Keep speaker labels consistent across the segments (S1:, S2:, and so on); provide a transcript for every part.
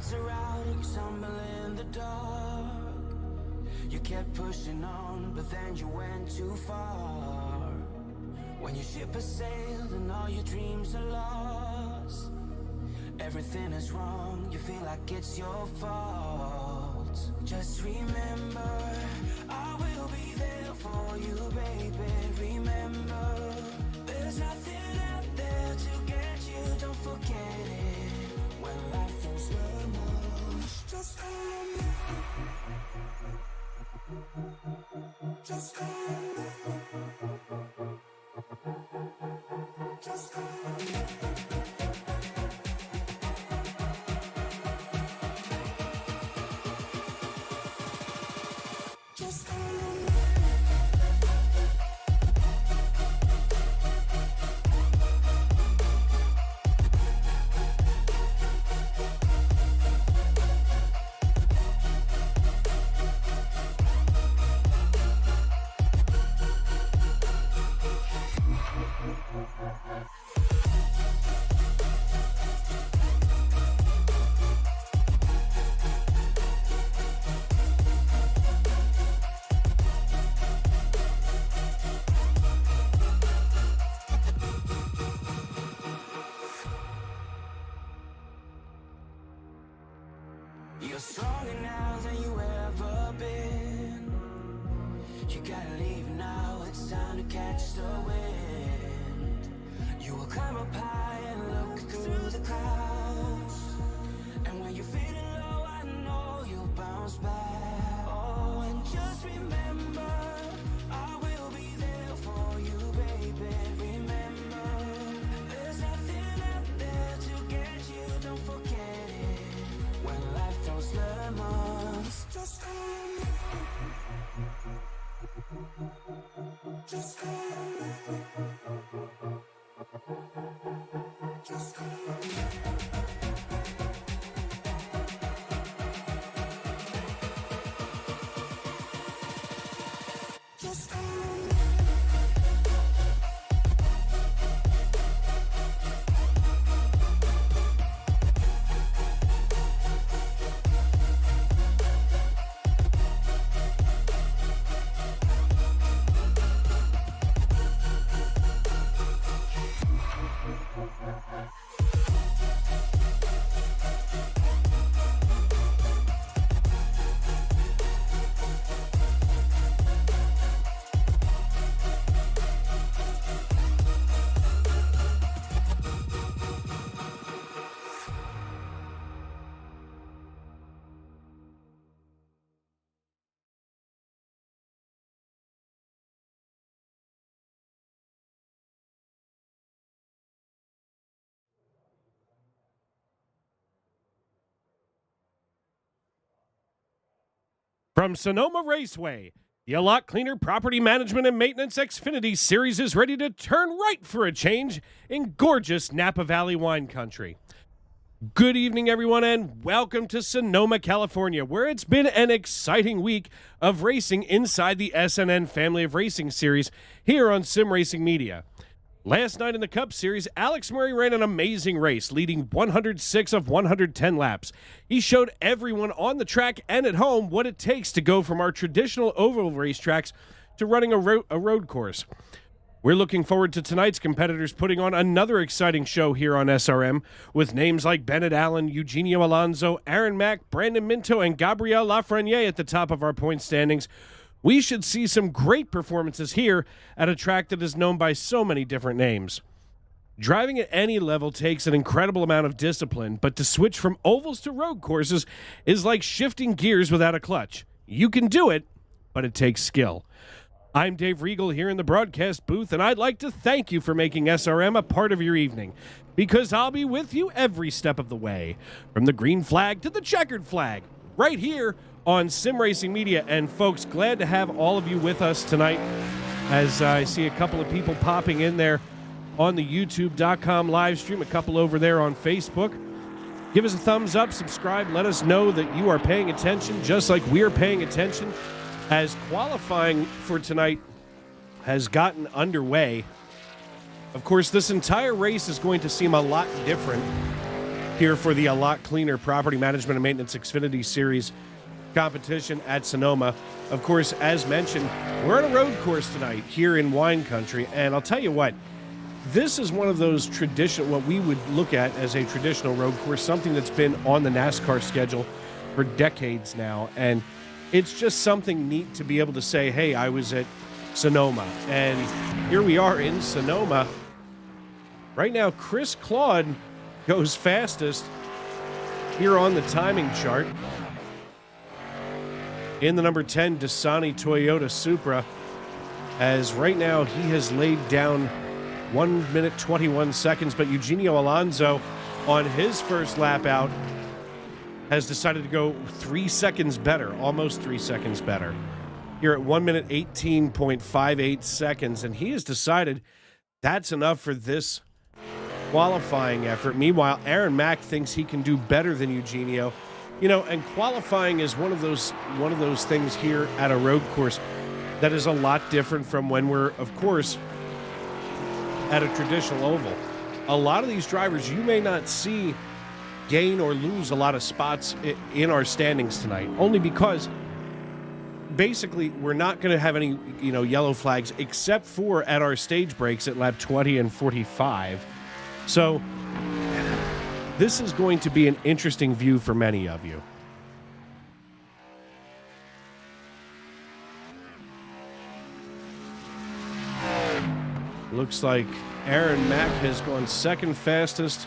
S1: lights are out and you stumble in the dark. You kept pushing on, but then you went too far. When your ship has sailed and all your dreams are lost, everything is wrong, you feel like it's your fault. Just remember, I will be there for you, baby. Remember, there's nothing out there to get you, don't forget it. When life throws lemons, just call me. Just call me. Just call me. Just call me. You're stronger now than you ever been. You gotta leave now, it's time to catch the wind. You will climb up high and look through the clouds. And when you're feeling low, I know you'll bounce back. Oh, and just remember, I will be there for you, baby. Remember, there's nothing out there to get you, don't forget it. When life throws lemons, just call me. Just call me. Just call me. Just call me.
S2: From Sonoma Raceway, the A Lot Cleaner Property Management and Maintenance Xfinity Series is ready to turn right for a change in gorgeous Napa Valley wine country. Good evening, everyone, and welcome to Sonoma, California, where it's been an exciting week of racing inside the SNN Family of Racing Series here on Sim Racing Media. Last night in the Cup Series, Alex Murray ran an amazing race, leading 106 of 110 laps. He showed everyone on the track and at home what it takes to go from our traditional oval racetracks to running a road course. We're looking forward to tonight's competitors putting on another exciting show here on SRM with names like Bennett Allen, Eugenio Alonso, Aaron Mack, Brandon Minto, and Gabriel Lafreniere at the top of our point standings. We should see some great performances here at a track that is known by so many different names. Driving at any level takes an incredible amount of discipline, but to switch from ovals to road courses is like shifting gears without a clutch. You can do it, but it takes skill. I'm Dave Regal here in the broadcast booth, and I'd like to thank you for making SRM a part of your evening, because I'll be with you every step of the way, from the green flag to the checkered flag, right here on Sim Racing Media. And folks, glad to have all of you with us tonight as I see a couple of people popping in there on the youtube.com live stream, a couple over there on Facebook. Give us a thumbs up, subscribe, let us know that you are paying attention just like we're paying attention as qualifying for tonight has gotten underway. Of course, this entire race is going to seem a lot different here for the A Lot Cleaner Property Management and Maintenance Xfinity Series competition at Sonoma. Of course, as mentioned, we're on a road course tonight here in wine country, and I'll tell you what, this is one of those traditional, what we would look at as a traditional road course, something that's been on the NASCAR schedule for decades now, and it's just something neat to be able to say, hey, I was at Sonoma, and here we are in Sonoma. Right now, Chris Claude goes fastest here on the timing chart in the number 10 Dasani Toyota Supra, as right now he has laid down 1 minute 21 seconds, but Eugenio Alonso on his first lap out has decided to go 3 seconds better, almost 3 seconds better, here at 1 minute 18.58 seconds, and he has decided that's enough for this qualifying effort. Meanwhile, Aaron Mack thinks he can do better than Eugenio. You know, and qualifying is one of those things here at a road course that is a lot different from when we're, of course, at a traditional oval. A lot of these drivers you may not see gain or lose a lot of spots in our standings tonight, only because basically we're not going to have any, yellow flags except for at our stage breaks at lap 20 and 45. So this is going to be an interesting view for many of you. Looks like Aaron Mack has gone second fastest.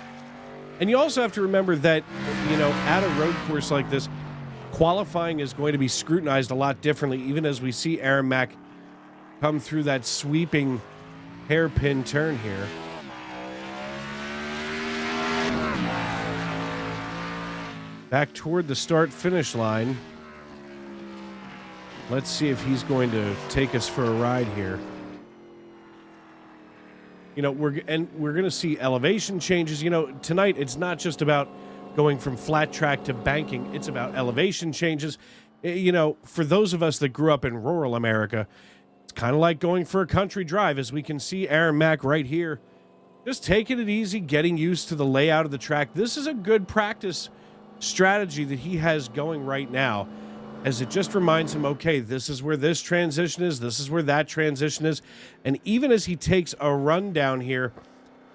S2: And you also have to remember that, at a road course like this, qualifying is going to be scrutinized a lot differently, even as we see Aaron Mack come through that sweeping hairpin turn here. Back toward the start-finish line. Let's see if he's going to take us for a ride here. We're going to see elevation changes. Tonight it's not just about going from flat track to banking. It's about elevation changes. For those of us that grew up in rural America, it's kind of like going for a country drive, as we can see Aaron Mack right here. Just taking it easy, getting used to the layout of the track. This is a good practice strategy that he has going right now, as it just reminds him, okay, this is where this transition is, this is where that transition is. And even as he takes a run down here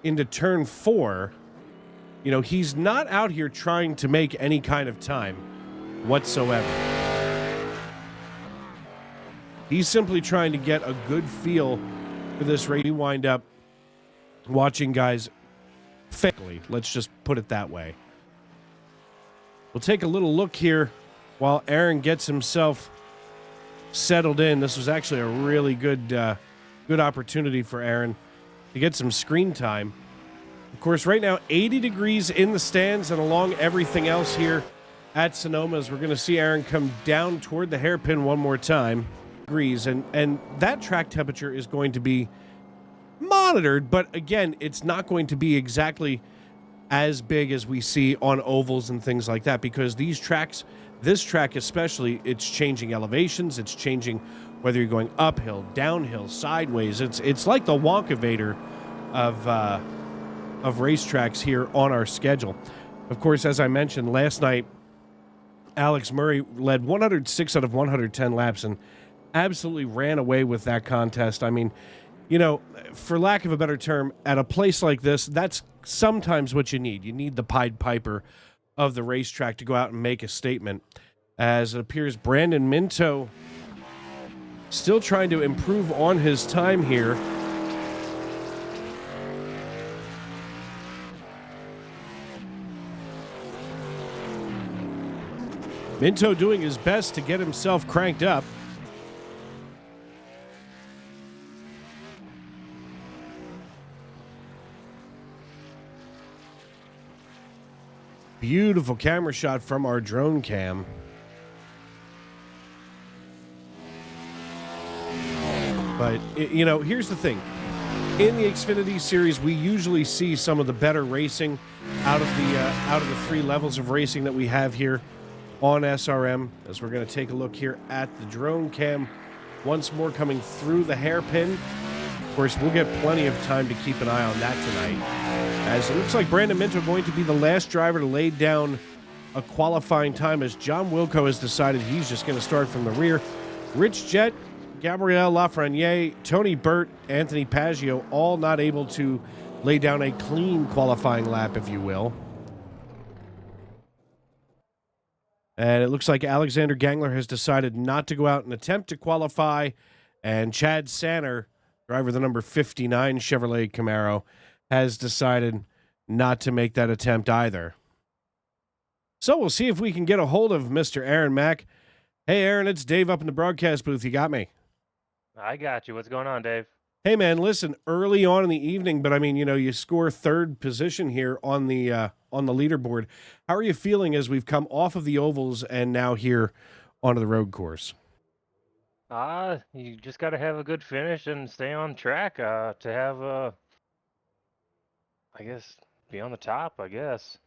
S2: into turn 4, he's not out here trying to make any kind of time whatsoever. He's simply trying to get a good feel for this race. We wind up watching guys fairly, let's just put it that way. We'll take a little look here while Aaron gets himself settled in. This was actually a really good opportunity for Aaron to get some screen time. Of course, right now, 80 degrees in the stands and along everything else here at Sonoma, as we're going to see Aaron come down toward the hairpin one more time. Degrees, and that track temperature is going to be monitored, but again, it's not going to be exactly as big as we see on ovals and things like that, because these tracks, this track especially, it's changing elevations, it's changing whether you're going uphill, downhill, sideways. It's like the Wonkavator of racetracks here on our schedule. Of course, as I mentioned last night, Alex Murray led 106 out of 110 laps and absolutely ran away with that contest. I mean, for lack of a better term, at a place like this, that's sometimes what you need. You need the Pied Piper of the racetrack to go out and make a statement. As it appears, Brandon Minto still trying to improve on his time here. Minto doing his best to get himself cranked up. Beautiful camera shot from our drone cam. But, here's the thing. In the Xfinity series, we usually see some of the better racing out of the 3 levels of racing that we have here on SRM, as we're going to take a look here at the drone cam once more coming through the hairpin. Of course, we'll get plenty of time to keep an eye on that tonight. As it looks like Brandon Minto going to be the last driver to lay down a qualifying time, as John Wilco has decided he's just going to start from the rear. Rich Jett, Gabriel Lafreniere, Tony Burt, Anthony Paggio, all not able to lay down a clean qualifying lap, if you will. And it looks like Alexander Gangler has decided not to go out and attempt to qualify. And Chad Sanner, driver of the number 59 Chevrolet Camaro, has decided not to make that attempt either. So we'll see if we can get a hold of Mr. Aaron Mack. Hey, Aaron, it's Dave up in the broadcast booth. You got me?
S3: I got you. What's going on, Dave?
S2: Hey, man, listen, early on in the evening, but I mean, you score third position here on the leaderboard. How are you feeling as we've come off of the ovals and now here onto the road course?
S3: You just got to have a good finish and stay on track to have, I guess, be on the top, I guess.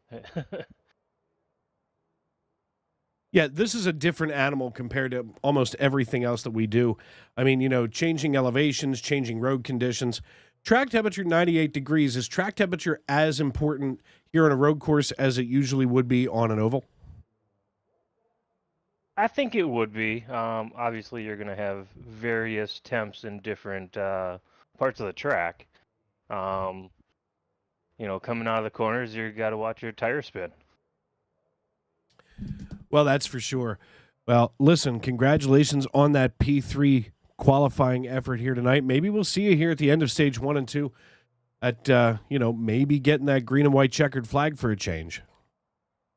S2: Yeah, this is a different animal compared to almost everything else that we do. I mean, changing elevations, changing road conditions. Track temperature 98 degrees. Is track temperature as important here on a road course as it usually would be on an oval?
S3: I think it would be. Obviously, you're going to have various temps in different parts of the track. Coming out of the corners, you got to watch your tire spin.
S2: Well, that's for sure. Well, listen, congratulations on that P3 qualifying effort here tonight. Maybe we'll see you here at the end of stage 1 and 2 at, maybe getting that green and white checkered flag for a change.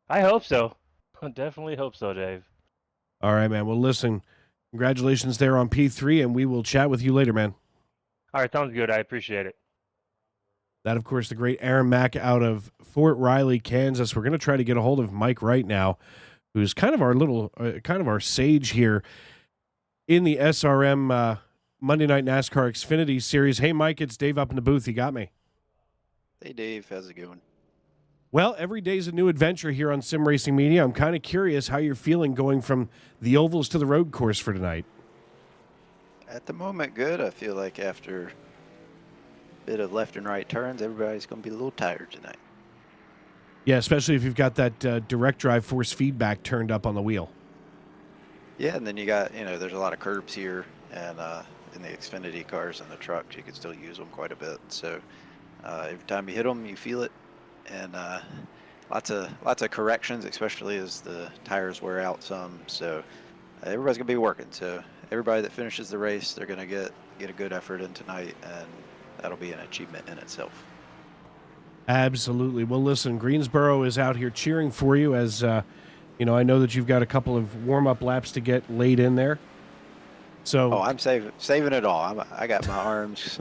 S3: I hope so. I definitely hope so, Dave.
S2: All right, man. Well, listen, congratulations there on P3, and we will chat with you later, man.
S3: All right, sounds good. I appreciate it.
S2: That, of course, the great Aaron Mack out of Fort Riley, Kansas. We're going to try to get a hold of Mike right now, who's kind of our little, our sage here in the SRM Monday Night NASCAR Xfinity Series. Hey, Mike, it's Dave up in the booth. You got me?
S4: Hey, Dave. How's it going?
S2: Well, every day's a new adventure here on Sim Racing Media. I'm kind of curious how you're feeling going from the ovals to the road course for tonight.
S4: At the moment, good. I feel like after a bit of left and right turns, everybody's going to be a little tired tonight.
S2: Yeah, especially if you've got that direct drive force feedback turned up on the wheel.
S4: Yeah, and then you got, there's a lot of curbs here, and in the Xfinity cars and the trucks, you can still use them quite a bit. So every time you hit them, you feel it, and lots of corrections, especially as the tires wear out some. So everybody's going to be working. So everybody that finishes the race, they're going to get a good effort in tonight, and that'll be an achievement in itself.
S2: Absolutely. Well, listen, Greensboro is out here cheering for you as, I know that you've got a couple of warm-up laps to get laid in there. So,
S4: I'm saving it all. I got my arms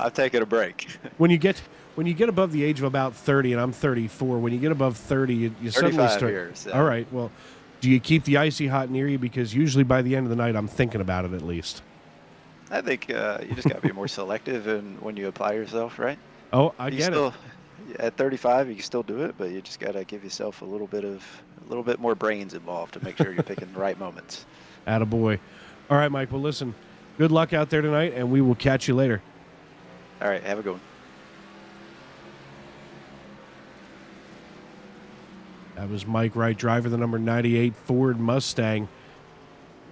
S4: I'm taking a break.
S2: When you get above the age of about 30, and I'm 34, when you get above 30, you suddenly start.
S4: Years,
S2: All right. Well, do you keep the icy hot near you? Because usually by the end of the night, I'm thinking about it at least.
S4: I think you just got to be more selective when you apply yourself, right?
S2: Oh, I get it.
S4: At 35, you can still do it, but you just got to give yourself a little bit more brains involved to make sure you're picking the right moments.
S2: Attaboy. All right, Mike. Well, listen, good luck out there tonight, and we will catch you later.
S4: All right, have a good one.
S2: That was Mike Wright, driver of the number 98 Ford Mustang.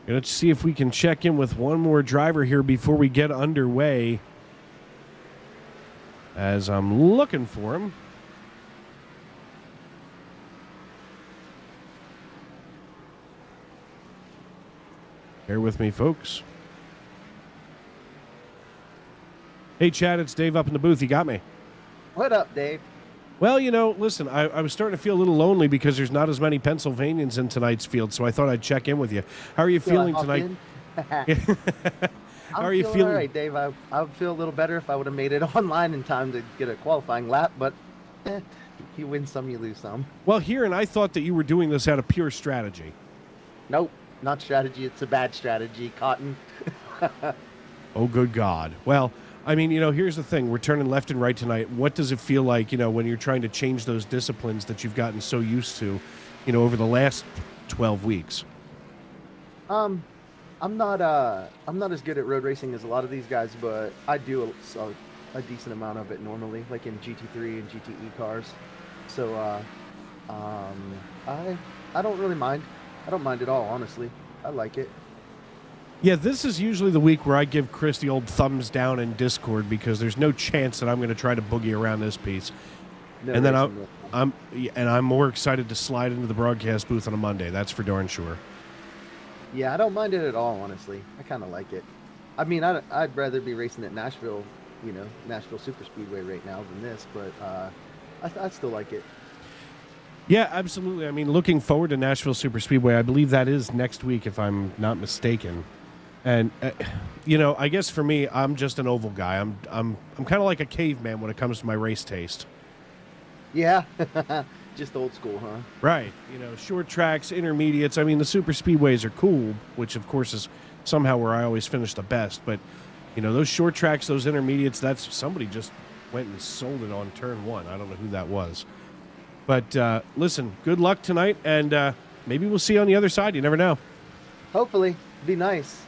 S2: Going to see if we can check in with one more driver here before we get underway, as I'm looking for him. Bear with me, folks. Hey, Chad, it's Dave up in the booth. You got me?
S5: What up, Dave?
S2: Well, listen, I was starting to feel a little lonely because there's not as many Pennsylvanians in tonight's field, so I thought I'd check in with you. How are you feeling tonight? How are you feeling?
S5: All right, Dave. I would feel a little better if I would have made it online in time to get a qualifying lap, but you win some, you lose some.
S2: Well, here, and I thought that you were doing this out of pure strategy.
S5: Nope, not strategy. It's a bad strategy, Cotton.
S2: Oh, good God. Well, I mean, here's the thing. We're turning left and right tonight. What does it feel like, when you're trying to change those disciplines that you've gotten so used to, over the last 12 weeks?
S5: I'm not as good at road racing as a lot of these guys, but I do a decent amount of it normally, like in GT3 and GTE cars. So I don't really mind. I don't mind at all, honestly. I like it.
S2: Yeah, this is usually the week where I give Chris the old thumbs down in Discord because there's no chance that I'm going to try to boogie around this piece.
S5: No
S2: And then
S5: racing
S2: I'm more excited to slide into the broadcast booth on a Monday. That's for darn sure.
S5: Yeah, I don't mind it at all, honestly. I kind of like it. I mean, I'd rather be racing at Nashville, Nashville Super Speedway right now than this, but I still like it.
S2: Yeah, absolutely. I mean, looking forward to Nashville Super Speedway. I believe that is next week, if I'm not mistaken. And I guess for me, I'm just an oval guy. I'm kind of like a caveman when it comes to my race taste.
S5: Yeah, just old school, huh?
S2: Right. Short tracks, intermediates. I mean, the super speedways are cool, which of course is somehow where I always finish the best. But, those short tracks, those intermediates, that's somebody just went and sold it on turn 1. I don't know who that was. But listen, good luck tonight, and maybe we'll see you on the other side. You never know.
S5: Hopefully. Be nice.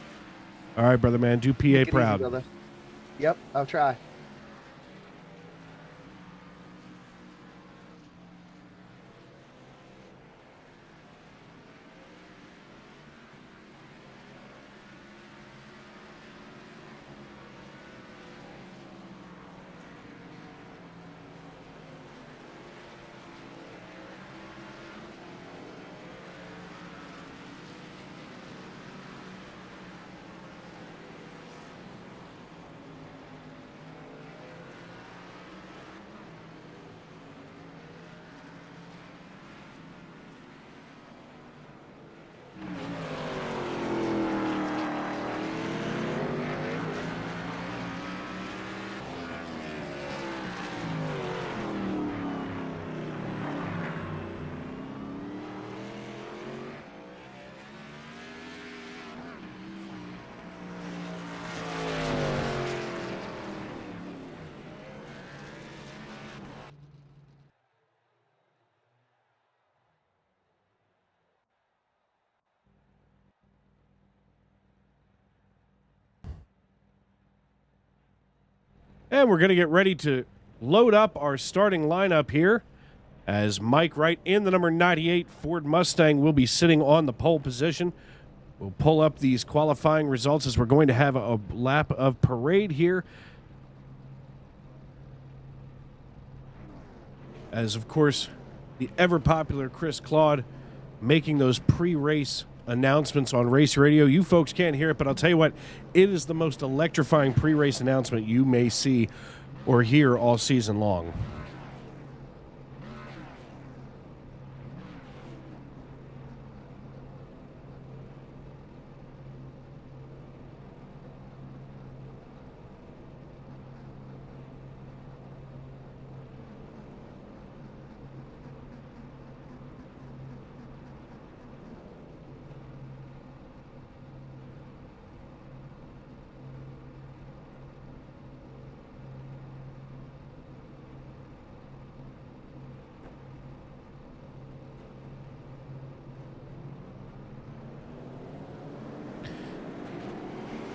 S2: All right, brother man. Do PA
S5: Take it
S2: proud.
S5: easy, brother. Yep, I'll try.
S2: And we're going to get ready to load up our starting lineup here as Mike Wright in the number 98 Ford Mustang will be sitting on the pole position. We'll pull up these qualifying results as we're going to have a lap of parade here. As, of course, the ever-popular Chris Claude making those pre-race announcements on Race Radio. You folks can't hear it, but I'll tell you what, it is the most electrifying pre-race announcement you may see or hear all season long.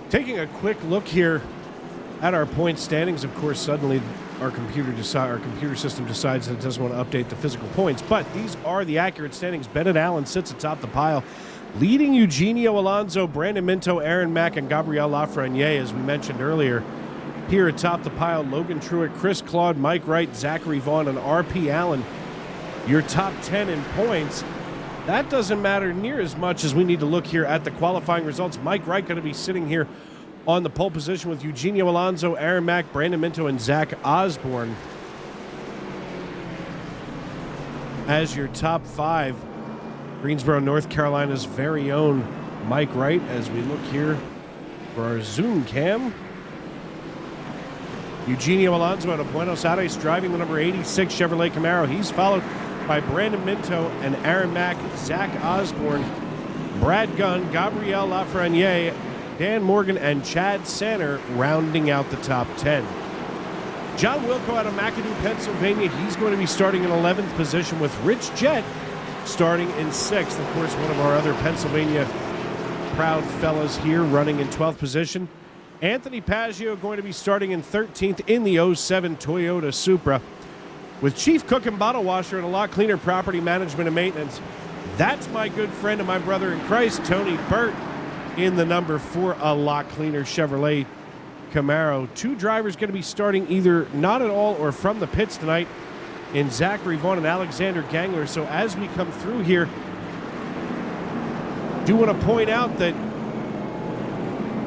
S2: Taking a quick look here at our point standings, of course, suddenly our computer system decides that it doesn't want to update the physical points. But these are the accurate standings. Bennett Allen sits atop the pile, leading Eugenio Alonso, Brandon Minto, Aaron Mack, and Gabriel Lafreniere, as we mentioned earlier. Here atop the pile, Logan Truitt, Chris Claude, Mike Wright, Zachary Vaughn, and R.P. Allen. Your top 10 in points. That doesn't matter near as much as we need to look here at the qualifying results. Mike Wright going to be sitting here on the pole position with Eugenio Alonso, Aaron Mack, Brandon Minto, and Zach Osborne as your top 5. Greensboro, North Carolina's very own Mike Wright as we look here for our Zoom cam. Eugenio Alonso out of Buenos Aires driving the number 86 Chevrolet Camaro. He's followed by Brandon Minto and Aaron Mack, Zach Osborne, Brad Gunn, Gabriel Lafreniere, Dan Morgan, and Chad Sanner rounding out the top 10. John Wilco out of McAdoo, Pennsylvania. He's going to be starting in 11th position with Rich Jett starting in 6th. Of course, one of our other Pennsylvania proud fellas here running in 12th position. Anthony Paggio going to be starting in 13th in the 07 Toyota Supra. With Chief Cook and Bottle Washer and A Lot Cleaner Property Management and Maintenance, that's my good friend and my brother in Christ, Tony Burt, in the number 4 A Lot Cleaner Chevrolet Camaro. 2 drivers going to be starting either not at all or from the pits tonight in Zachary Vaughn and Alexander Gangler. So as we come through here, do want to point out that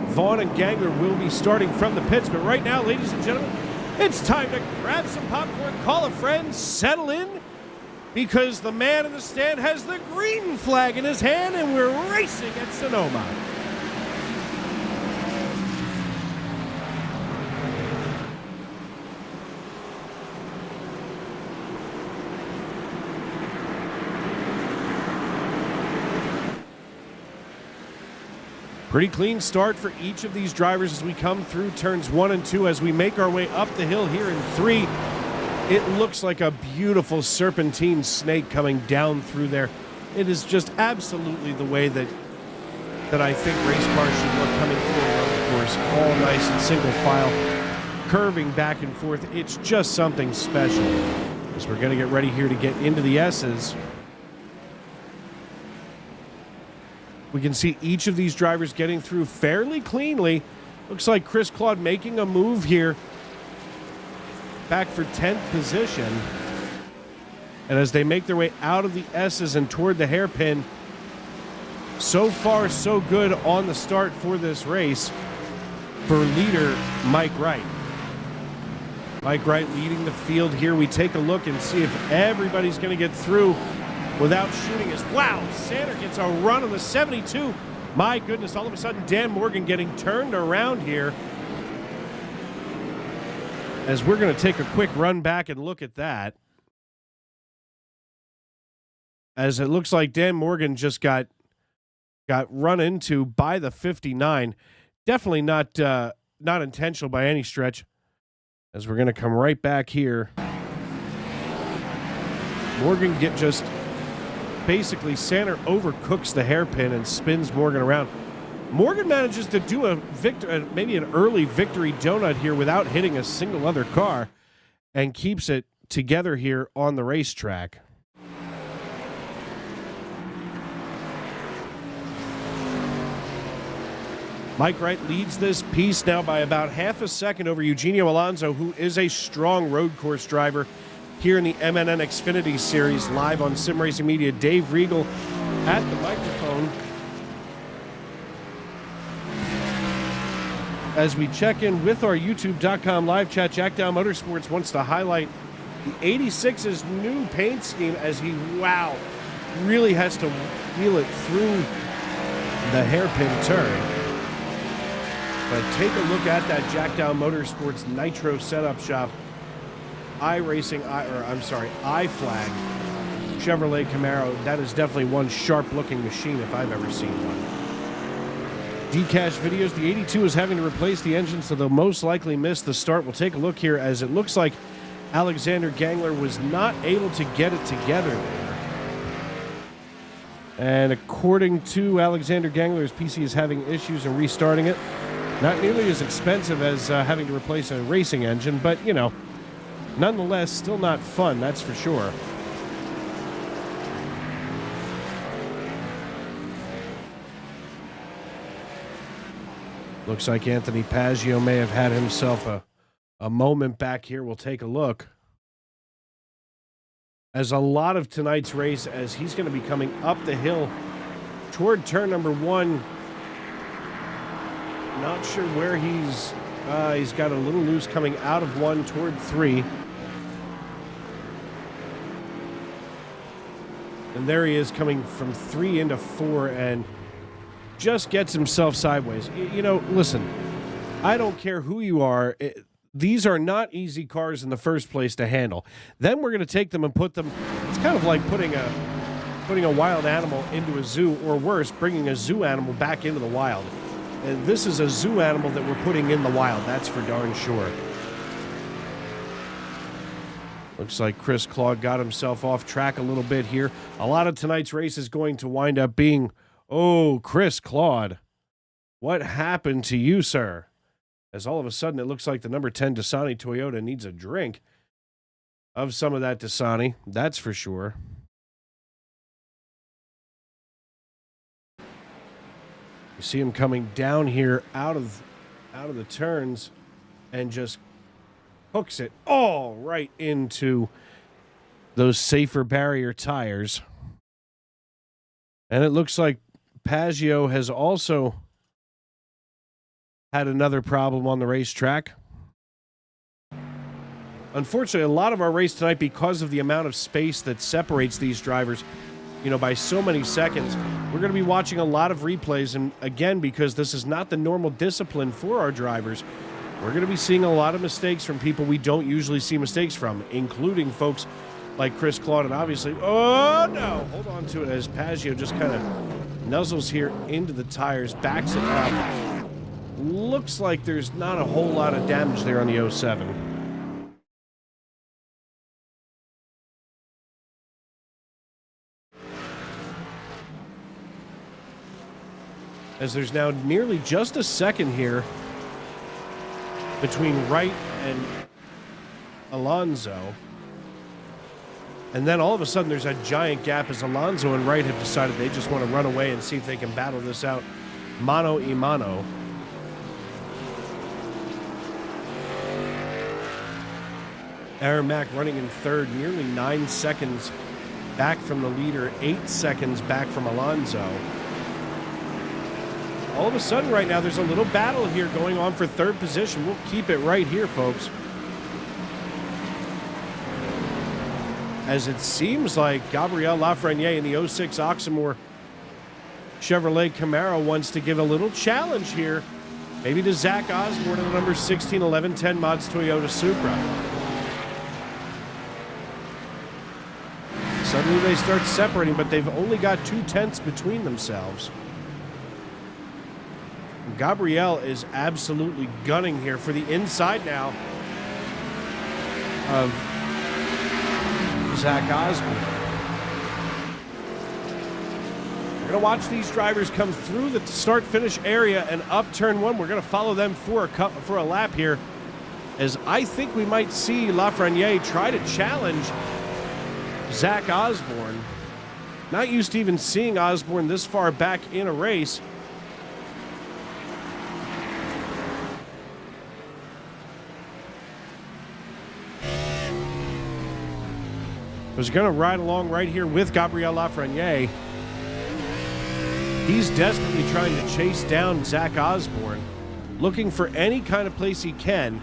S2: Vaughn and Gangler will be starting from the pits. But right now, ladies and gentlemen, it's time to grab some popcorn, call a friend, settle in, because the man in the stand has the green flag in his hand, and we're racing at Sonoma. Pretty clean start for each of these drivers as we come through turns 1 and 2. As we make our way up the hill here in 3, it looks like a beautiful serpentine snake coming down through there. It is just absolutely the way that I think race cars should look coming through a road course, all nice and single file, curving back and forth. It's just something special. As we're going to get ready here to get into the S's. We can see each of these drivers getting through fairly cleanly. Looks like Chris Claude making a move here. Back for 10th position. And as they make their way out of the S's and toward the hairpin, so far so good on the start for this race for leader Mike Wright. Mike Wright leading the field here. We take a look and see if everybody's going to get through without shooting as, wow, Sander gets a run on the 72. My goodness, all of a sudden Dan Morgan getting turned around here. As we're going to take a quick run back and look at that. As it looks like Dan Morgan just got run into by the 59. Definitely not intentional by any stretch. As we're going to come right back here. Morgan basically, Sander overcooks the hairpin and spins Morgan around. Morgan manages to do maybe an early victory donut here without hitting a single other car and keeps it together here on the racetrack. Mike Wright leads this piece now by about half a second over Eugenio Alonso, who is a strong road course driver here in the MNN Xfinity Series, live on Sim Racing Media. Dave Regal at the microphone. As we check in with our YouTube.com live chat, Jack Down Motorsports wants to highlight the 86's new paint scheme as he, really has to wheel it through the hairpin turn. But take a look at that Jack Down Motorsports Nitro setup shop. iRacing, iFlag Chevrolet Camaro. That is definitely one sharp-looking machine if I've ever seen one. D-Cash Videos, the 82 is having to replace the engine, so they'll most likely miss the start. We'll take a look here as it looks like Alexander Gangler was not able to get it together there. And according to Alexander Gangler, his PC is having issues in restarting it. Not nearly as expensive as having to replace a racing engine, but, nonetheless, still not fun, that's for sure. Looks like Anthony Paggio may have had himself a moment back here. We'll take a look. As a lot of tonight's race, as he's going to be coming up the hill toward turn number 1. Not sure where he's got a little loose coming out of 1 toward 3. And there he is coming from 3 into 4 and just gets himself sideways. Listen, I don't care who you are. These are not easy cars in the first place to handle. Then we're going to take them and put them. It's kind of like putting a wild animal into a zoo, or worse, bringing a zoo animal back into the wild. And this is a zoo animal that we're putting in the wild. That's for darn sure. Looks like Chris Claude got himself off track a little bit here. A lot of tonight's race is going to wind up being, Chris Claude, what happened to you, sir? as all of a sudden it looks like the number 10 Dasani Toyota needs a drink of some of that Dasani. That's for sure. You see him coming down here out of the turns and just hooks it all right into those safer barrier tires. And it looks like Paggio has also had another problem on the racetrack. Unfortunately, a lot of our race tonight, because of the amount of space that separates these drivers, by so many seconds, we're going to be watching a lot of replays. And again, because this is not the normal discipline for our drivers, we're going to be seeing a lot of mistakes from people we don't usually see mistakes from, including folks like Chris Claude. And obviously, oh no, hold on to it as Paggio just kind of nuzzles here into the tires, backs it up. Looks like there's not a whole lot of damage there on the 07. As there's now nearly just a second here between Wright and Alonso. And then all of a sudden there's a giant gap as Alonso and Wright have decided they just want to run away and see if they can battle this out mano a mano. Aaron Mack running in third, nearly 9 seconds back from the leader, 8 seconds back from Alonso. All of a sudden right now there's a little battle here going on for third position. We'll keep it right here, folks. As it seems like Gabriel Lafreniere in the 06 Oxmoor Chevrolet Camaro wants to give a little challenge here, maybe to Zach Osborne in the number 16 1110 Mods Toyota Supra. Suddenly they start separating, but they've only got 2/10 between themselves. Gabriel is absolutely gunning here for the inside now of Zach Osborne. We're going to watch these drivers come through the start-finish area and up turn one. We're going to follow them for a lap here, as I think we might see Lafreniere try to challenge Zach Osborne. Not used to even seeing Osborne this far back in a race. Was going to ride along right here with Gabriel Lafreniere. He's desperately trying to chase down Zach Osborne, looking for any kind of place he can.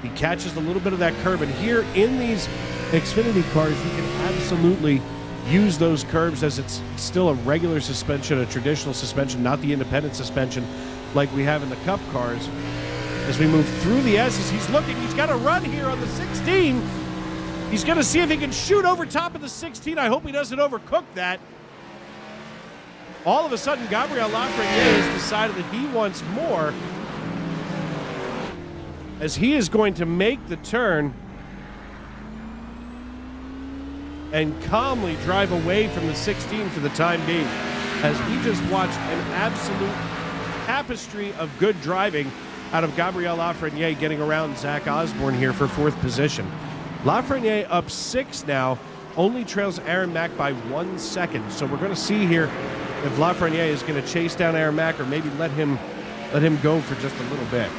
S2: He catches a little bit of that curb, and here in these Xfinity cars, you can absolutely use those curbs as it's still a regular suspension, a traditional suspension, not the independent suspension like we have in the Cup cars. As we move through the S's, he's looking, he's got a run here on the 16. He's going to see if he can shoot over top of the 16. I hope he doesn't overcook that. All of a sudden, Gabriel Lafreniere has decided that he wants more, as he is going to make the turn and calmly drive away from the 16 for the time being, as we just watched an absolute tapestry of good driving out of Gabriel Lafreniere getting around Zach Osborne here for fourth position. Lafreniere up 6 now, only trails Aaron Mack by 1 second. So we're going to see here if Lafreniere is going to chase down Aaron Mack or maybe let him go for just a little bit.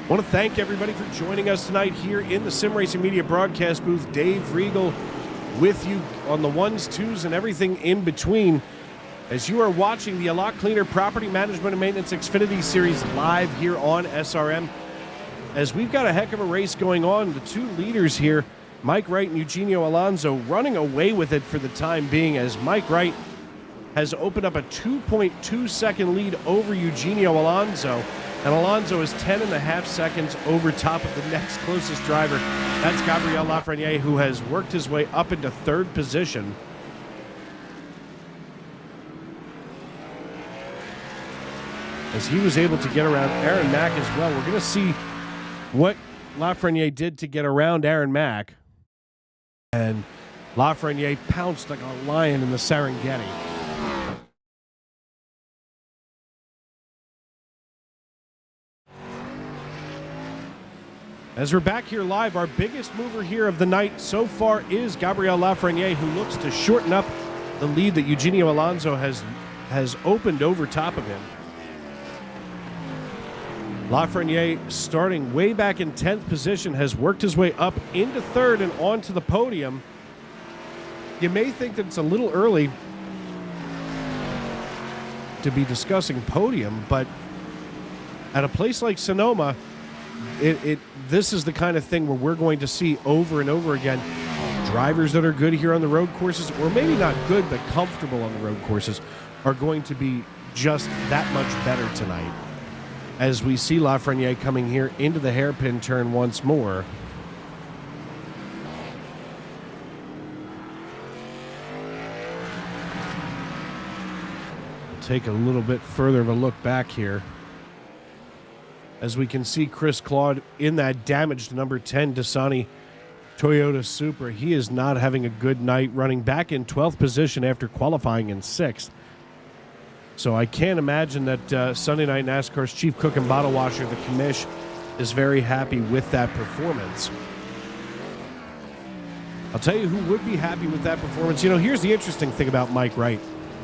S2: I want to thank everybody for joining us tonight here in the Sim Racing Media broadcast booth. Dave Regal with you on the ones, twos, and everything in between, as you are watching the A Lot Cleaner Property Management and Maintenance Xfinity Series live here on SRM. As we've got a heck of a race going on, the two leaders here, Mike Wright and Eugenio Alonso, running away with it for the time being, as Mike Wright has opened up a 2.2 second lead over Eugenio Alonso. And Alonso is 10.5 seconds over top of the next closest driver. That's Gabriel Lafreniere, who has worked his way up into third position. as he was able to get around Aaron Mack as well. We're going to see what Lafreniere did to get around Aaron Mack. And Lafreniere pounced like a lion in the Serengeti. As we're back here live, our biggest mover here of the night so far is Gabriel Lafreniere, who looks to shorten up the lead that Eugenio Alonso has opened over top of him. Lafreniere, starting way back in 10th position, has worked his way up into 3rd and onto the podium. You may think that it's a little early to be discussing podium, but at a place like Sonoma, this is the kind of thing where we're going to see over and over again drivers that are good here on the road courses, or maybe not good but comfortable on the road courses, are going to be just that much better tonight. As we see Lafreniere coming here into the hairpin turn once more. We'll take a little bit further of a look back here, as we can see Chris Claude in that damaged number 10 Dasani Toyota Supra. He is not having a good night, running back in 12th position after qualifying in 6th. So I can't imagine that Sunday Night NASCAR's chief cook and bottle washer, the commish, is very happy with that performance. I'll tell you who would be happy with that performance. You know, here's the interesting thing about Mike Wright,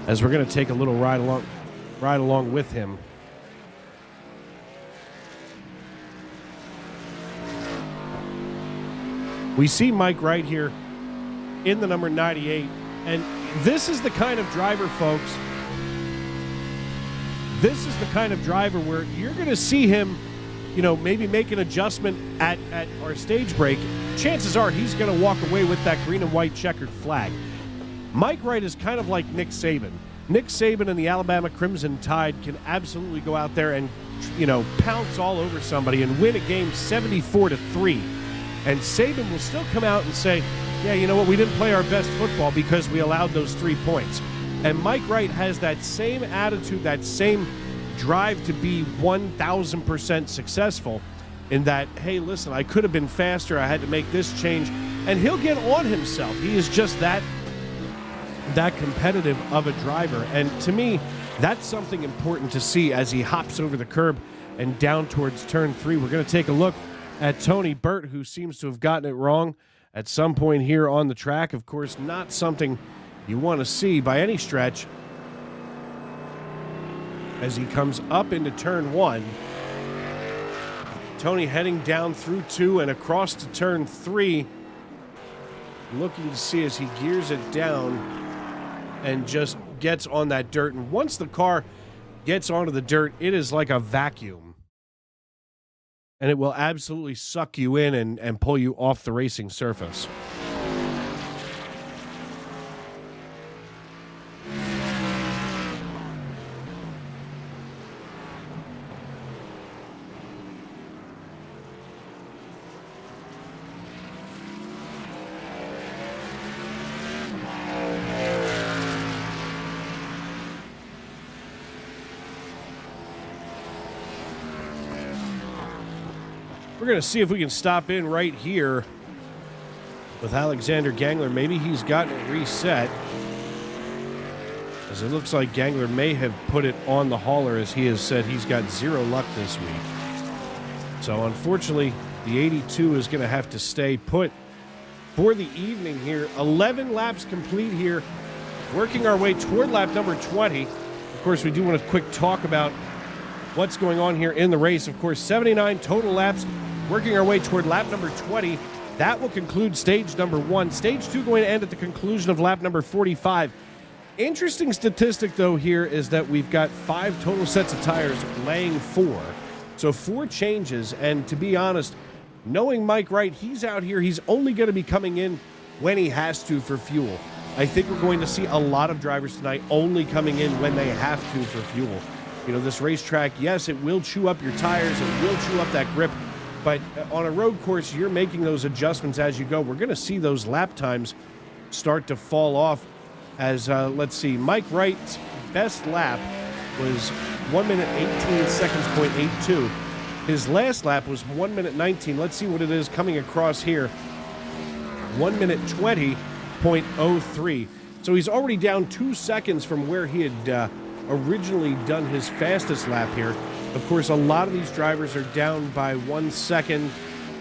S2: as we're going to take a little ride along with him. We see Mike Wright here in the number 98, and this is the kind of driver, folks. This is the kind of driver where you're going to see him, you know, maybe make an adjustment at our stage break. Chances are he's going to walk away with that green and white checkered flag. Mike Wright is kind of like Nick Saban. Nick Saban and the Alabama Crimson Tide can absolutely go out there and, you know, pounce all over somebody and win a game 74-3. And Saban will still come out and say, yeah, you know what, we didn't play our best football because we allowed those 3 points. And Mike Wright has that same attitude, that same drive to be 1,000% successful in that, hey, listen, I could have been faster, I had to make this change, and he'll get on himself. He is just that competitive of a driver. And to me, that's something important to see as he hops over the curb and down towards turn 3. We're going to take a look at Tony Burt, who seems to have gotten it wrong at some point here on the track. Of course, not something you want to see by any stretch, as he comes up into turn 1. Tony heading down through 2 and across to turn 3, looking to see as he gears it down and just gets on that dirt. And once the car gets onto the dirt, it is like a vacuum. And it will absolutely suck you in and pull you off the racing surface. We're going to see if we can stop in right here with Alexander Gangler. Maybe he's gotten it reset, as it looks like Gangler may have put it on the hauler, as he has said he's got 0 luck this week. So unfortunately, the 82 is going to have to stay put for the evening here. 11 laps complete here, working our way toward lap number 20. Of course, we do want to quick talk about what's going on here in the race. Of course, 79 total laps, working our way toward lap number 20. That will conclude stage number 1. Stage 2 going to end at the conclusion of lap number 45. Interesting statistic, though, here is that we've got 5 total sets of tires laying 4. So 4 changes, and to be honest, knowing Mike Wright, he's out here, he's only going to be coming in when he has to for fuel. I think we're going to see a lot of drivers tonight only coming in when they have to for fuel. You know, this racetrack, yes, it will chew up your tires, it will chew up that grip, but on a road course, you're making those adjustments as you go. We're going to see those lap times start to fall off as, let's see, Mike Wright's best lap was 1 minute 18 seconds, .82. His last lap was 1 minute 19. Let's see what it is coming across here. 1 minute 20.03. So he's already down 2 seconds from where he had originally done his fastest lap here. Of course, a lot of these drivers are down by 1 second,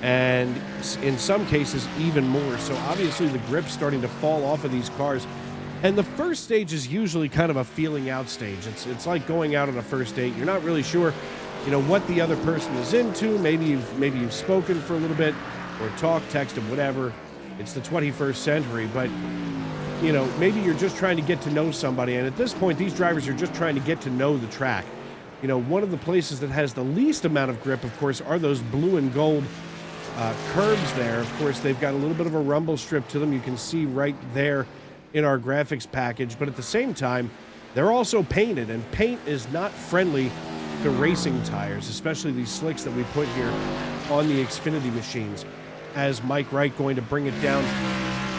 S2: and in some cases even more. So obviously the grip's starting to fall off of these cars. And the first stage is usually kind of a feeling out stage. It's like going out on a first date. You're not really sure, what the other person is into. Maybe you've spoken for a little bit, or talked, texted, whatever. It's the 21st century, but maybe you're just trying to get to know somebody. And at this point, these drivers are just trying to get to know the track. One of the places that has the least amount of grip, of course, are those blue and gold curbs there. Of course, they've got a little bit of a rumble strip to them. You can see right there in our graphics package. But at the same time, they're also painted, and paint is not friendly to racing tires, especially these slicks that we put here on the Xfinity machines. As Mike Wright going to bring it down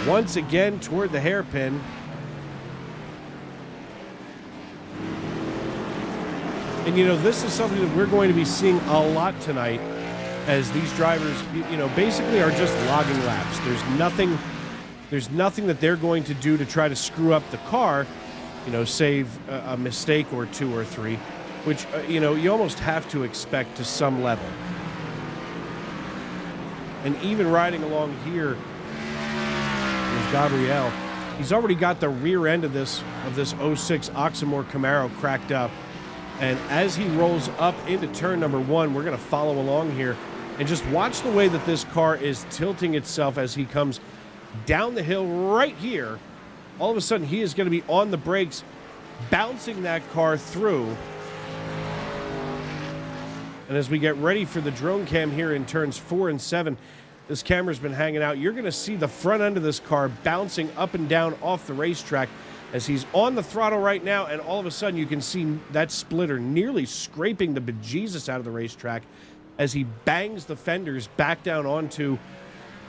S2: once again toward the hairpin. And this is something that we're going to be seeing a lot tonight, as these drivers, basically are just logging laps. There's nothing that they're going to do to try to screw up the car, save a mistake or two or three, which, you almost have to expect to some level. And even riding along here is Gabriel. He's already got the rear end of this 06 Oxmoor Camaro cracked up. And as he rolls up into turn number 1, we're going to follow along here and just watch the way that this car is tilting itself as he comes down the hill right here. All of a sudden, he is going to be on the brakes, bouncing that car through. And as we get ready for the drone cam here in turns 4 and 7, this camera's been hanging out. You're going to see the front end of this car bouncing up and down off the racetrack as he's on the throttle right now, and all of a sudden you can see that splitter nearly scraping the bejesus out of the racetrack as he bangs the fenders back down onto,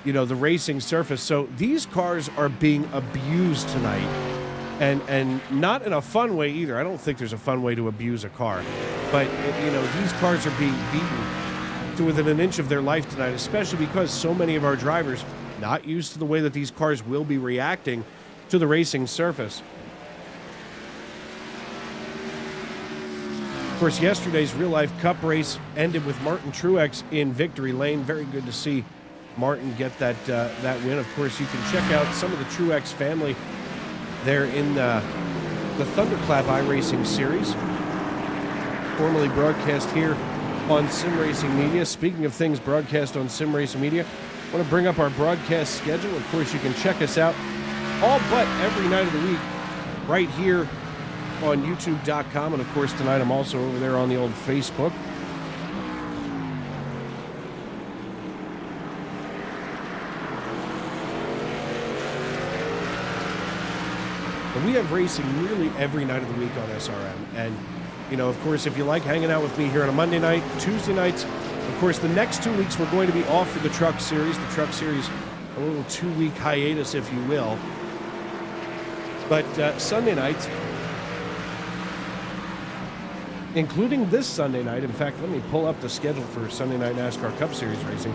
S2: the racing surface. So these cars are being abused tonight, and not in a fun way either. I don't think there's a fun way to abuse a car, but these cars are being beaten to within an inch of their life tonight, especially because so many of our drivers not used to the way that these cars will be reacting to the racing surface. Of course, yesterday's real-life Cup race ended with Martin Truex in victory lane. Very good to see Martin get that win. Of course, you can check out some of the Truex family there in the Thunderclap iRacing series, formerly broadcast here on Sim Racing Media. Speaking of things broadcast on Sim Racing Media, I want to bring up our broadcast schedule. Of course, you can check us out all but every night of the week right here on YouTube.com. And of course, tonight I'm also over there on the old Facebook. And we have racing nearly every night of the week on SRM. And of course, if you like hanging out with me here on a Monday night, Tuesday nights, of course, the next 2 weeks we're going to be off for the Truck Series. The Truck Series, a little 2-week hiatus, if you will. But Sunday nights, including this Sunday night, in fact, let me pull up the schedule for Sunday Night NASCAR Cup Series racing.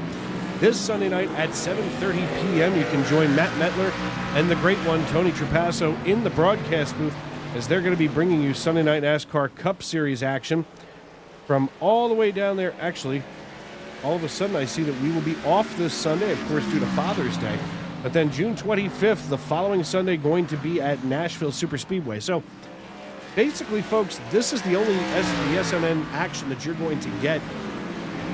S2: This Sunday night at 7:30 p.m., you can join Matt Metler and the great one, Tony Trapasso, in the broadcast booth as they're going to be bringing you Sunday Night NASCAR Cup Series action from all the way down there. Actually, all of a sudden I see that we will be off this Sunday, of course, due to Father's Day. But then June 25th, the following Sunday, going to be at Nashville Superspeedway. So basically, folks, this is the only SNN action that you're going to get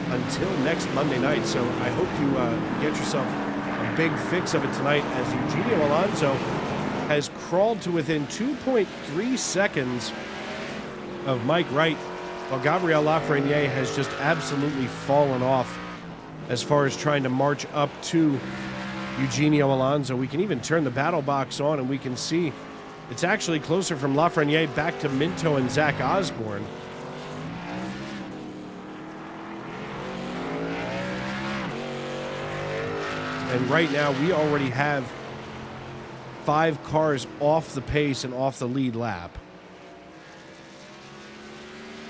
S2: until next Monday night. So I hope you get yourself a big fix of it tonight, as Eugenio Alonso has crawled to within 2.3 seconds of Mike Wright, while Gabriel Lafreniere has just absolutely fallen off as far as trying to march up to Eugenio Alonso. We can even turn the battle box on and we can see it's actually closer from Lafreniere back to Minto and Zach Osborne. And right now we already have 5 cars off the pace and off the lead lap.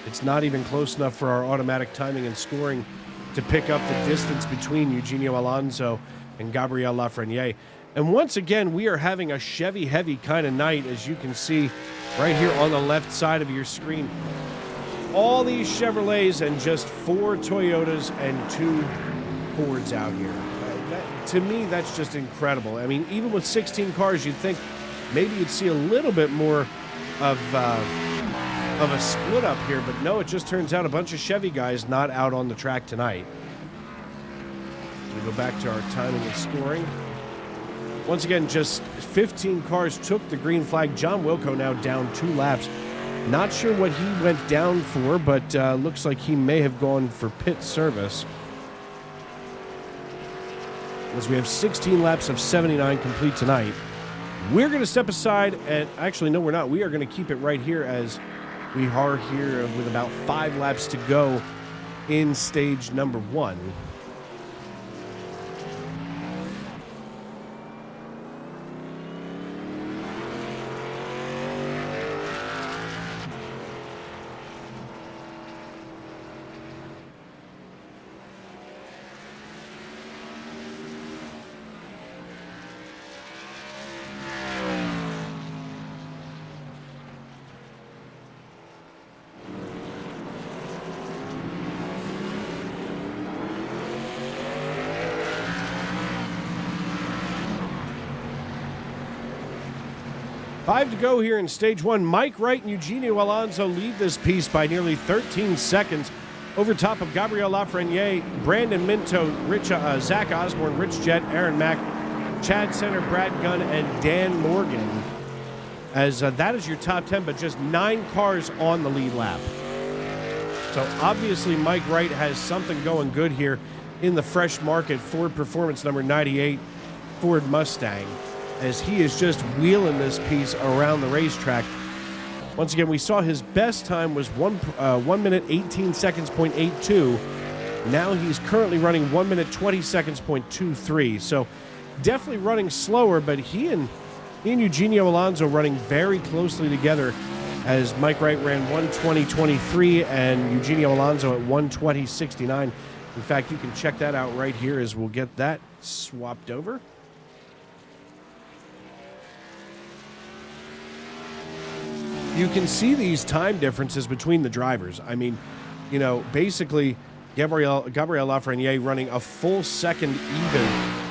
S2: It's not even close enough for our automatic timing and scoring to pick up the distance between Eugenio Alonso and Gabriel Lafreniere. And once again, we are having a Chevy-heavy kind of night, as you can see right here on the left side of your screen. All these Chevrolets and just 4 Toyotas and 2 Fords out here. To me, that's just incredible. I mean, even with 16 cars, you'd think maybe you'd see a little bit more of a split up here, but no, it just turns out a bunch of Chevy guys not out on the track tonight. We go back to our timing and scoring. Once again, just 15 cars took the green flag. John Wilco now down 2 laps. Not sure what he went down for, but looks like he may have gone for pit service. As we have 16 laps of 79 complete tonight. We're going to step aside, and actually, no, we're not. We are going to keep it right here as we are here with about 5 laps to go in stage number 1. 5 to go here in stage 1. Mike Wright and Eugenio Alonso lead this piece by nearly 13 seconds. Over top of Gabriel Lafreniere, Brandon Minto, Zach Osborne, Rich Jett, Aaron Mack, Chad Center, Brad Gunn, and Dan Morgan. As that is your top 10, but just 9 cars on the lead lap. So obviously Mike Wright has something going good here in the fresh market Ford Performance number 98 Ford Mustang, as he is just wheeling this piece around the racetrack. Once again, we saw his best time was 1 minute 18 seconds, .82. Now he's currently running 1 minute 20 seconds, .23. So definitely running slower, but he and Eugenio Alonso running very closely together, as Mike Wright ran 1:20.23 and Eugenio Alonso at 1:20.69. In fact, you can check that out right here as we'll get that swapped over. You can see these time differences between the drivers. I mean, you know, basically Gabriel Lafreniere running a full second even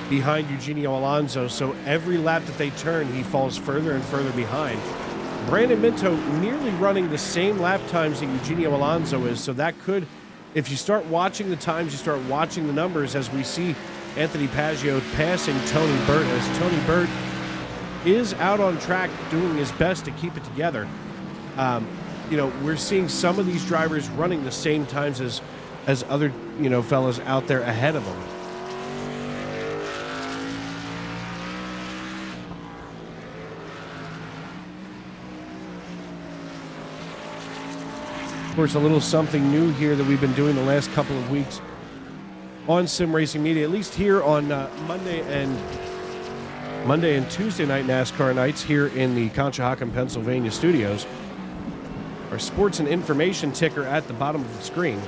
S2: behind Eugenio Alonso, so every lap that they turn, he falls further and further behind. Brandon Minto nearly running the same lap times that Eugenio Alonso is, so that could, if you start watching the times, you start watching the numbers, as we see Anthony Paggio passing Tony Burt, as Tony Burt is out on track doing his best to keep it together. You know, we're seeing some of these drivers running the same times as other, you know, fellas out there ahead of them. Of course, a little something new here that we've been doing the last couple of weeks on Sim Racing Media, at least here on Monday and Tuesday night NASCAR nights here in the Conshohocken, Pennsylvania studios. Our sports and information ticker at the bottom of the screen.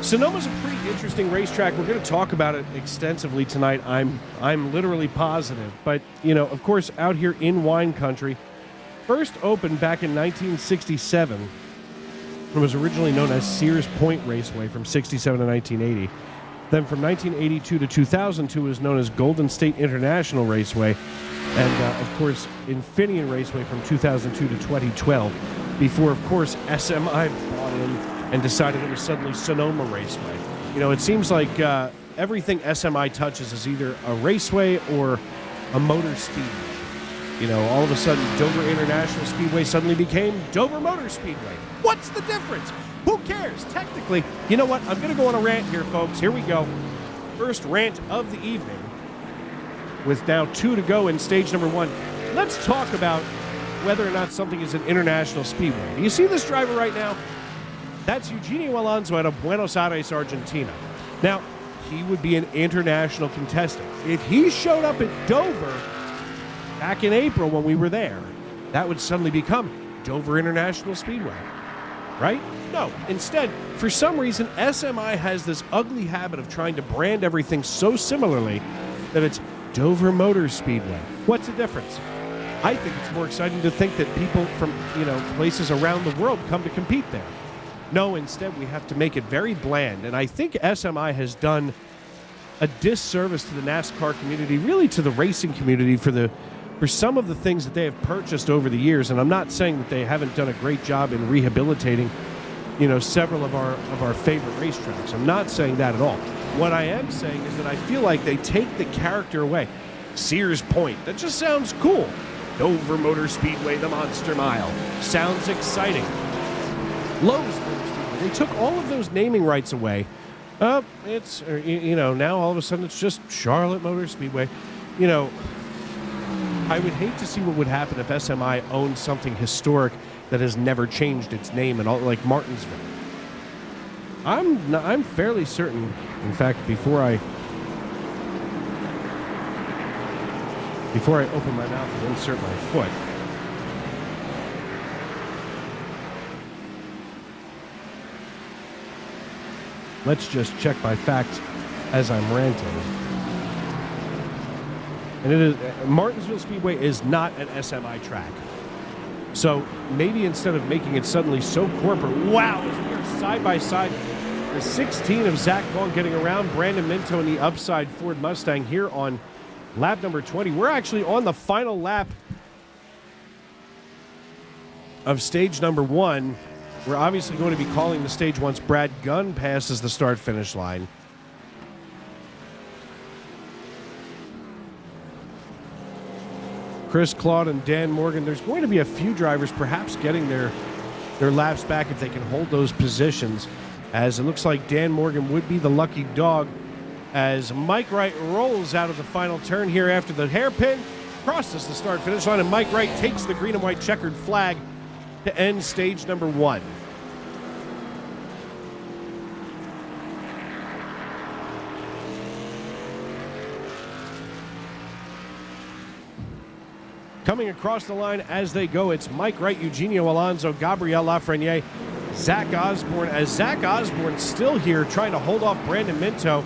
S2: Sonoma's a pretty interesting racetrack. We're going to talk about it extensively tonight. I'm literally positive. But, you know, of course, out here in wine country, first opened back in 1967. It was originally known as Sears Point Raceway from 67 to 1980. Then from 1982 to 2002 was known as Golden State International Raceway. And, of course, Infineon Raceway from 2002 to 2012. Before, of course, SMI bought in and decided it was suddenly Sonoma Raceway. You know, it seems like everything SMI touches is either a raceway or a motor speedway. You know, all of a sudden, Dover International Speedway suddenly became Dover Motor Speedway. What's the difference? Who cares? Technically, you know what? I'm going to go on a rant here, folks. Here we go. First rant of the evening. With now 2 to go in stage number 1. Let's talk about whether or not something is an international speedway. Do you see this driver right now? That's Eugenio Alonso out of Buenos Aires, Argentina. Now, he would be an international contestant. If he showed up at Dover back in April when we were there, that would suddenly become Dover International Speedway, right? No. Instead, for some reason, SMI has this ugly habit of trying to brand everything so similarly that it's Dover Motor Speedway. What's the difference? I think it's more exciting to think that people from, places around the world come to compete there. No, instead we have to make it very bland. And I think SMI has done a disservice to the NASCAR community, really to the racing community for some of the things that they have purchased over the years. And I'm not saying that they haven't done a great job in rehabilitating, several of our favorite racetracks. I'm not saying that at all. What I am saying is that I feel like they take the character away. Sears Point, that just sounds cool. Dover Motor Speedway, the Monster Mile, sounds exciting. Lowe's Motor Speedway, they took all of those naming rights away. Now all of a sudden it's just Charlotte Motor Speedway. I would hate to see what would happen if SMI owned something historic that has never changed its name, and all, like Martinsville. I'm fairly certain, in fact, before I open my mouth and insert my foot, let's just check by fact as I'm ranting. And it is Martinsville Speedway is not an SMI track. So maybe instead of making it suddenly so corporate, wow, as we are side by side, the 16 of Zach Vaughn getting around Brandon Minto in the upside Ford Mustang here on lap number 20. We're actually on the final lap of stage number 1. We're obviously going to be calling the stage once Brad Gunn passes the start-finish line. Chris Claude and Dan Morgan, there's going to be a few drivers perhaps getting their laps back if they can hold those positions, as it looks like Dan Morgan would be the lucky dog as Mike Wright rolls out of the final turn here after the hairpin, crosses the start-finish line, and Mike Wright takes the green and white checkered flag to end stage number 1. Coming across the line as they go, it's Mike Wright, Eugenio Alonso, Gabriel Lafreniere, Zach Osborne, as Zach Osborne still here trying to hold off Brandon Minto.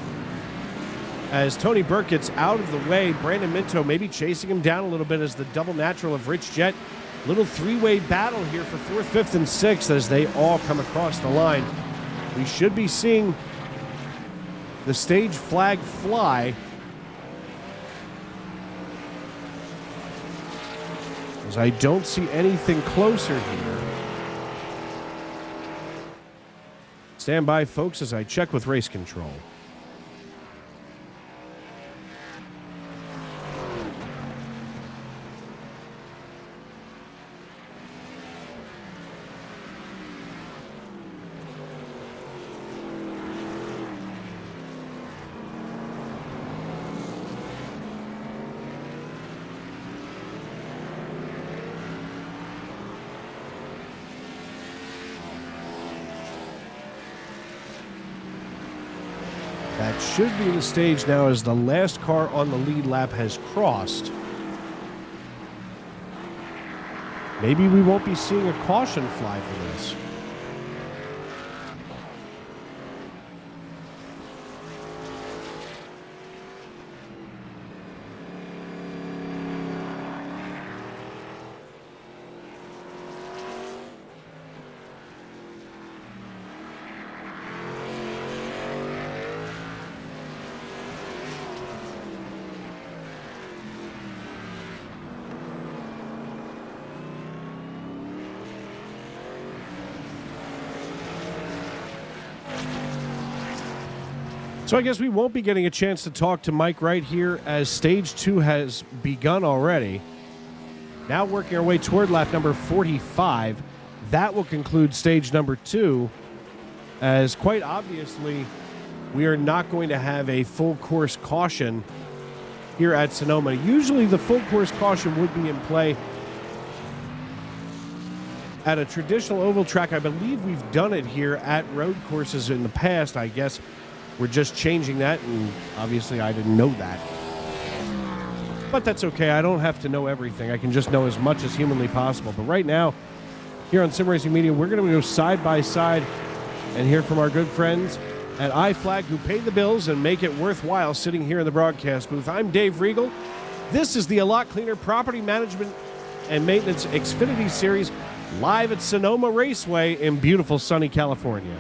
S2: As Tony Burke gets out of the way, Brandon Minto maybe chasing him down a little bit as the double natural of Rich Jett. Little three-way battle here for 4th, 5th, and 6th as they all come across the line. We should be seeing the stage flag fly as I don't see anything closer here. Stand by, folks, as I check with race control. That should be the stage now as the last car on the lead lap has crossed. Maybe we won't be seeing a caution fly for this. So I guess we won't be getting a chance to talk to Mike Wright here as stage 2 has begun already. Now working our way toward lap number 45. That will conclude stage number 2, as quite obviously we are not going to have a full course caution here at Sonoma. Usually the full course caution would be in play at a traditional oval track. I believe we've done it here at road courses in the past. I guess we're just changing that, and obviously I didn't know that. But that's okay. I don't have to know everything. I can just know as much as humanly possible. But right now, here on Sim Racing Media. We're going to go side by side and hear from our good friends at iFlag who pay the bills and make it worthwhile sitting here in the broadcast booth. I'm Dave Riegel. This is the A Lot Cleaner Property Management and Maintenance Xfinity Series live at Sonoma Raceway in beautiful sunny California.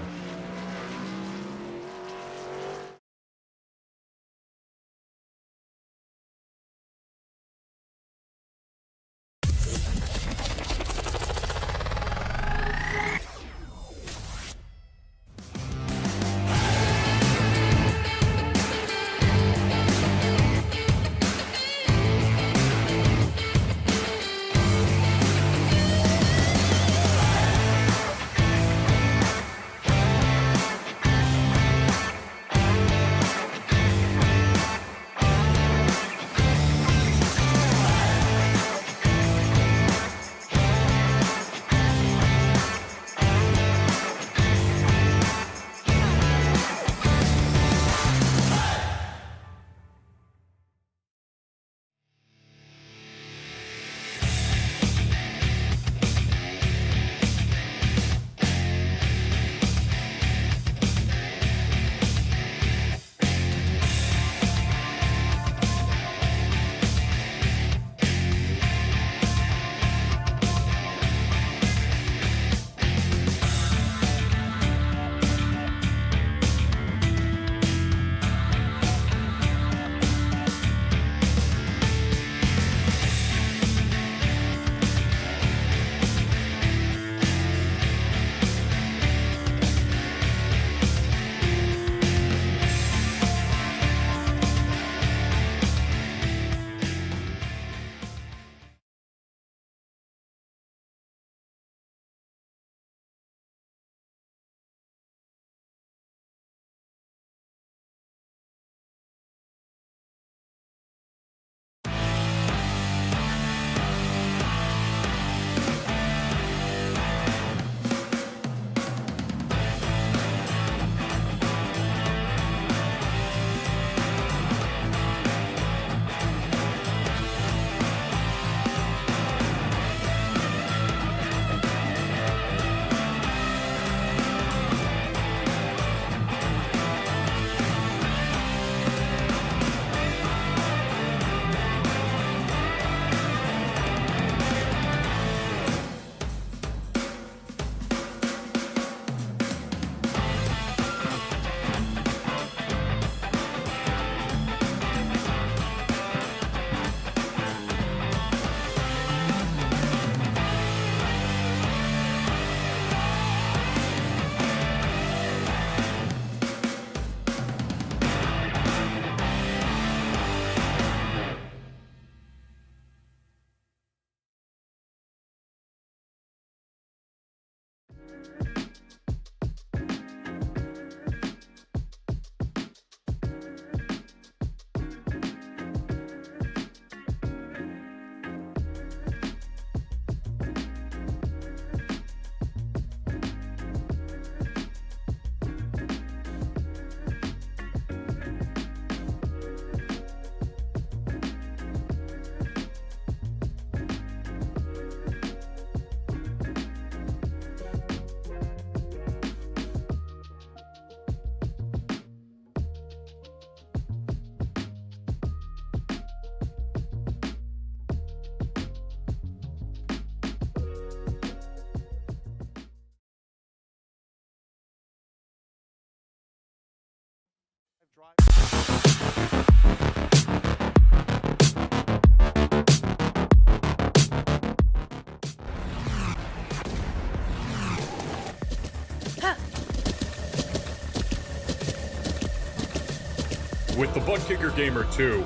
S6: With the Butt Kicker Gamer 2,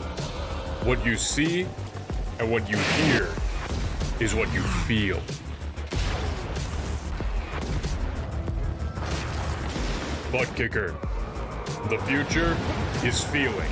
S6: what you see and what you hear is what you feel. Butt Kicker. The future is feeling.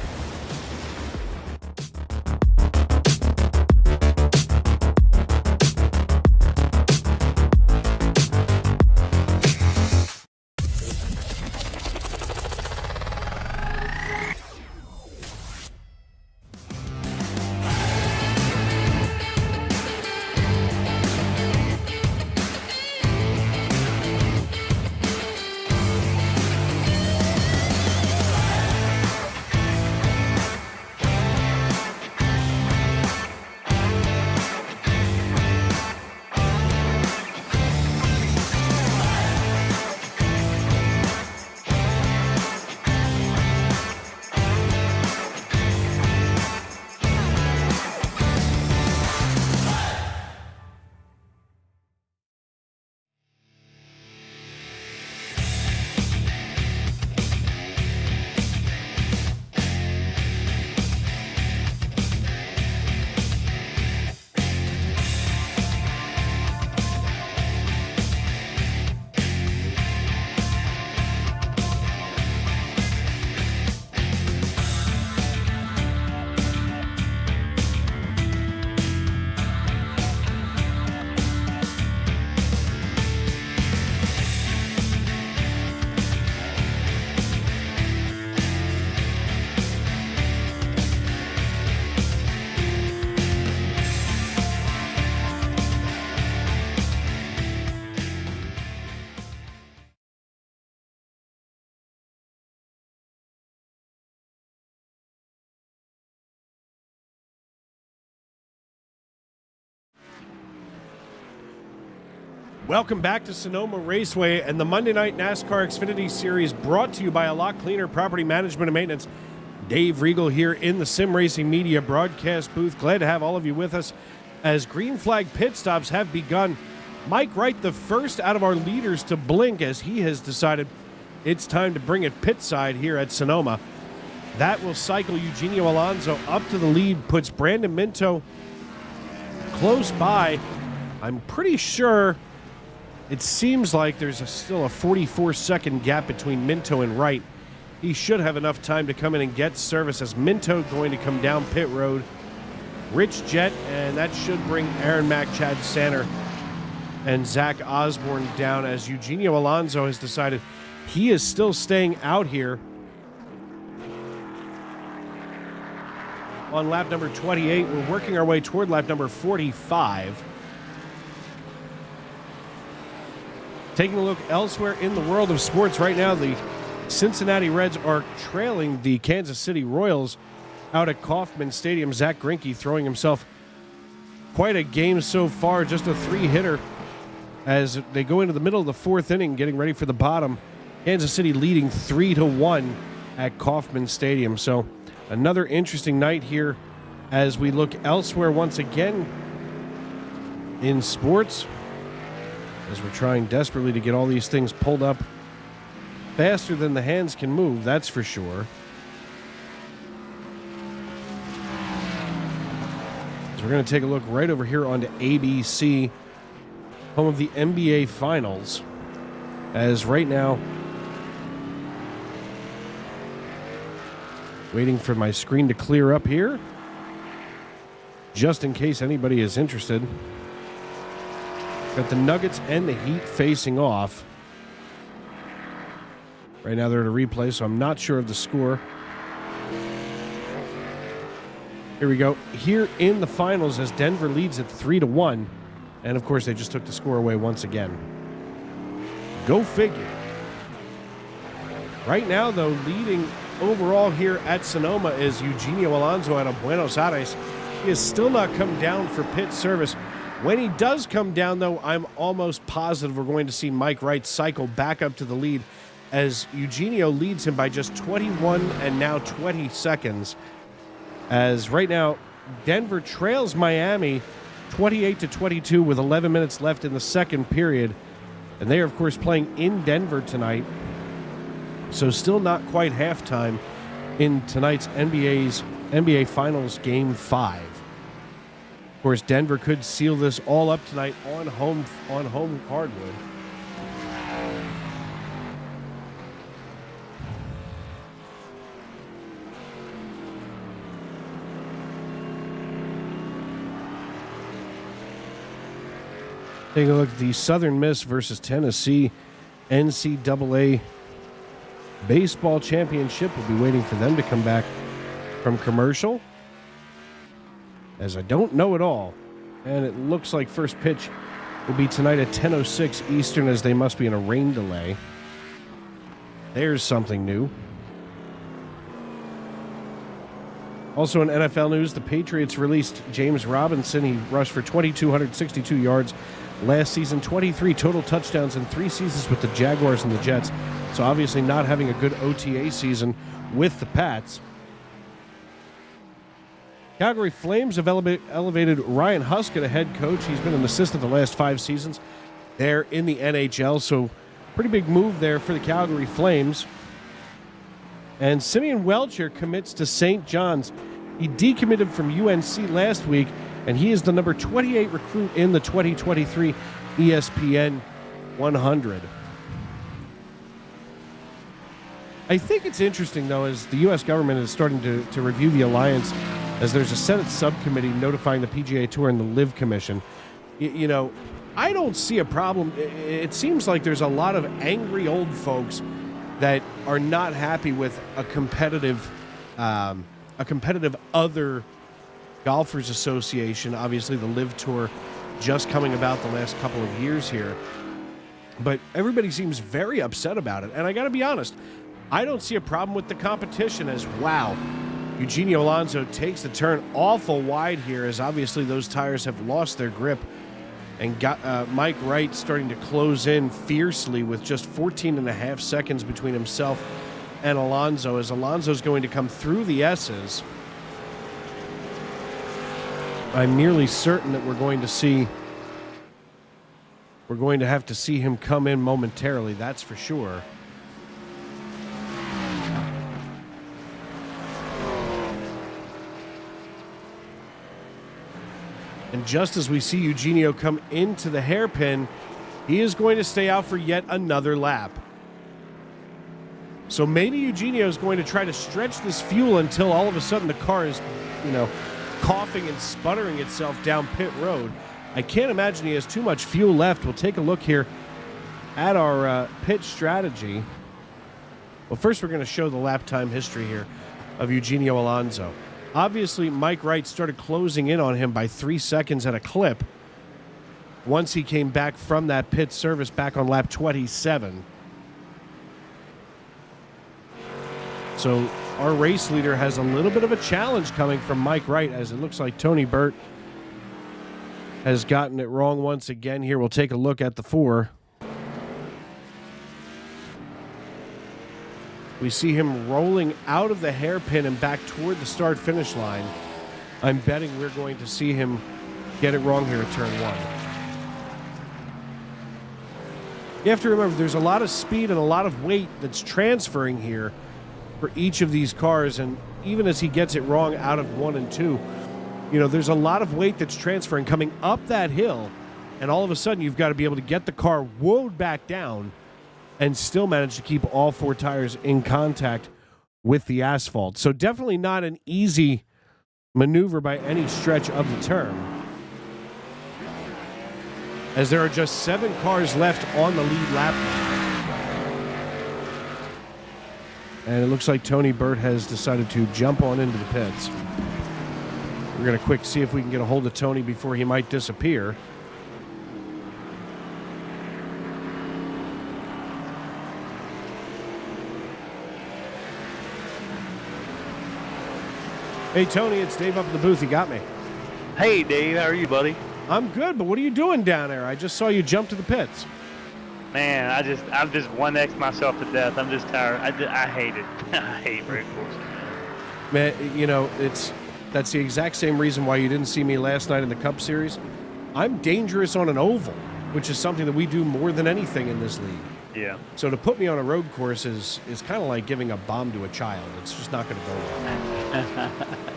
S2: Welcome back to Sonoma Raceway and the Monday Night NASCAR Xfinity Series, brought to you by A Lot Cleaner Property Management and Maintenance. Dave Regal here in the Sim Racing Media broadcast booth. Glad to have all of you with us as green flag pit stops have begun. Mike Wright, the first out of our leaders to blink, as he has decided it's time to bring it pit side here at Sonoma. That will cycle Eugenio Alonso up to the lead, puts Brandon Minto close by. I'm pretty sure it seems like there's still a 44-second gap between Minto and Wright. He should have enough time to come in and get service, as Minto going to come down pit road. Rich Jett, and that should bring Aaron Mack, Chad Sanner, and Zach Osborne down, as Eugenio Alonso has decided he is still staying out here on lap number 28. We're working our way toward lap number 45. Taking a look elsewhere in the world of sports right now, the Cincinnati Reds are trailing the Kansas City Royals out at Kauffman Stadium. Zach Greinke throwing himself quite a game so far, just a 3-hitter as they go into the middle of the fourth inning, getting ready for the bottom. Kansas City leading 3-1 at Kauffman Stadium. So another interesting night here as we look elsewhere once again in sports, as we're trying desperately to get all these things pulled up faster than the hands can move, that's for sure. So we're going to take a look right over here onto ABC, home of the NBA Finals, as right now, waiting for my screen to clear up here, just in case anybody is interested. Got the Nuggets and the Heat facing off. Right now they're at a replay, so I'm not sure of the score. Here we go. Here in the finals, as Denver leads at 3-1. And of course, they just took the score away once again. Go figure. Right now, though, leading overall here at Sonoma is Eugenio Alonso out of Buenos Aires. He has still not come down for pit service. When he does come down, though, I'm almost positive we're going to see Mike Wright cycle back up to the lead, as Eugenio leads him by just 21 and now 20 seconds. As right now, Denver trails Miami 28-22 with 11 minutes left in the second period. And they are, of course, playing in Denver tonight. So still not quite halftime in tonight's NBA Finals Game 5. Of course, Denver could seal this all up tonight on home hardwood. Take a look at the Southern Miss versus Tennessee NCAA Baseball Championship. We'll be waiting for them to come back from commercial, as I don't know it all. And it looks like first pitch will be tonight at 10:06 Eastern, as they must be in a rain delay. There's something new. Also in NFL news, the Patriots released James Robinson. He rushed for 2,262 yards last season, 23 total touchdowns in 3 seasons with the Jaguars and the Jets. So obviously not having a good OTA season with the Pats. Calgary Flames have elevated Ryan Huska to head coach. He's been an assistant the last 5 seasons there in the NHL. So pretty big move there for the Calgary Flames. And Simeon Welcher commits to St. John's. He decommitted from UNC last week, and he is the number 28 recruit in the 2023 ESPN 100. I think it's interesting, though, as the U.S. government is starting to review the alliance, as there's a Senate subcommittee notifying the PGA Tour and the LIV Commission. You know, I don't see a problem. It seems like there's a lot of angry old folks that are not happy with a competitive other golfers association. Obviously, the LIV Tour just coming about the last couple of years here. But everybody seems very upset about it. And I got to be honest, I don't see a problem with the competition, as, wow, Eugenio Alonso takes the turn awful wide here, as obviously those tires have lost their grip And got Mike Wright starting to close in fiercely with just 14.5 seconds between himself and Alonso, as Alonso's going to come through the S's. I'm nearly certain that we're going to have to see him come in momentarily, that's for sure. And just as we see Eugenio come into the hairpin, he is going to stay out for yet another lap. So maybe Eugenio is going to try to stretch this fuel until all of a sudden the car is, coughing and sputtering itself down pit road. I can't imagine he has too much fuel left. We'll take a look here at our pit strategy. Well, first we're going to show the lap time history here of Eugenio Alonso. Obviously, Mike Wright started closing in on him by 3 seconds at a clip once he came back from that pit service back on lap 27. So our race leader has a little bit of a challenge coming from Mike Wright, as it looks like Tony Burt has gotten it wrong once again here. We'll take a look at the 4. We see him rolling out of the hairpin and back toward the start-finish line. I'm betting we're going to see him get it wrong here at turn 1. You have to remember, there's a lot of speed and a lot of weight that's transferring here for each of these cars, and even as he gets it wrong out of 1 and 2, there's a lot of weight that's transferring coming up that hill, and all of a sudden you've got to be able to get the car woed back down and still manage to keep all 4 tires in contact with the asphalt. So definitely not an easy maneuver by any stretch of the term, as there are just 7 cars left on the lead lap. And it looks like Tony Burt has decided to jump on into the pits. We're going to quick see if we can get a hold of Tony before he might disappear. Hey, Tony, it's Dave up in the booth. You got me.
S7: Hey, Dave. How are you, buddy?
S2: I'm good, but what are you doing down there? I just saw you jump to the pits.
S7: Man, I'm just 1X myself to death. I'm just tired. I hate it. I hate race courses.
S2: Man, that's the exact same reason why you didn't see me last night in the Cup Series. I'm dangerous on an oval, which is something that we do more than anything in this league.
S7: Yeah.
S2: So to put me on a road course is kind of like giving a bomb to a child. It's just not going to go well.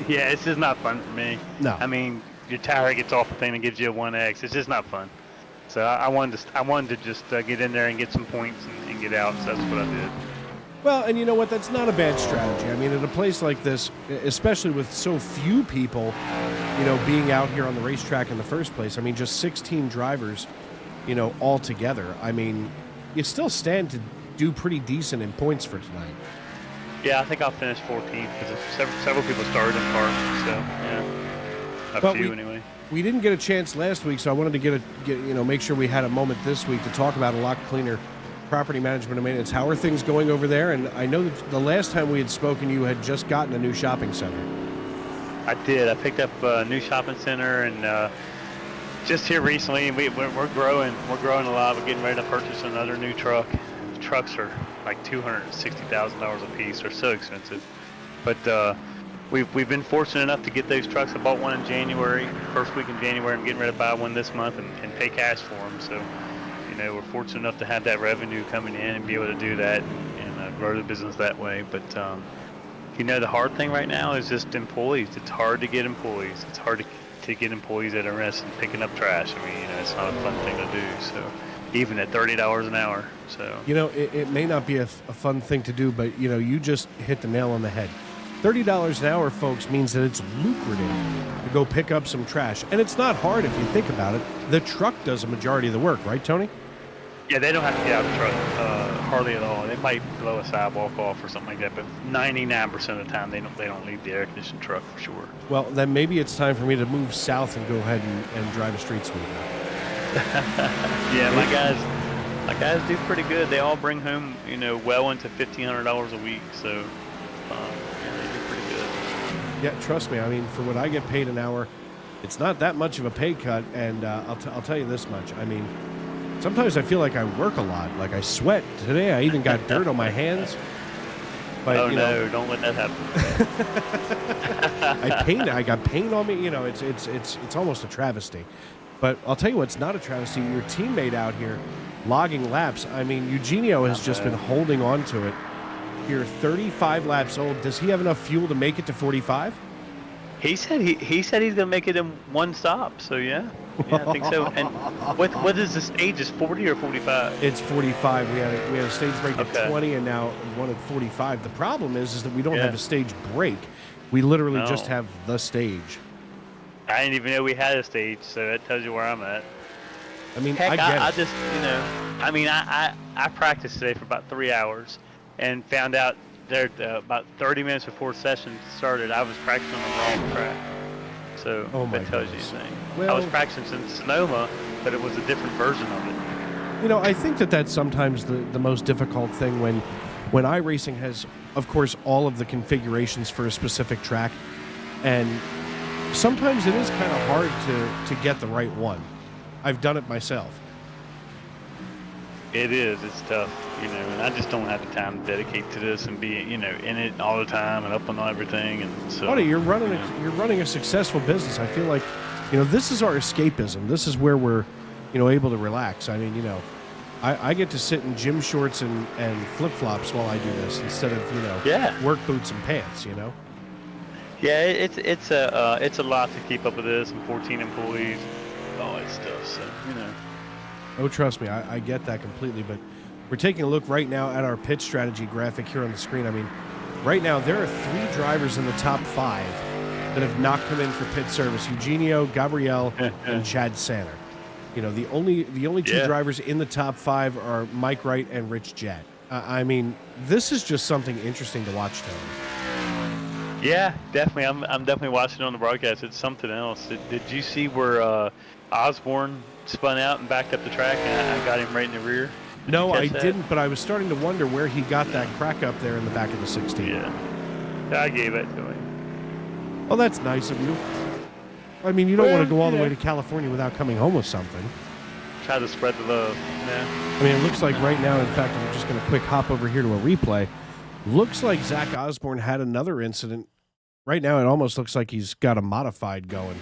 S7: Yeah, it's just not fun for me.
S2: No.
S7: I mean, your tire gets off the thing and gives you a 1X. It's just not fun. So I wanted to just get in there and get some points and get out. So that's what I did.
S2: Well, and you know what? That's not a bad strategy. I mean, at a place like this, especially with so few people, being out here on the racetrack in the first place, I mean, just 16 drivers, all together. I mean, you still stand to do pretty decent in points for tonight.
S7: Yeah, I think I'll finish 14th because several people started in cars. So, yeah, a few anyway.
S2: We didn't get a chance last week, so I wanted to make sure we had a moment this week to talk about a lot cleaner property management and maintenance. How are things going over there? And I know that the last time we had spoken, you had just gotten a new shopping center.
S7: I did. I picked up a new shopping center, and just here recently, we're growing. We're growing a lot. We're getting ready to purchase another new truck. The trucks are like $260,000 a piece. They're so expensive, but we've been fortunate enough to get those trucks. I bought one in January, first week in January. I'm getting ready to buy one this month and pay cash for them. So, we're fortunate enough to have that revenue coming in and be able to do that and grow the business that way. But, the hard thing right now is just employees. It's hard to get employees. It's hard to get employees that are interested in picking up trash. I mean, it's not a fun thing to do. So, even at $30 an hour. So,
S2: it may not be a fun thing to do, but, you just hit the nail on the head. $30 an hour, folks, means that it's lucrative to go pick up some trash. And it's not hard if you think about it. The truck does a majority of the work, right, Tony?
S7: Yeah, they don't have to get out of the truck hardly at all. They might blow a sidewalk off or something like that, but 99% of the time they don't leave the air-conditioned truck for sure.
S2: Well, then maybe it's time for me to move south and go ahead and drive a street sweeper.
S7: Yeah, my guys do pretty good. They all bring home, well into $1,500 a week, so they do pretty good.
S2: Yeah, trust me. I mean, for what I get paid an hour, It's not that much of a pay cut, and I'll tell you this much. I mean, sometimes I feel like I work a lot, like I sweat. Today I even got dirt on my hands. But,
S7: Oh
S2: you
S7: no!
S2: know,
S7: Don't let that happen.
S2: I got paint on me. You know, it's almost a travesty. But I'll tell you what's not a travesty. Your teammate out here logging laps. I mean, Eugenio has just been holding on to it. Here, 35 laps old. Does he have enough fuel to make it to 45?
S7: He said he's gonna make it in one stop. So yeah, I think so. And what is the stage? Is 40 or 45?
S2: It's 45. We had a stage break at
S7: Okay.
S2: 20, and now one at 45. The problem is that we don't
S7: Yeah.
S2: have a stage break. We literally
S7: No.
S2: just have the stage.
S7: I didn't even know we had a stage, so that tells you where I'm at.
S2: I mean,
S7: Heck,
S2: I get
S7: I
S2: it.
S7: just, I mean, I practiced today for about 3 hours and found out there about 30 minutes before session started, I was practicing on the wrong track. So
S2: Oh my
S7: that tells
S2: goodness.
S7: you anything.
S2: Well-
S7: I was practicing in Sonoma, but it was a different version of it.
S2: You know, I think that's sometimes the most difficult thing when iRacing has, of course, all of the configurations for a specific track, and sometimes it is kind of hard to get the right one. I've done it myself.
S7: It is. It's tough, and I just don't have the time to dedicate to this and be, in it all the time and up on everything. And so,
S2: Buddy, you're running a successful business. I feel like, this is our escapism. This is where we're, able to relax. I mean, I get to sit in gym shorts and flip-flops while I do this instead of,
S7: Yeah.
S2: work boots and pants,
S7: Yeah, it's a lot to keep up with this and 14 employees, all that stuff. So,
S2: Oh, trust me, I get that completely, but we're taking a look right now at our pit strategy graphic here on the screen. I mean, right now there are 3 drivers in the top 5 that have not come in for pit service: Eugenio, Gabriel, and Chad Sanner. The only 2 drivers in the top 5 are Mike Wright and Rich Jett. I mean, this is just something interesting to watch, Tony.
S7: Yeah, definitely. I'm definitely watching it on the broadcast. It's something else. Did you see where Osborne spun out and backed up the track, and I got him right in the rear? Did
S2: No,
S7: you catch
S2: I
S7: that?
S2: didn't, but I was starting to wonder where he got that crack up there in the back of the 16.
S7: Yeah, I gave it to him.
S2: Well, that's nice of you. I mean, you don't want to go all the way to California without coming home with something.
S7: Try to spread the love. Yeah.
S2: I mean, it looks like right now, in fact, I'm just going to quick hop over here to a replay. Looks like Zach Osborne had another incident. Right now, it almost looks like he's got a modified going,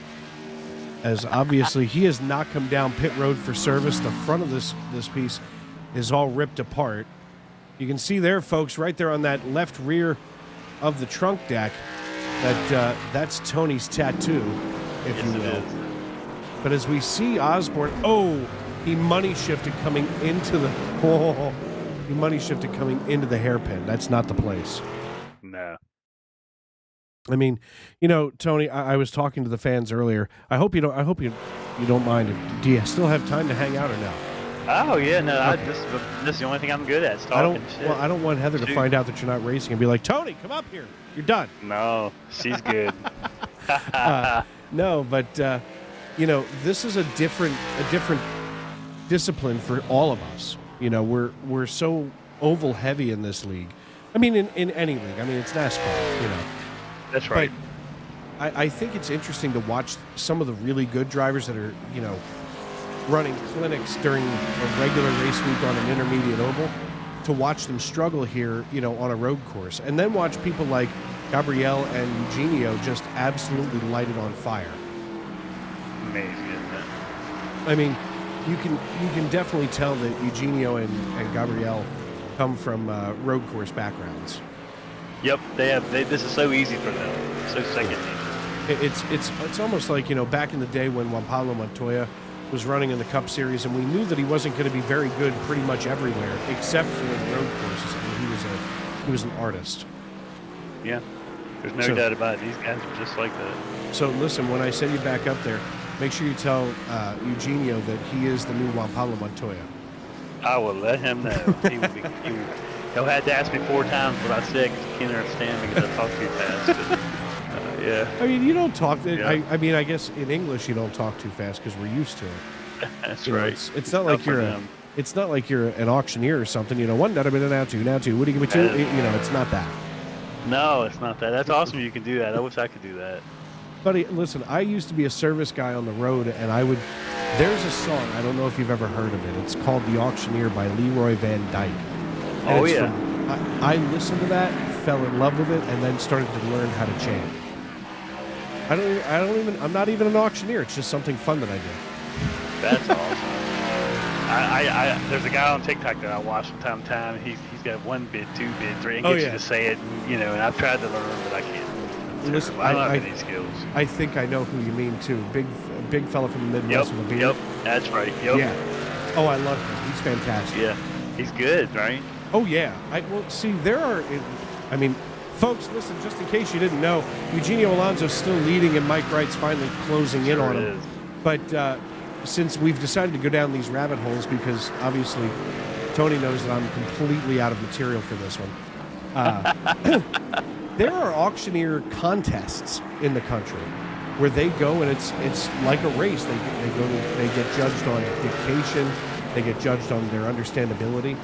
S2: as obviously he has not come down pit road for service. The front of this piece is all ripped apart. You can see there, folks, right there on that left rear of the trunk deck, that's Tony's tattoo, if you will. But as we see Osborne, he money shifted coming into the hairpin. That's not the place.
S7: No.
S2: I mean, Tony, I was talking to the fans earlier. I hope you don't mind. Do you still have time to hang out or no?
S7: Oh yeah, no.
S2: Okay.
S7: This is the only thing I'm good at. Talking shit.
S2: I don't want Heather to find out that you're not racing and be like, Tony, come up here. You're done.
S7: No, she's good.
S2: No, but this is a different discipline for all of us. We're so oval heavy in this league. I mean, in any league. I mean, it's NASCAR.
S7: That's right.
S2: But I think it's interesting to watch some of the really good drivers that are running clinics during a regular race week on an intermediate oval, to watch them struggle here, on a road course, and then watch people like Gabriel and Eugenio just absolutely light it on fire.
S7: Amazing, isn't it?
S2: I mean, you can definitely tell that Eugenio and Gabriel come from road course backgrounds.
S7: Yep, they have. This is so easy for them. So second nature.
S2: It's almost like back in the day when Juan Pablo Montoya was running in the Cup Series, and we knew that he wasn't going to be very good pretty much everywhere except for the road courses. I mean, he was an artist.
S7: Yeah, there's no doubt about it. These guys are just like that.
S2: So listen, when I send you back up there, make sure you tell Eugenio that he is the new Juan Pablo Montoya.
S7: I will let him know. He'll have to ask me 4 times what I said because he can't understand me because I talk too fast. Yeah.
S2: I mean, you don't talk.
S7: Yeah.
S2: I mean, I guess in English you don't talk too fast because we're used to it.
S7: That's right.
S2: It's not like it's not like you're an auctioneer or something. One now two, now two. What do you give me 2? It's not that.
S7: No, it's not that. That's awesome. You can do that. I wish I could do that.
S2: Buddy, listen, I used to be a service guy on the road, and there's a song, I don't know if you've ever heard of it. It's called The Auctioneer by Leroy Van Dyke. And
S7: Oh,
S2: it's
S7: yeah.
S2: I listened to that, fell in love with it, and then started to learn how to chant. I'm not even an auctioneer. It's just something fun that I do.
S7: That's awesome. There's a guy on TikTok that I watch from time to time. He's got 1 bid, 2 bid, 3, and
S2: Oh,
S7: gets
S2: yeah.
S7: you to say it. And, and I've tried to learn, but I can't.
S2: Listen,
S7: I don't have any skills.
S2: I think I know who you mean, too. Big fella from the Midwest with a beard.
S7: Yep, that's right. Yep.
S2: Yeah. Oh, I love him. He's fantastic.
S7: Yeah, he's good, right?
S2: Oh, yeah. See, folks, listen, just in case you didn't know, Eugenio Alonso's still leading and Mike Wright's finally closing in on him.
S7: Is.
S2: But since we've decided to go down these rabbit holes, because obviously Tony knows that I'm completely out of material for this one, there are auctioneer contests in the country where they go and it's like a race. They get judged on dictation, they get judged on their understandability.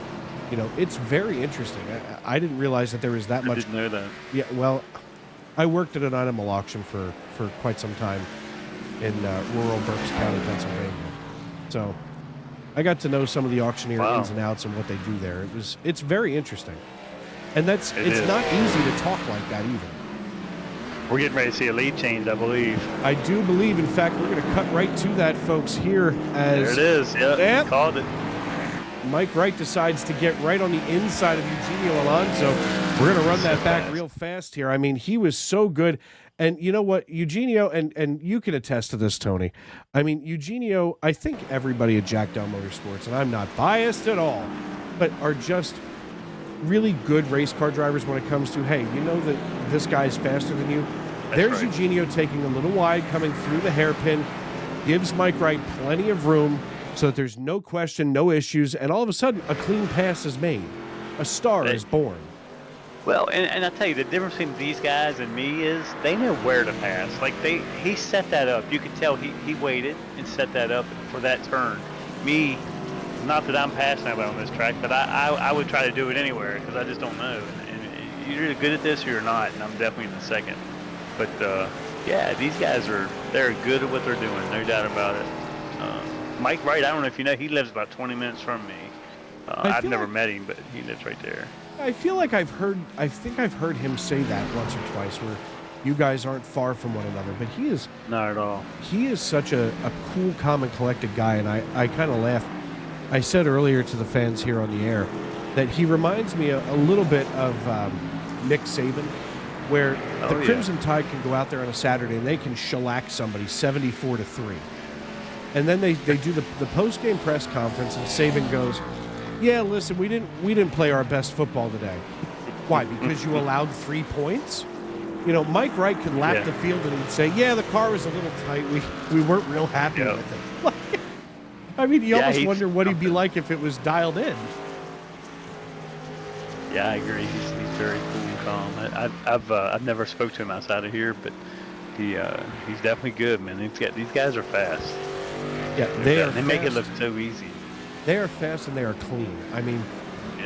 S2: It's very interesting. I didn't realize that there was that much.
S7: I didn't know that.
S2: Yeah, well, I worked at an animal auction for quite some time in rural Berks County, Pennsylvania. So I got to know some of the auctioneer ins and outs and what they do there. It's very interesting. And it's not easy to talk like that either.
S7: We're getting ready to see a lead change, I believe.
S2: I do believe, in fact, we're going to cut right to that, folks, here as...
S7: There it is, yep. Called it.
S2: Mike Wright decides to get right on the inside of Eugenio Alonso. We're going to run that back real fast here. I mean, he was so good. And you know what, Eugenio, and you can attest to this, Tony. I mean, Eugenio, I think everybody at Jack Dell Motorsports, and I'm not biased at all, but are just really good race car drivers when it comes to, hey, you know that this guy's faster than you? There's right. Eugenio taking a little wide, coming through the hairpin, gives Mike Wright plenty of room so that there's no question, no issues, and all of a sudden, a clean pass is made. A star is born.
S7: Well, and I tell you, the difference between these guys and me is they know where to pass. Like, he set that up. You could tell he waited and set that up for that turn. Me, not that I'm passionate about on this track, but I would try to do it anywhere because I just don't know. And you're either good at this or you're not, and I'm definitely in the second. But, yeah, these guys they're good at what they're doing, no doubt about it. Mike Wright, I don't know if you know, he lives about 20 minutes from me. I've never met him, but he lives right there.
S2: I feel like I think I've heard him say that once or twice, where you guys aren't far from one another, but he is
S7: not at all.
S2: He is such a cool, calm, and collected guy, and I kind of laugh. I said earlier to the fans here on the air that he reminds me a little bit of Nick Saban, where the Crimson Tide can go out there on a Saturday and they can shellac somebody 74-3. And then they do the post-game press conference, and Saban goes, yeah, listen, we didn't play our best football today. Why? Because you allowed 3 points? You know, Mike Wright could lap the field and he'd say, yeah, the car was a little tight. We weren't real happy with it. I mean, you almost wonder what he'd be like if it was dialed in.
S7: Yeah, I agree. He's very cool and calm. I've never spoke to him outside of here, but he's definitely good, man. These guys are fast.
S2: Yeah,
S7: they make it look so easy.
S2: They are fast and they are clean. I mean,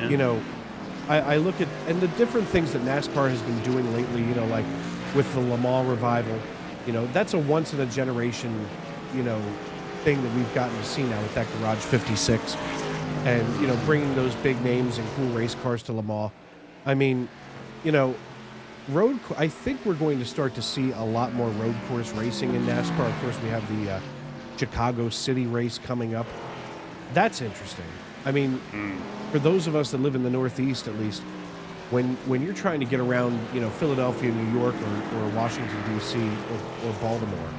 S2: you know, I look at, and the different things that NASCAR has been doing lately, you know, like with the Le Mans revival, you know, that's a once in a generation, you know, thing that we've gotten to see now with that Garage 56 and, you know, bringing those big names and cool race cars to Le Mans. I mean, you know, I think we're going to start to see a lot more road course racing in NASCAR. Of course, we have the Chicago City race coming up. That's interesting. I mean, for those of us that live in the Northeast, at least, when you're trying to get around, you know, Philadelphia, New York, or Washington, D.C., or Baltimore,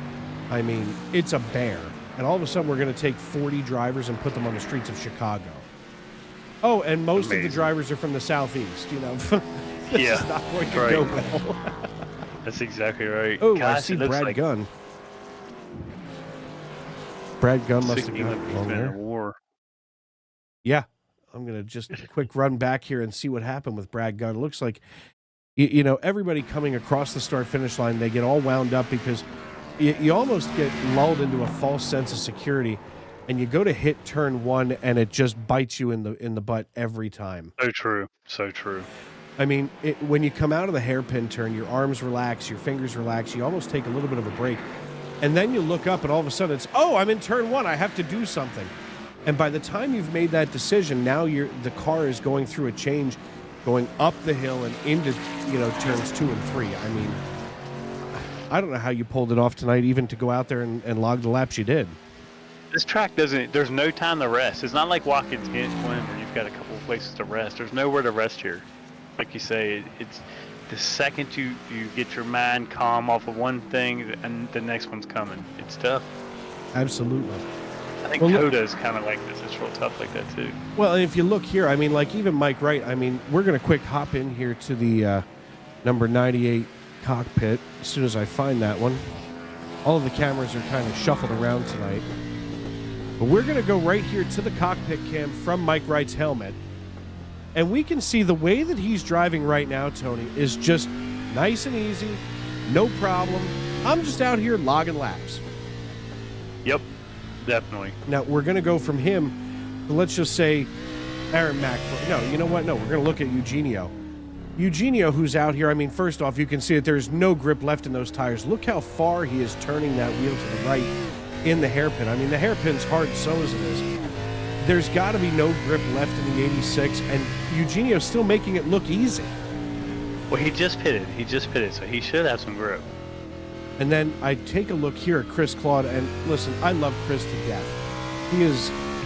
S2: I mean, it's a bear. And all of a sudden, we're going to take 40 drivers and put them on the streets of Chicago. Oh, and most of the drivers are from the Southeast, you know. This is not going to go well.
S7: That's exactly right.
S2: Oh, I see Brad Gunn. Brad Gunn must have got along there.
S7: War.
S2: Yeah, I'm going to just quick run back here and see what happened with Brad Gunn. It looks like, you know, everybody coming across the start-finish line, they get all wound up because you almost get lulled into a false sense of security, and you go to hit turn one, and it just bites you in the butt every time.
S7: So true. So true.
S2: I mean, when you come out of the hairpin turn, your arms relax, your fingers relax, you almost take a little bit of a break. And then you look up and all of a sudden it's, oh, I'm in turn 1, I have to do something. And by the time you've made that decision, now the car is going through a change, going up the hill and into, turns 2 and 3. I mean, I don't know how you pulled it off tonight, even to go out there and log the laps you did.
S7: This track there's no time to rest. It's not like Watkins Glen where you've got a couple of places to rest. There's nowhere to rest here. Like you say, it's the second you get your mind calm off of one thing and the next one's coming. It's tough.
S2: Absolutely.
S7: I think Coda is kind of like this. It's real tough like that too.
S2: Well, if you look here, I mean, like even Mike Wright, I mean, we're going to quick hop in here to the number 98 cockpit as soon as I find that one. All of the cameras are kind of shuffled around tonight. But we're going to go right here to the cockpit cam from Mike Wright's helmet. And we can see the way that he's driving right now, Tony, is just nice and easy, no problem. I'm just out here logging laps.
S7: Yep, definitely.
S2: Now, we're going to go from him to, let's just say, Aaron Mack. No, you know what? No, we're going to look at Eugenio. Eugenio, who's out here, I mean, first off, you can see that there's no grip left in those tires. Look how far he is turning that wheel to the right in the hairpin. I mean, the hairpin's hard so as it is. There's got to be no grip left in the 86, and Eugenio's still making it look easy.
S7: Well, he just pitted, so he should have some grip.
S2: And then I take a look here at Chris Claude, and listen, I love Chris to death.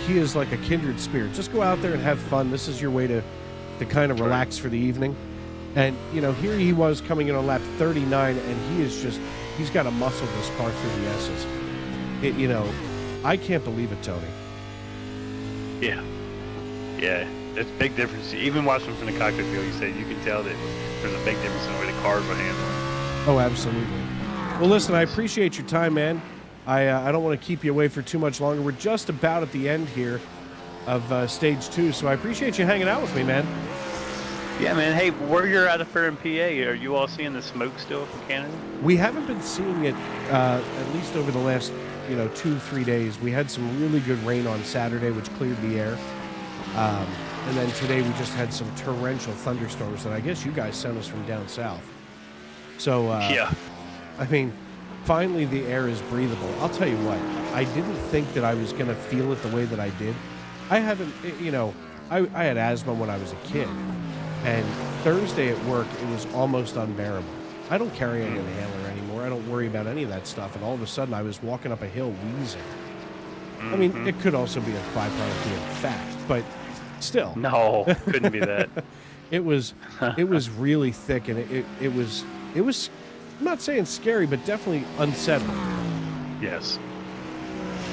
S2: He is like a kindred spirit. Just go out there and have fun. This is your way to kind of relax for the evening. And, here he was coming in on lap 39, and he's got to muscle this car through the S's. I can't believe it, Tony.
S7: Yeah, it's a big difference. Even watching from the cockpit view, you can tell that there's a big difference in the way the cars are handling.
S2: Oh, absolutely. Well, listen, I appreciate your time, man. I don't want to keep you away for too much longer. We're just about at the end here of Stage 2, so I appreciate you hanging out with me, man.
S7: Yeah, man. Hey, where you're out of here in PA, are you all seeing the smoke still from Canada?
S2: We haven't been seeing it at least over the last 2-3 days. We had some really good rain on Saturday, which cleared the air. And then today we just had some torrential thunderstorms that I guess you guys sent us from down south. So,
S7: yeah.
S2: I mean, finally the air is breathable. I'll tell you what, I didn't think that I was going to feel it the way that I did. I haven't, I had asthma when I was a kid. And Thursday at work, it was almost unbearable. I don't carry an inhaler anymore. I don't worry about any of that stuff. And all of a sudden, I was walking up a hill wheezing. I mean, it could also be a byproduct of being fat, but still.
S7: No, couldn't be that.
S2: It was really thick, and it was. I'm not saying scary, but definitely unsettling.
S7: Yes.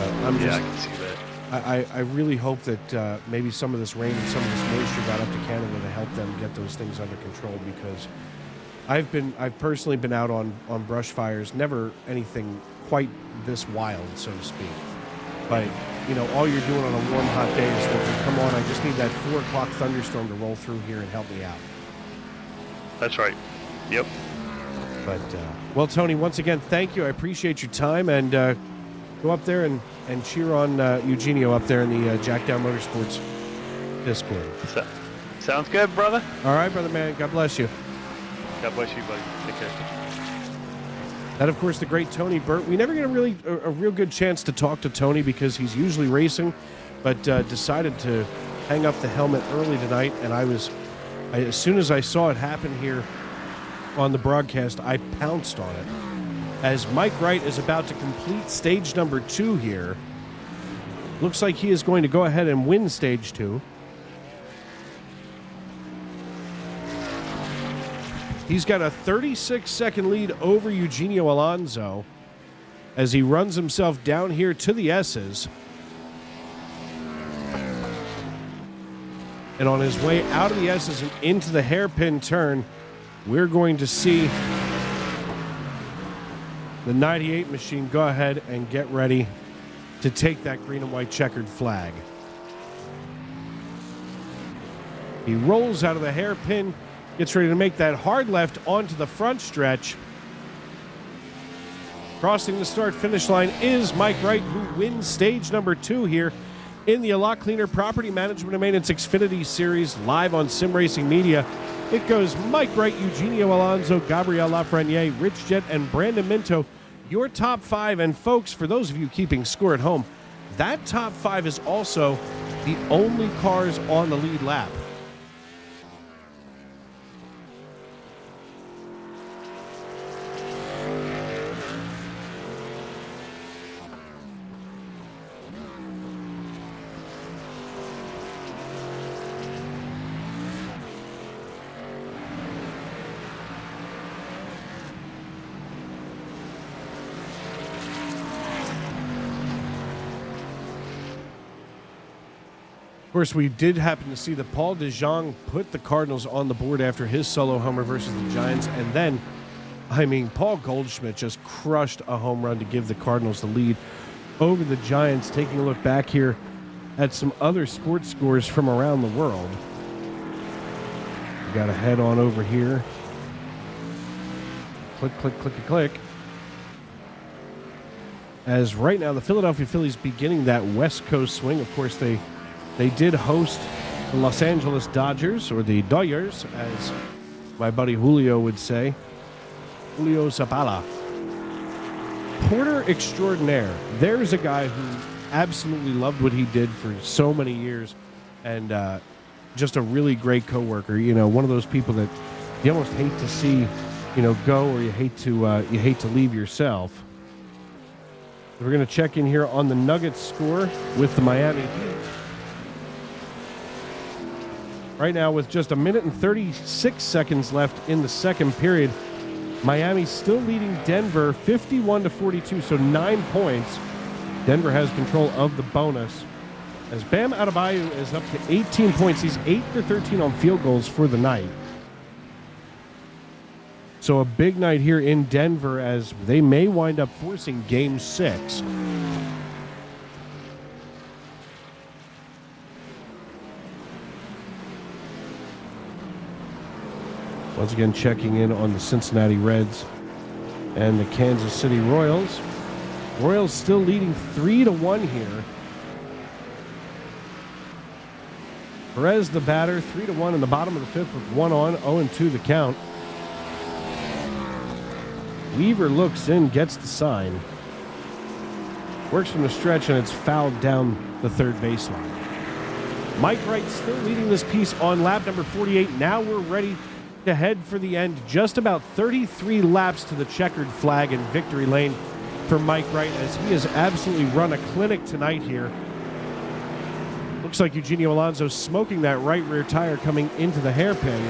S2: I
S7: can see that.
S2: I really hope that maybe some of this rain and some of this moisture got up to Canada to help them get those things under control, because I've personally been out on brush fires, never anything quite this wild, so to speak. But, all you're doing on a warm, hot day is thinking, come on, I just need that 4 o'clock thunderstorm to roll through here and help me out.
S7: That's right. Yep.
S2: But, well, Tony, once again, thank you. I appreciate your time, and go up there and cheer on Eugenio up there in the Jackdown Motorsports Discord.
S7: Sounds good, brother.
S2: All right, brother, man. God bless you.
S7: God bless you, buddy. Take care.
S2: That, of course, the great Tony Burt. We never get a real good chance to talk to Tony because he's usually racing, but decided to hang up the helmet early tonight. And as soon as I saw it happen here on the broadcast, I pounced on it. As Mike Wright is about to complete stage number 2 here, looks like he is going to go ahead and win stage 2. He's got a 36-second lead over Eugenio Alonso as he runs himself down here to the S's. And on his way out of the S's and into the hairpin turn, we're going to see the 98 machine go ahead and get ready to take that green and white checkered flag. He rolls out of the hairpin, gets ready to make that hard left onto the front stretch. Crossing the start-finish line is Mike Wright, who wins stage number 2 here in the A Lot Cleaner Property Management and Maintenance Xfinity Series live on Sim Racing Media It goes Mike Wright, Eugenio Alonso, Gabriel Lafreniere, Rich Jett, and Brandon Minto. Your top 5, and folks, for those of you keeping score at home, that top 5 is also the only cars on the lead lap. Of course, we did happen to see that Paul DeJong put the Cardinals on the board after his solo homer versus the Giants. And then, I mean, Paul Goldschmidt just crushed a home run to give the Cardinals the lead over the Giants. Taking a look back here at some other sports scores from around the world. We got to head on over here. Click, click, click, click. As right now, the Philadelphia Phillies beginning that West Coast swing. Of course, they did host the Los Angeles Dodgers, or the Dodgers, as my buddy Julio would say. Julio Zabala. Porter extraordinaire. There's a guy who absolutely loved what he did for so many years, and just a really great coworker. You know, one of those people that you almost hate to see, you know, go, or you hate to leave yourself. We're going to check in here on the Nuggets score with the Miami Heat. Right now, with just 1 minute and 36 seconds left in the second period, Miami still leading Denver 51-42, so 9 points. Denver has control of the bonus. As Bam Adebayo is up to 18 points. He's 8 for 13 on field goals for the night. So a big night here in Denver, as they may wind up forcing Game 6. Once again, checking in on the Cincinnati Reds and the Kansas City Royals. Royals still leading 3-1 here. Perez, the batter, 3-1 in the bottom of the fifth with 1 on, 0-2 the count. Weaver looks in, gets the sign. Works from the stretch, and it's fouled down the third baseline. Mike Wright still leading this piece on lap number 48. Now we're ready to head for the end. Just about 33 laps to the checkered flag in victory lane for Mike Wright, as he has absolutely run a clinic tonight here. Looks like Eugenio Alonso smoking that right rear tire coming into the hairpin.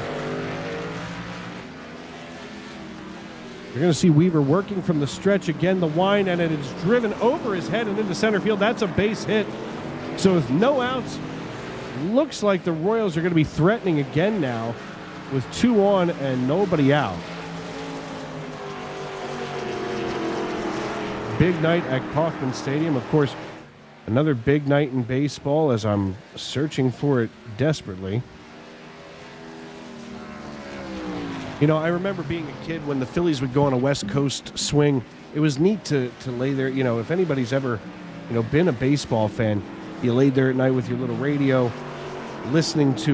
S2: You're going to see Weaver working from the stretch again, the wind, and it is driven over his head and into center field. That's a base hit. So with no outs, looks like the Royals are going to be threatening again now with 2 on and nobody out. Big night at Kauffman Stadium. Of course, another big night in baseball, as I'm searching for it desperately. You know, I remember being a kid when the Phillies would go on a West Coast swing. It was neat to lay there. You know, if anybody's ever, you know, been a baseball fan, you laid there at night with your little radio, listening to,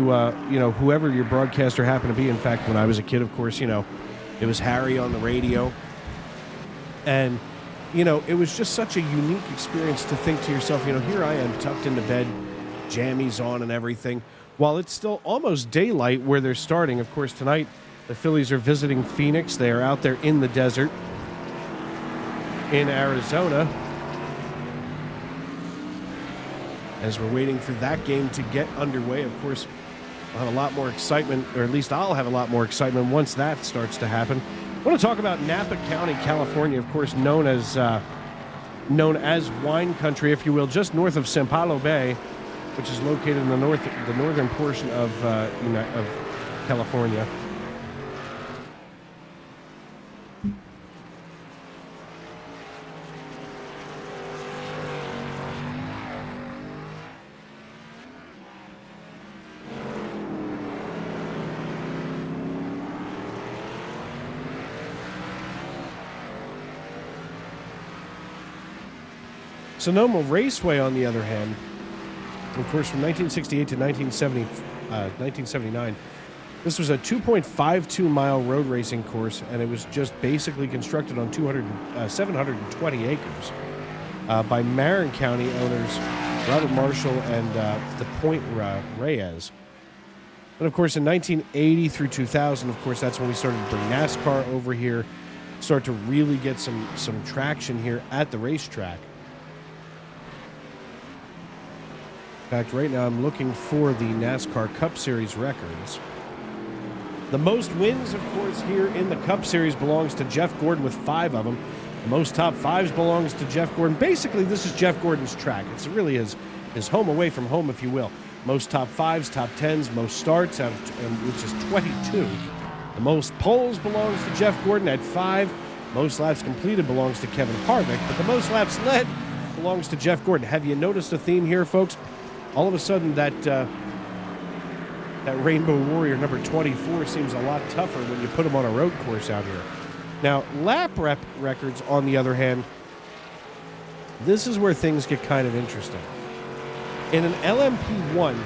S2: you know, whoever your broadcaster happened to be. In fact, when I was a kid, of course, you know, it was Harry on the radio. And, you know, it was just such a unique experience to think to yourself, you know, here I am tucked into bed, jammies on and everything, while it's still almost daylight where they're starting. Of course, tonight, the Phillies are visiting Phoenix. They are out there in the desert in Arizona, as we're waiting for that game to get underway. Of course, we'll have a lot more excitement, or at least I'll have a lot more excitement once that starts to happen. I want to talk about Napa County, California, of course, known as wine country, if you will, just north of San Paulo Bay, which is located in the northern portion of California. Sonoma Raceway, on the other hand, of course, from 1968 to 1979, This was a 2.52 mile road racing course, and it was just basically constructed on 720 acres by Marin County owners Robert Marshall and the Point Reyes. And of course, in 1980 through 2000, of course, that's when we started to bring NASCAR over here, start to really get some traction here at the racetrack. In fact, right now I'm looking for the NASCAR Cup Series records. The most wins, of course, here in the Cup Series belongs to Jeff Gordon with 5 of them. The most top 5s belongs to Jeff Gordon. Basically, this is Jeff Gordon's track. It's really his home away from home, if you will. Most top 5s, top 10s, most starts, which is 22. The most poles belongs to Jeff Gordon at 5. Most laps completed belongs to Kevin Harvick, but the most laps led belongs to Jeff Gordon. Have you noticed a theme here, folks? All of a sudden, that Rainbow Warrior number 24 seems a lot tougher when you put him on a road course out here. Now, lap records, on the other hand, this is where things get kind of interesting. In an LMP1,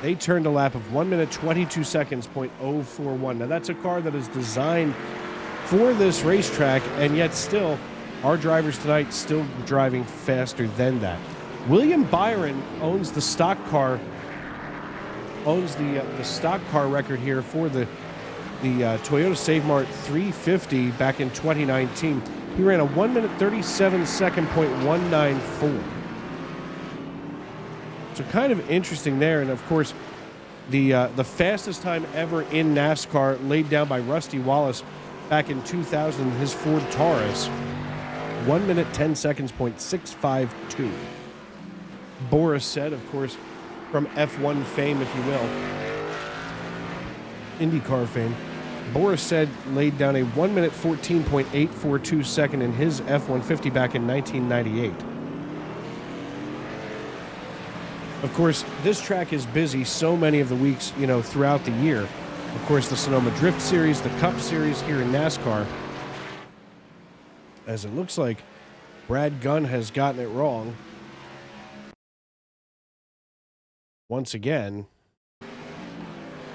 S2: they turned a lap of 1 minute 22 seconds, .041. Now, that's a car that is designed for this racetrack, and yet still, our drivers tonight still driving faster than that. William Byron owns the stock car record here for the Toyota Save Mart 350 back in 2019. He ran a 1 minute 37 second .194. So kind of interesting there, and of course, the fastest time ever in NASCAR laid down by Rusty Wallace back in 2000, his Ford Taurus, 1 minute 10 seconds .652. Boris said, of course, from F1 fame, if you will, IndyCar fame, Boris said laid down a 1 minute 14.842 second in his F-150 back in 1998. Of course, this track is busy so many of the weeks, throughout the year. Of course, the Sonoma Drift Series, the Cup Series here in NASCAR. As it looks like Brad Gunn has gotten it wrong. Once again,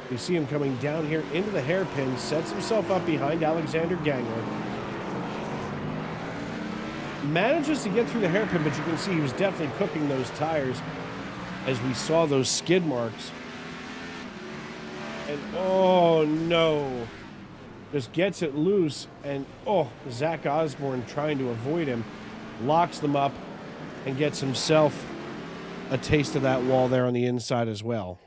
S2: we see him coming down here into the hairpin, sets himself up behind Alexander Gangler. Manages to get through the hairpin, but you can see he was definitely cooking those tires as we saw those skid marks. And oh no, just gets it loose, and Zach Osborne trying to avoid him, locks them up and gets himself a taste of that wall there on the inside as well.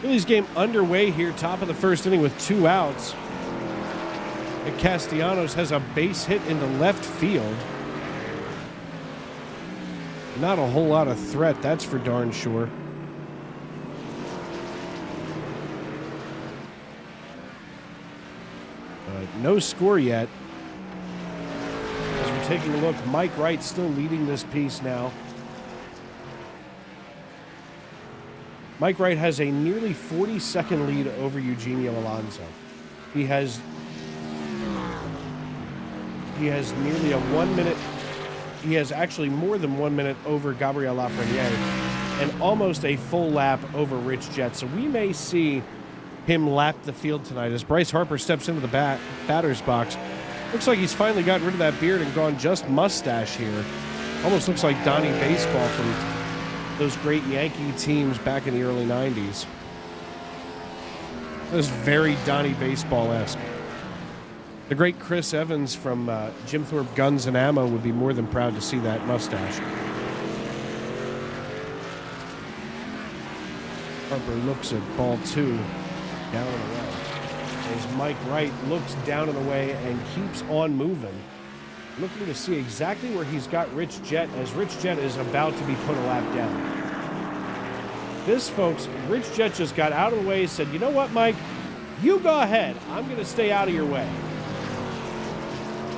S2: Phillies game underway here, top of the first inning with 2 outs. And Castellanos has a base hit into left field. Not a whole lot of threat, that's for darn sure. No score yet. As we're taking a look, Mike Wright still leading this piece now. Mike Wright has a nearly 40-second lead over Eugenio Alonso. He has nearly a 1 minute. He has actually more than 1 minute over Gabriel Lafreniere and almost a full lap over Rich Jett. So we may see him lap the field tonight as Bryce Harper steps into the batter's box. Looks like he's finally gotten rid of that beard and gone just mustache here. Almost looks like Donnie Baseball from those great Yankee teams back in the early 90s. That was very Donnie Baseball-esque. The great Chris Evans from Jim Thorpe Guns and Ammo would be more than proud to see that mustache. Harper looks at ball 2, down and away. As Mike Wright looks down and away and keeps on moving, looking to see exactly where he's got Rich Jett, as Rich Jett is about to be put a lap down. This, folks, Rich Jett just got out of the way and said, you know what, Mike? You go ahead. I'm going to stay out of your way.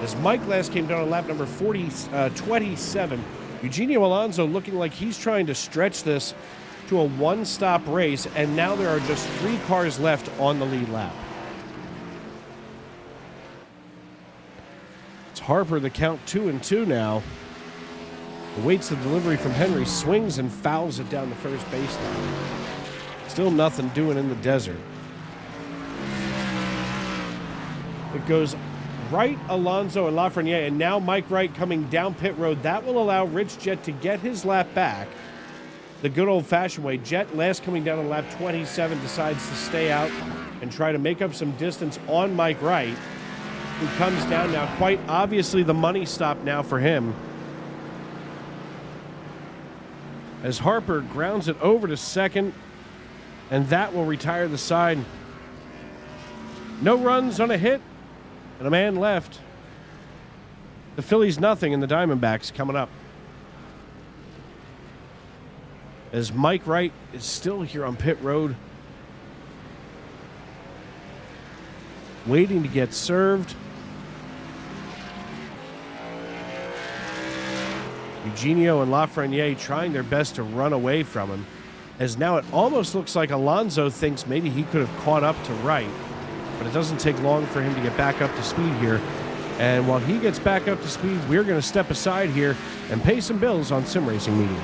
S2: As Mike last came down on lap number 27, Eugenio Alonso looking like he's trying to stretch this to a one-stop race, and now there are just 3 cars left on the lead lap. It's Harper, the count 2-2 now. Awaits the delivery from Henry, swings and fouls it down the first baseline. Still nothing doing in the desert. It goes Wright, Alonso, and Lafreniere, and now Mike Wright coming down pit road. That will allow Rich Jett to get his lap back the good old-fashioned way. Jett, last coming down on lap 27, decides to stay out and try to make up some distance on Mike Wright, who comes down now. Quite obviously the money stop now for him, as Harper grounds it over to second, and that will retire the side. No runs on a hit, and a man left. The Phillies nothing, and the Diamondbacks coming up. As Mike Wright is still here on pit road, waiting to get served. Eugenio and Lafreniere trying their best to run away from him, as now it almost looks like Alonso thinks maybe he could have caught up to Wright, but it doesn't take long for him to get back up to speed here. And while he gets back up to speed, we're going to step aside here and pay some bills on Sim Racing Media.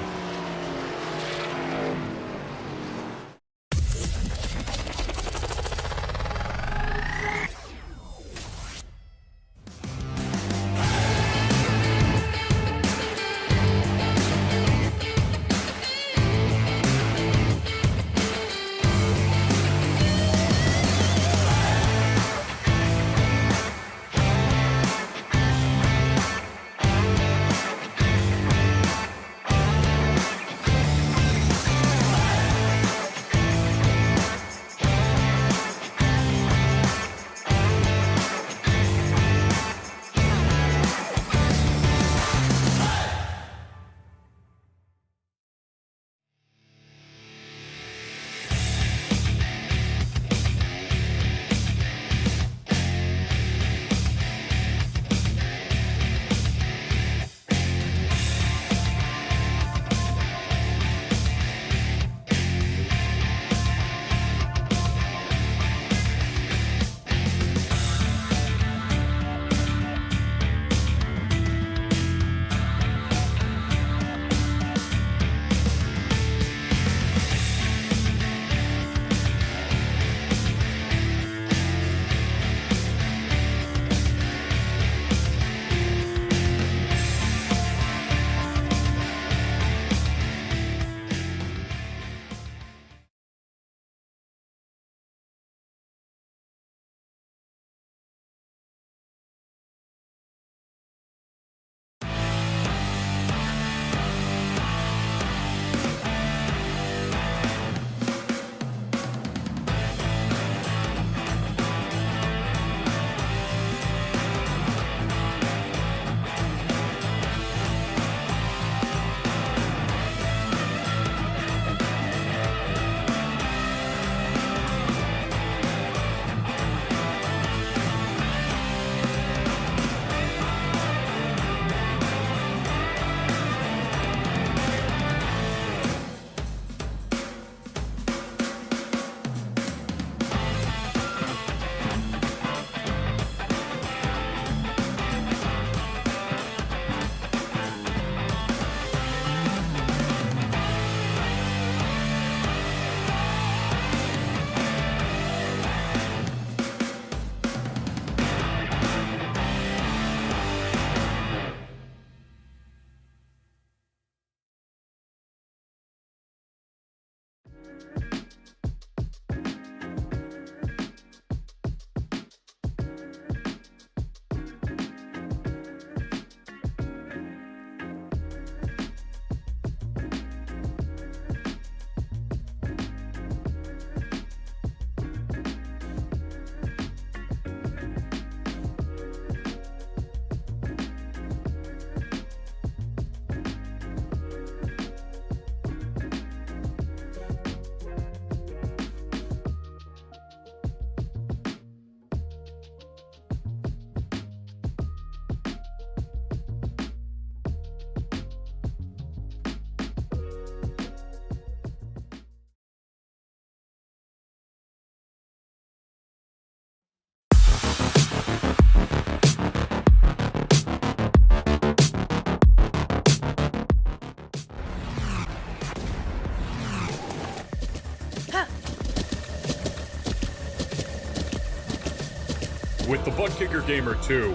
S6: With the Butt Kicker Gamer 2,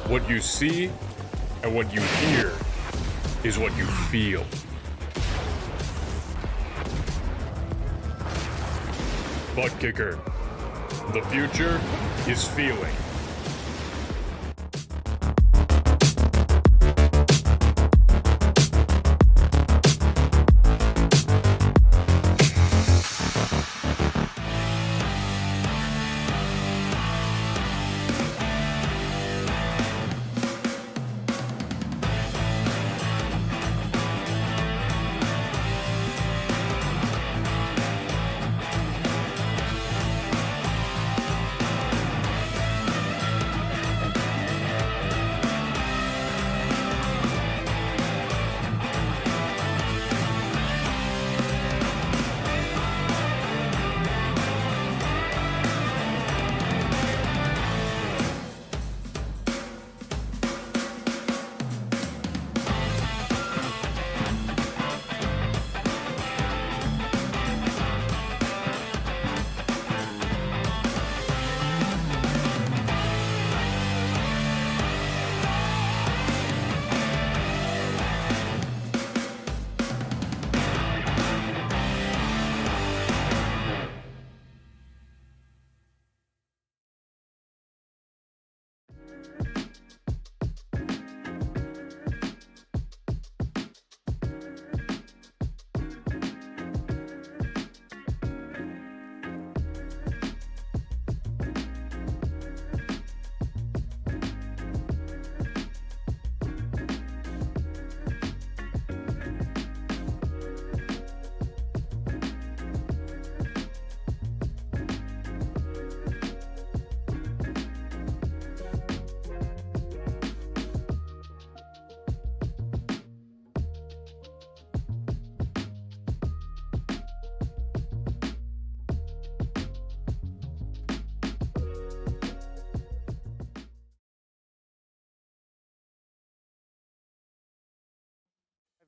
S6: what you see and what you hear is what you feel. Butt Kicker. The future is feeling.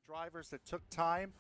S8: Drivers that took time.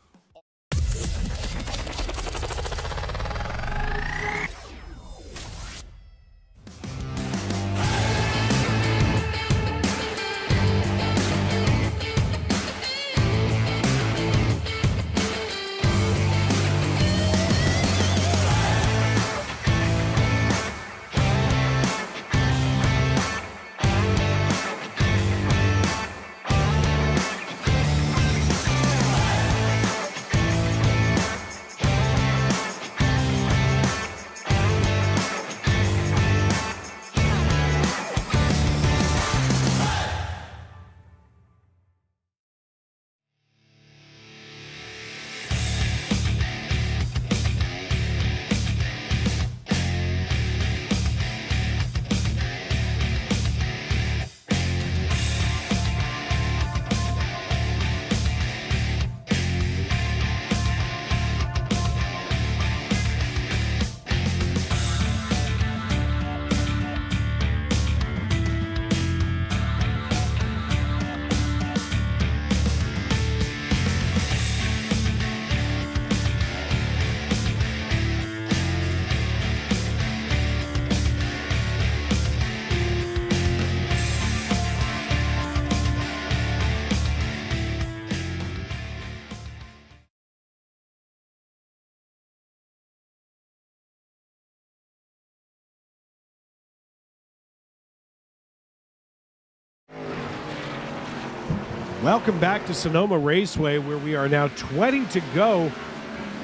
S2: Welcome back to Sonoma Raceway, where we are now 20 to go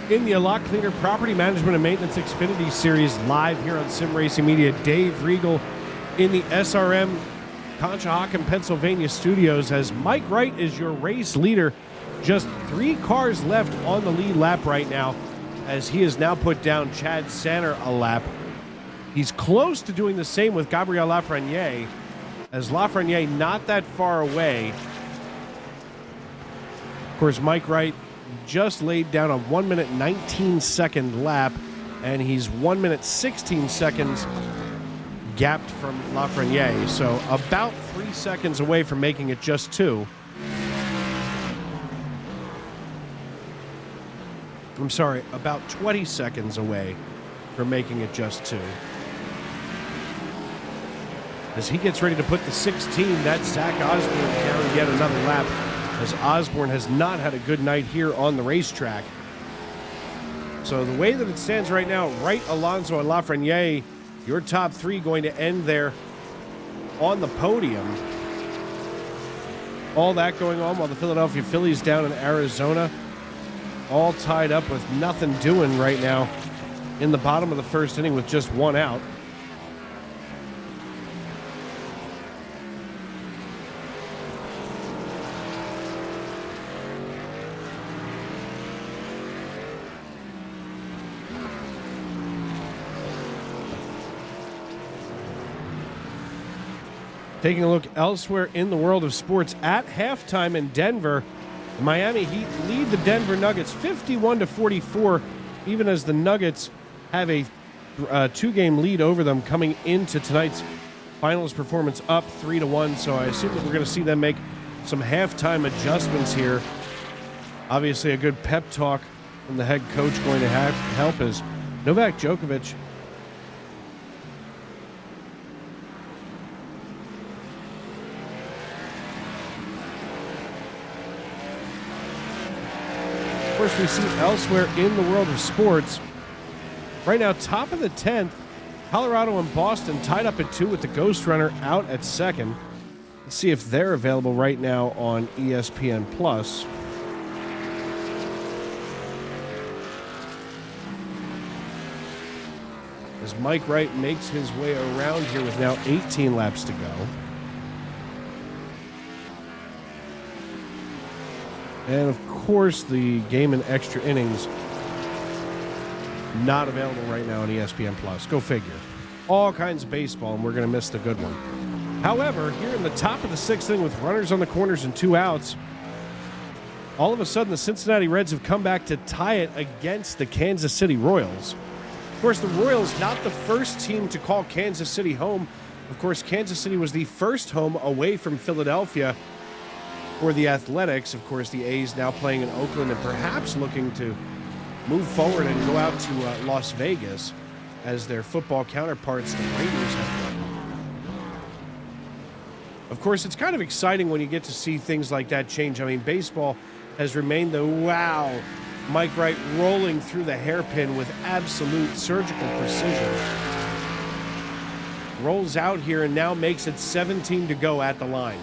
S2: in the A Lot Cleaner Property Management and Maintenance Xfinity Series live here on Sim Racing Media. Dave Regal in the SRM Conshohocken, Pennsylvania studios as Mike Wright is your race leader. Just 3 cars left on the lead lap right now as he has now put down Chad Sanner a lap. He's close to doing the same with Gabriel Lafreniere, as Lafreniere not that far away. Of course, Mike Wright just laid down a 1 minute 19 second lap, and he's 1 minute 16 seconds gapped from Lafreniere, so about 3 seconds away from making it just 2. I'm sorry, about 20 seconds away from making it just 2. as he gets ready to put the 16. That's Zach Osborne down yet another lap, as Osborne has not had a good night here on the racetrack. So the way that it stands right now, Wright, Alonso, and Lafreniere, your top three going to end there on the podium. All that going on while the Philadelphia Phillies down in Arizona, all tied up with nothing doing right now in the bottom of the first inning with just one out. Taking a look elsewhere in the world of sports, at halftime in Denver, the Miami Heat lead the Denver Nuggets 51-44, even as the Nuggets have a two-game lead over them coming into tonight's finals performance, up 3-1. So I assume that we're going to see them make some halftime adjustments here. Obviously, a good pep talk from the head coach going to help as Novak Djokovic course, we see elsewhere in the world of sports. Right now, top of the 10th, Colorado and Boston tied up at 2 with the Ghost Runner out at second. Let's see if they're available right now on ESPN+. As Mike Wright makes his way around here with now 18 laps to go. And, of course, the game in extra innings not available right now on ESPN+. Go figure. All kinds of baseball, and we're going to miss the good one. However, here in the top of the 6th inning with runners on the corners and 2 outs, all of a sudden the Cincinnati Reds have come back to tie it against the Kansas City Royals. Of course, the Royals not the first team to call Kansas City home. Of course, Kansas City was the first home away from Philadelphia for the Athletics. Of course, the A's now playing in Oakland and perhaps looking to move forward and go out to Las Vegas as their football counterparts, the Raiders, have done. Of course, it's kind of exciting when you get to see things like that change. I mean, baseball has remained the wow. Mike Wright rolling through the hairpin with absolute surgical precision. Rolls out here and now makes it 17 to go at the line.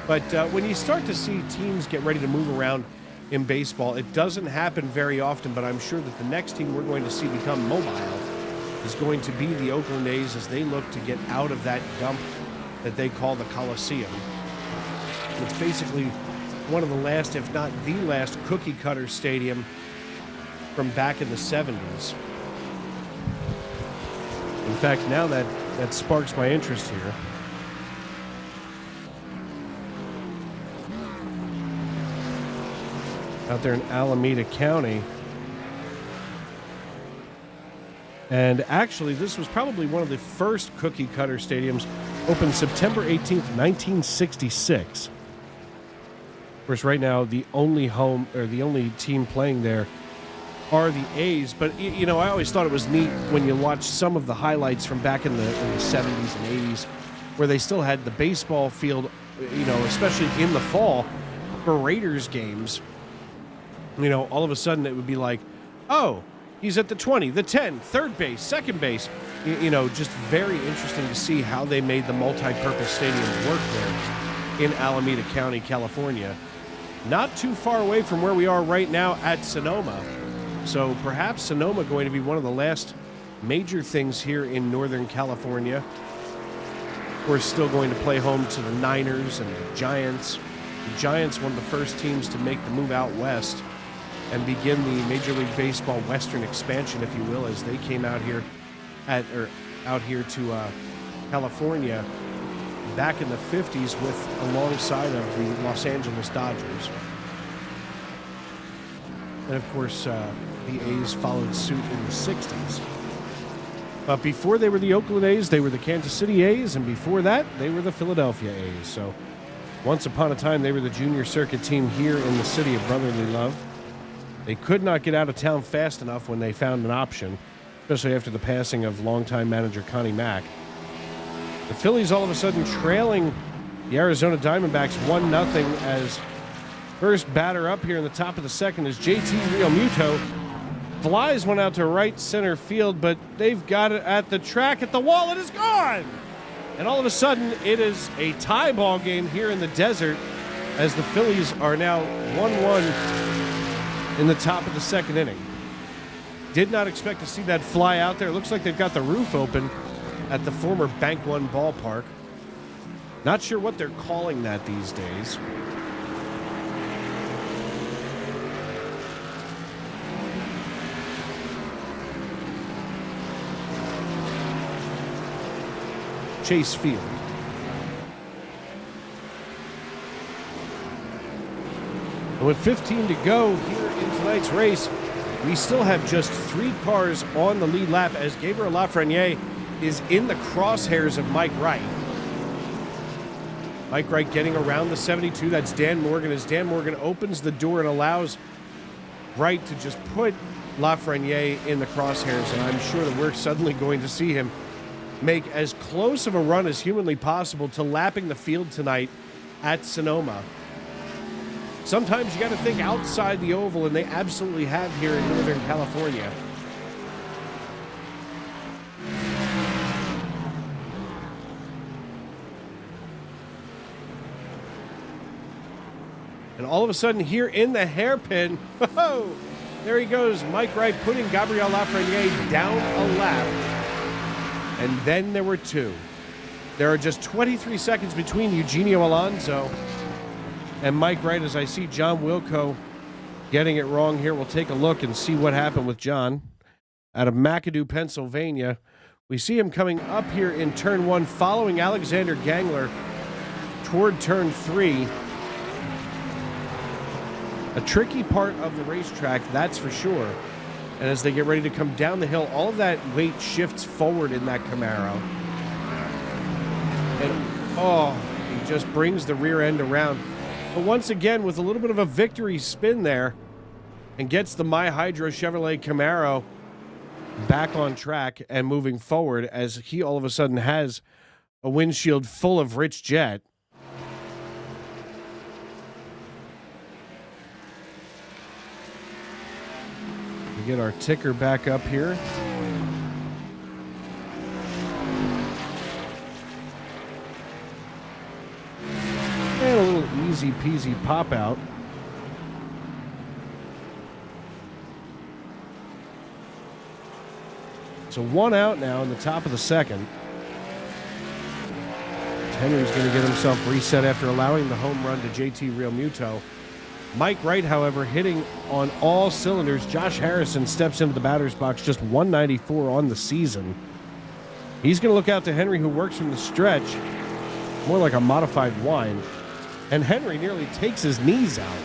S2: But when you start to see teams get ready to move around in baseball, it doesn't happen very often, but I'm sure that the next team we're going to see become mobile is going to be the Oakland A's as they look to get out of that dump that they call the Coliseum. It's basically one of the last, if not the last, cookie-cutter stadium from back in the 70s. In fact, now that sparks my interest here. Out there in Alameda County. And actually, this was probably one of the first cookie-cutter stadiums, opened September 18th, 1966. Of course, right now, the only team playing there are the A's. But, you know, I always thought it was neat when you watch some of the highlights from back in the 70s and 80s, where they still had the baseball field, you know, especially in the fall, for Raiders games. You know, all of a sudden it would be like, oh, he's at the 20, the 10, third base, second base. You know, just very interesting to see how they made the multi-purpose stadium work there in Alameda County, California. Not too far away from where we are right now at Sonoma. So perhaps Sonoma going to be one of the last major things here in Northern California. We're still going to play home to the Niners and the Giants. The Giants, one of the first teams to make the move out west and begin the Major League Baseball Western expansion, if you will, as they came out here to California back in the 50s alongside of the Los Angeles Dodgers. And of course, the A's followed suit in the 60s. But before they were the Oakland A's, they were the Kansas City A's, and before that, they were the Philadelphia A's. So once upon a time, they were the junior circuit team here in the city of brotherly love. They could not get out of town fast enough when they found an option, especially after the passing of longtime manager Connie Mack. The Phillies all of a sudden trailing the Arizona Diamondbacks 1-0 as first batter up here in the top of the second is JT Realmuto. Flies one out to right center field, but they've got it at the track at the wall. It is gone! And all of a sudden, it is a tie ball game here in the desert as the Phillies are now 1-1 in the top of the second inning. Did not expect to see that fly out there. Looks like they've got the roof open at the former Bank One ballpark. Not sure what they're calling that these days. Chase Field. And with 15 to go here in tonight's race, we still have just 3 cars on the lead lap as Gabriel Lafreniere is in the crosshairs of Mike Wright. Mike Wright getting around the 72. That's Dan Morgan as Dan Morgan opens the door and allows Wright to just put Lafreniere in the crosshairs. And I'm sure that we're suddenly going to see him make as close of a run as humanly possible to lapping the field tonight at Sonoma. Sometimes you got to think outside the oval, and they absolutely have here in Northern California. And all of a sudden here in the hairpin, oh, there he goes, Mike Wright putting Gabriel Lafreniere down a lap. And then there were 2. There are just 23 seconds between Eugenio Alonso and Mike Wright as I see John Wilco getting it wrong here. We'll take a look and see what happened with John. Out of McAdoo, Pennsylvania. We see him coming up here in turn 1, following Alexander Gangler toward turn 3. A tricky part of the racetrack, that's for sure. And as they get ready to come down the hill, all of that weight shifts forward in that Camaro. And, he just brings the rear end around. But once again, with a little bit of a victory spin there, and gets the My Hydro Chevrolet Camaro back on track and moving forward as he all of a sudden has a windshield full of rich jet. We get our ticker back up here. And a little easy peasy pop out. So 1 out now in the top of the second. Henry's going to get himself reset after allowing the home run to JT Realmuto. Mike Wright, however, hitting on all cylinders. Josh Harrison steps into the batter's box, just 194 on the season. He's going to look out to Henry, who works from the stretch, more like a modified wine. And Henry nearly takes his knees out.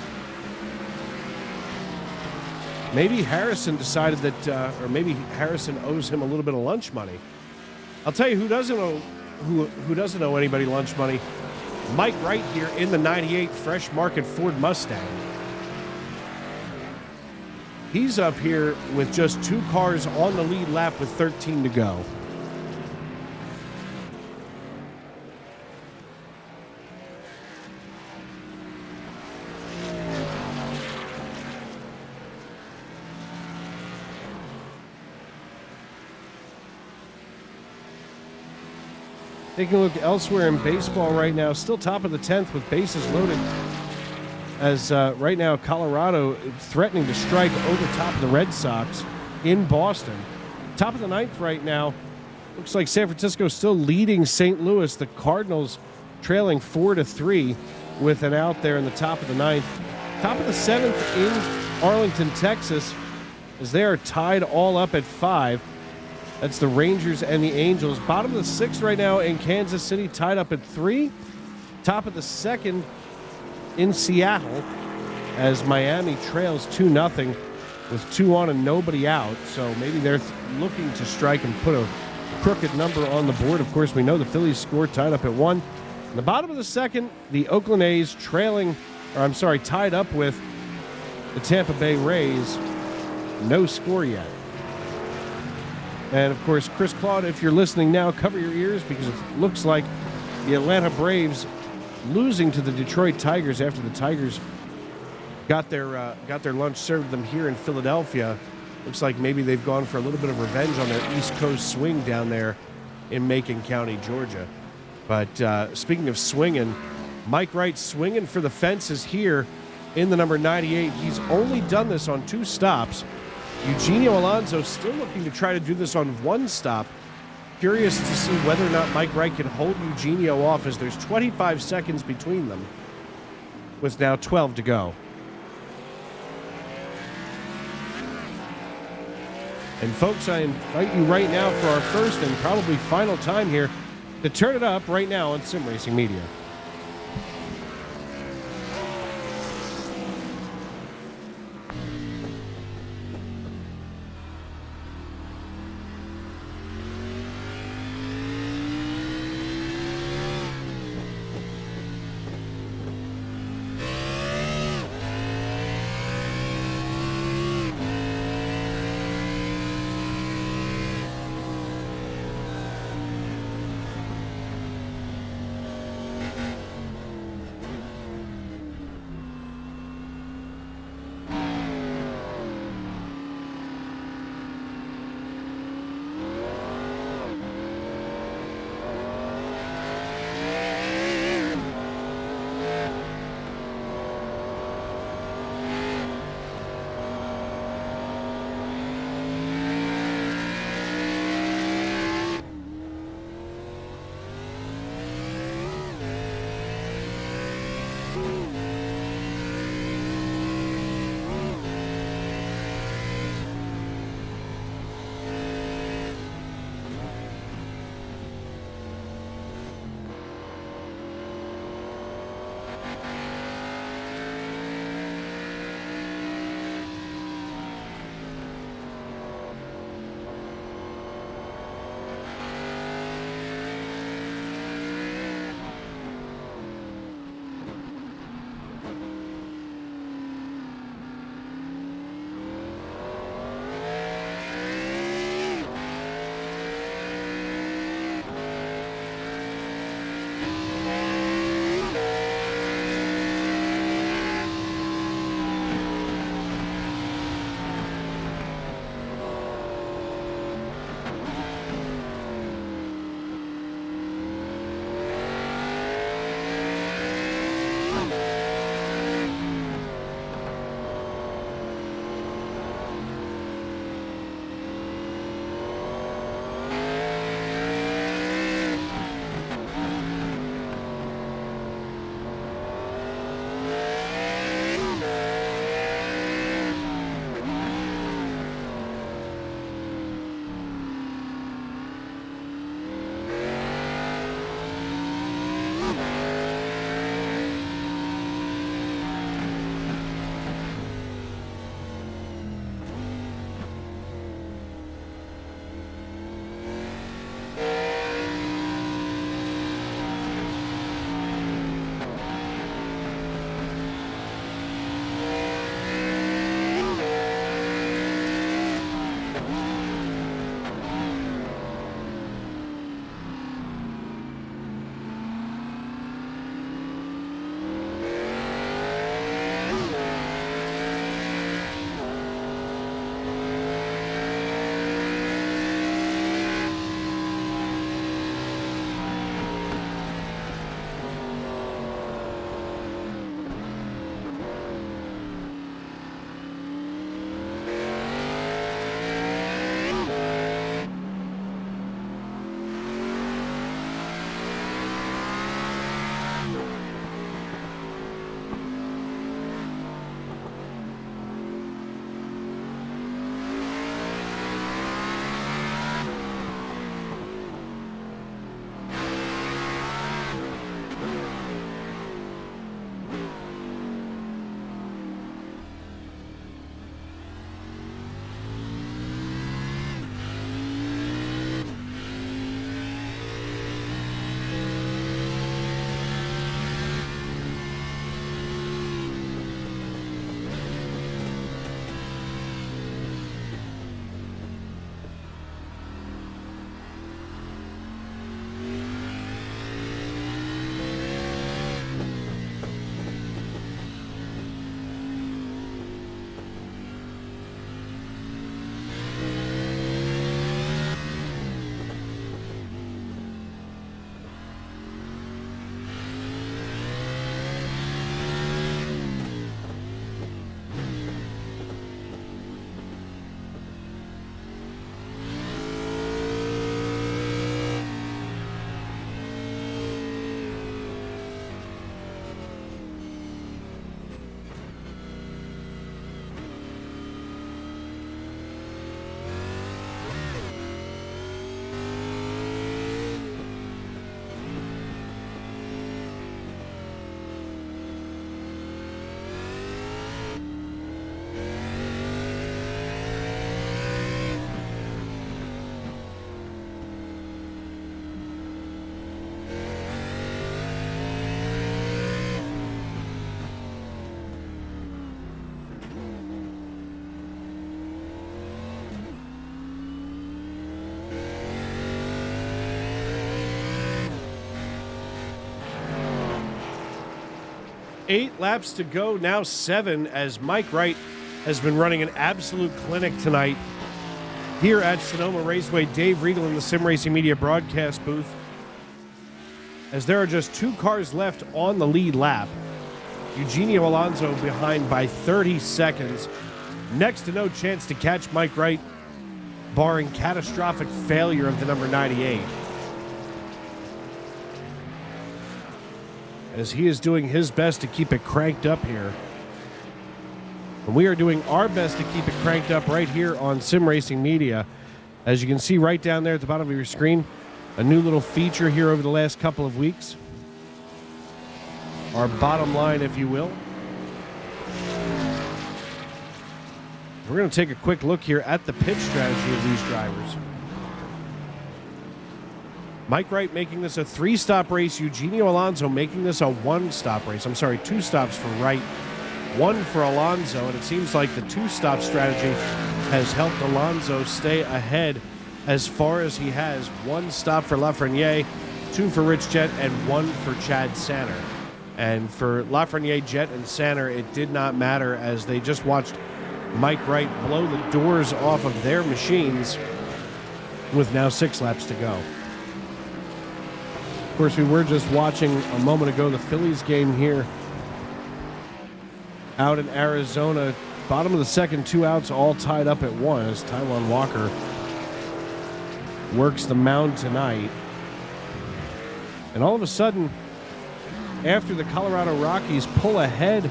S2: Maybe Harrison decided that, or maybe Harrison owes him a little bit of lunch money. I'll tell you who doesn't owe anybody lunch money. Mike Wright here in the 98 Fresh Market Ford Mustang. He's up here with just 2 cars on the lead lap with 13 to go. Taking a look elsewhere in baseball right now, still top of the 10th with bases loaded. As right now, Colorado threatening to strike over top of the Red Sox in Boston. Top of the 9th right now, looks like San Francisco still leading St. Louis. The Cardinals trailing 4-3 with an out there in the top of the 9th. Top of the 7th in Arlington, Texas, as they are tied all up at 5. That's the Rangers and the Angels. Bottom of the 6th right now in Kansas City, tied up at 3. Top of the 2nd in Seattle as Miami trails 2-0 with 2 on and nobody out. So maybe they're looking to strike and put a crooked number on the board. Of course, we know the Phillies score tied up at 1. In the bottom of the 2nd, the Oakland A's tied up with the Tampa Bay Rays. No score yet. And, of course, Chris Claude, if you're listening now, cover your ears because it looks like the Atlanta Braves losing to the Detroit Tigers after the Tigers got their lunch served to them here in Philadelphia. Looks like maybe they've gone for a little bit of revenge on their East Coast swing down there in Macon County, Georgia. But speaking of swinging, Mike Wright swinging for the fences here in the number 98. He's only done this on 2 stops. Eugenio Alonso still looking to try to do this on 1 stop. Curious to see whether or not Mike Wright can hold Eugenio off, as there's 25 seconds between them with now 12 to go. And folks, I invite you right now for our first and probably final time here to turn it up right now on Sim Racing Media. 8 laps to go, now 7, as Mike Wright has been running an absolute clinic tonight here at Sonoma Raceway. Dave Riegel in the Sim Racing Media broadcast booth. As there are just 2 cars left on the lead lap. Eugenio Alonso behind by 30 seconds. Next to no chance to catch Mike Wright, barring catastrophic failure of the number 98. As he is doing his best to keep it cranked up here. And we are doing our best to keep it cranked up right here on Sim Racing Media. As you can see right down there at the bottom of your screen, a new little feature here over the last couple of weeks. Our bottom line, if you will. We're going to take a quick look here at the pit strategy of these drivers. Mike Wright making this a 3-stop race. Eugenio Alonso making this a 1-stop race. I'm sorry, 2 stops for Wright, 1 for Alonso. And it seems like the 2-stop strategy has helped Alonso stay ahead as far as he has. 1 stop for Lafreniere, 2 for Rich Jett, and 1 for Chad Sanner. And for Lafreniere, Jett, and Sanner, it did not matter as they just watched Mike Wright blow the doors off of their machines with now 6 laps to go. Of course, we were just watching a moment ago the Phillies game here out in Arizona. Bottom of the second, 2 outs, all tied up at 1 as Taijuan Walker works the mound tonight. And all of a sudden, after the Colorado Rockies pull ahead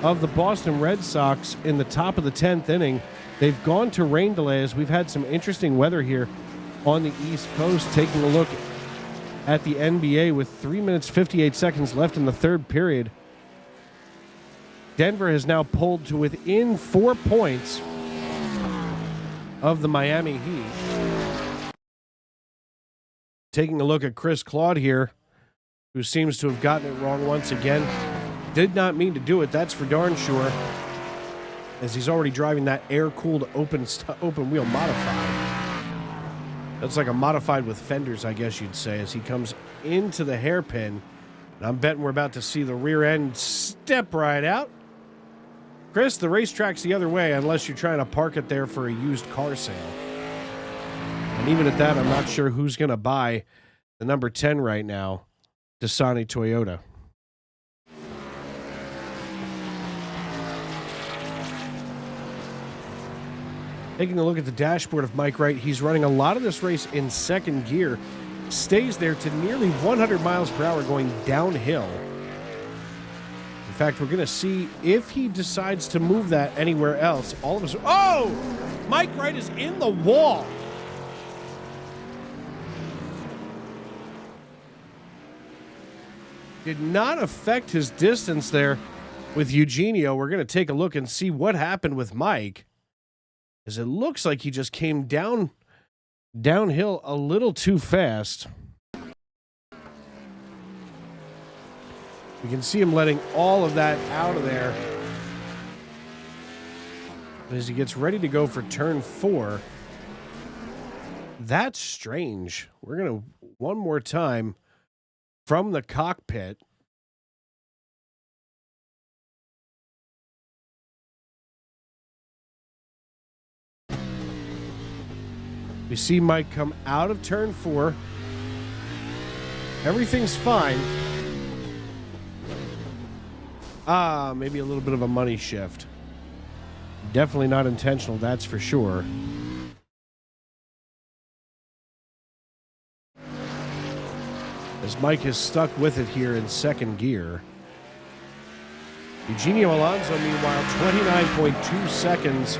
S2: of the Boston Red Sox in the top of the 10th inning, they've gone to rain delay as we've had some interesting weather here on the East Coast. Taking a look at the NBA with 3 minutes 58 seconds left in the 3rd period. Denver has now pulled to within 4 points of the Miami Heat. Taking a look at Chris Claude here, who seems to have gotten it wrong once again. Did not mean to do it, that's for darn sure, as he's already driving that air-cooled open wheel modified. That's like a modified with fenders, I guess you'd say, as he comes into the hairpin. And I'm betting we're about to see the rear end step right out. Chris, the racetrack's the other way unless you're trying to park it there for a used car sale. And even at that, I'm not sure who's going to buy the number 10 right now, Dasani Toyota. Taking a look at the dashboard of Mike Wright, he's running a lot of this race in 2nd gear. Stays there to nearly 100 miles per hour going downhill. In fact, we're going to see if he decides to move that anywhere else. All of a sudden, oh! Mike Wright is in the wall. Did not affect his distance there with Eugenio. We're going to take a look and see what happened with Mike, as it looks like he just came downhill a little too fast. We can see him letting all of that out of there. As he gets ready to go for turn 4. That's strange. We're going to, one more time, from the cockpit. We see Mike come out of turn 4. Everything's fine. Maybe a little bit of a money shift. Definitely not intentional, that's for sure. As Mike has stuck with it here in 2nd gear. Eugenio Alonso, meanwhile, 29.2 seconds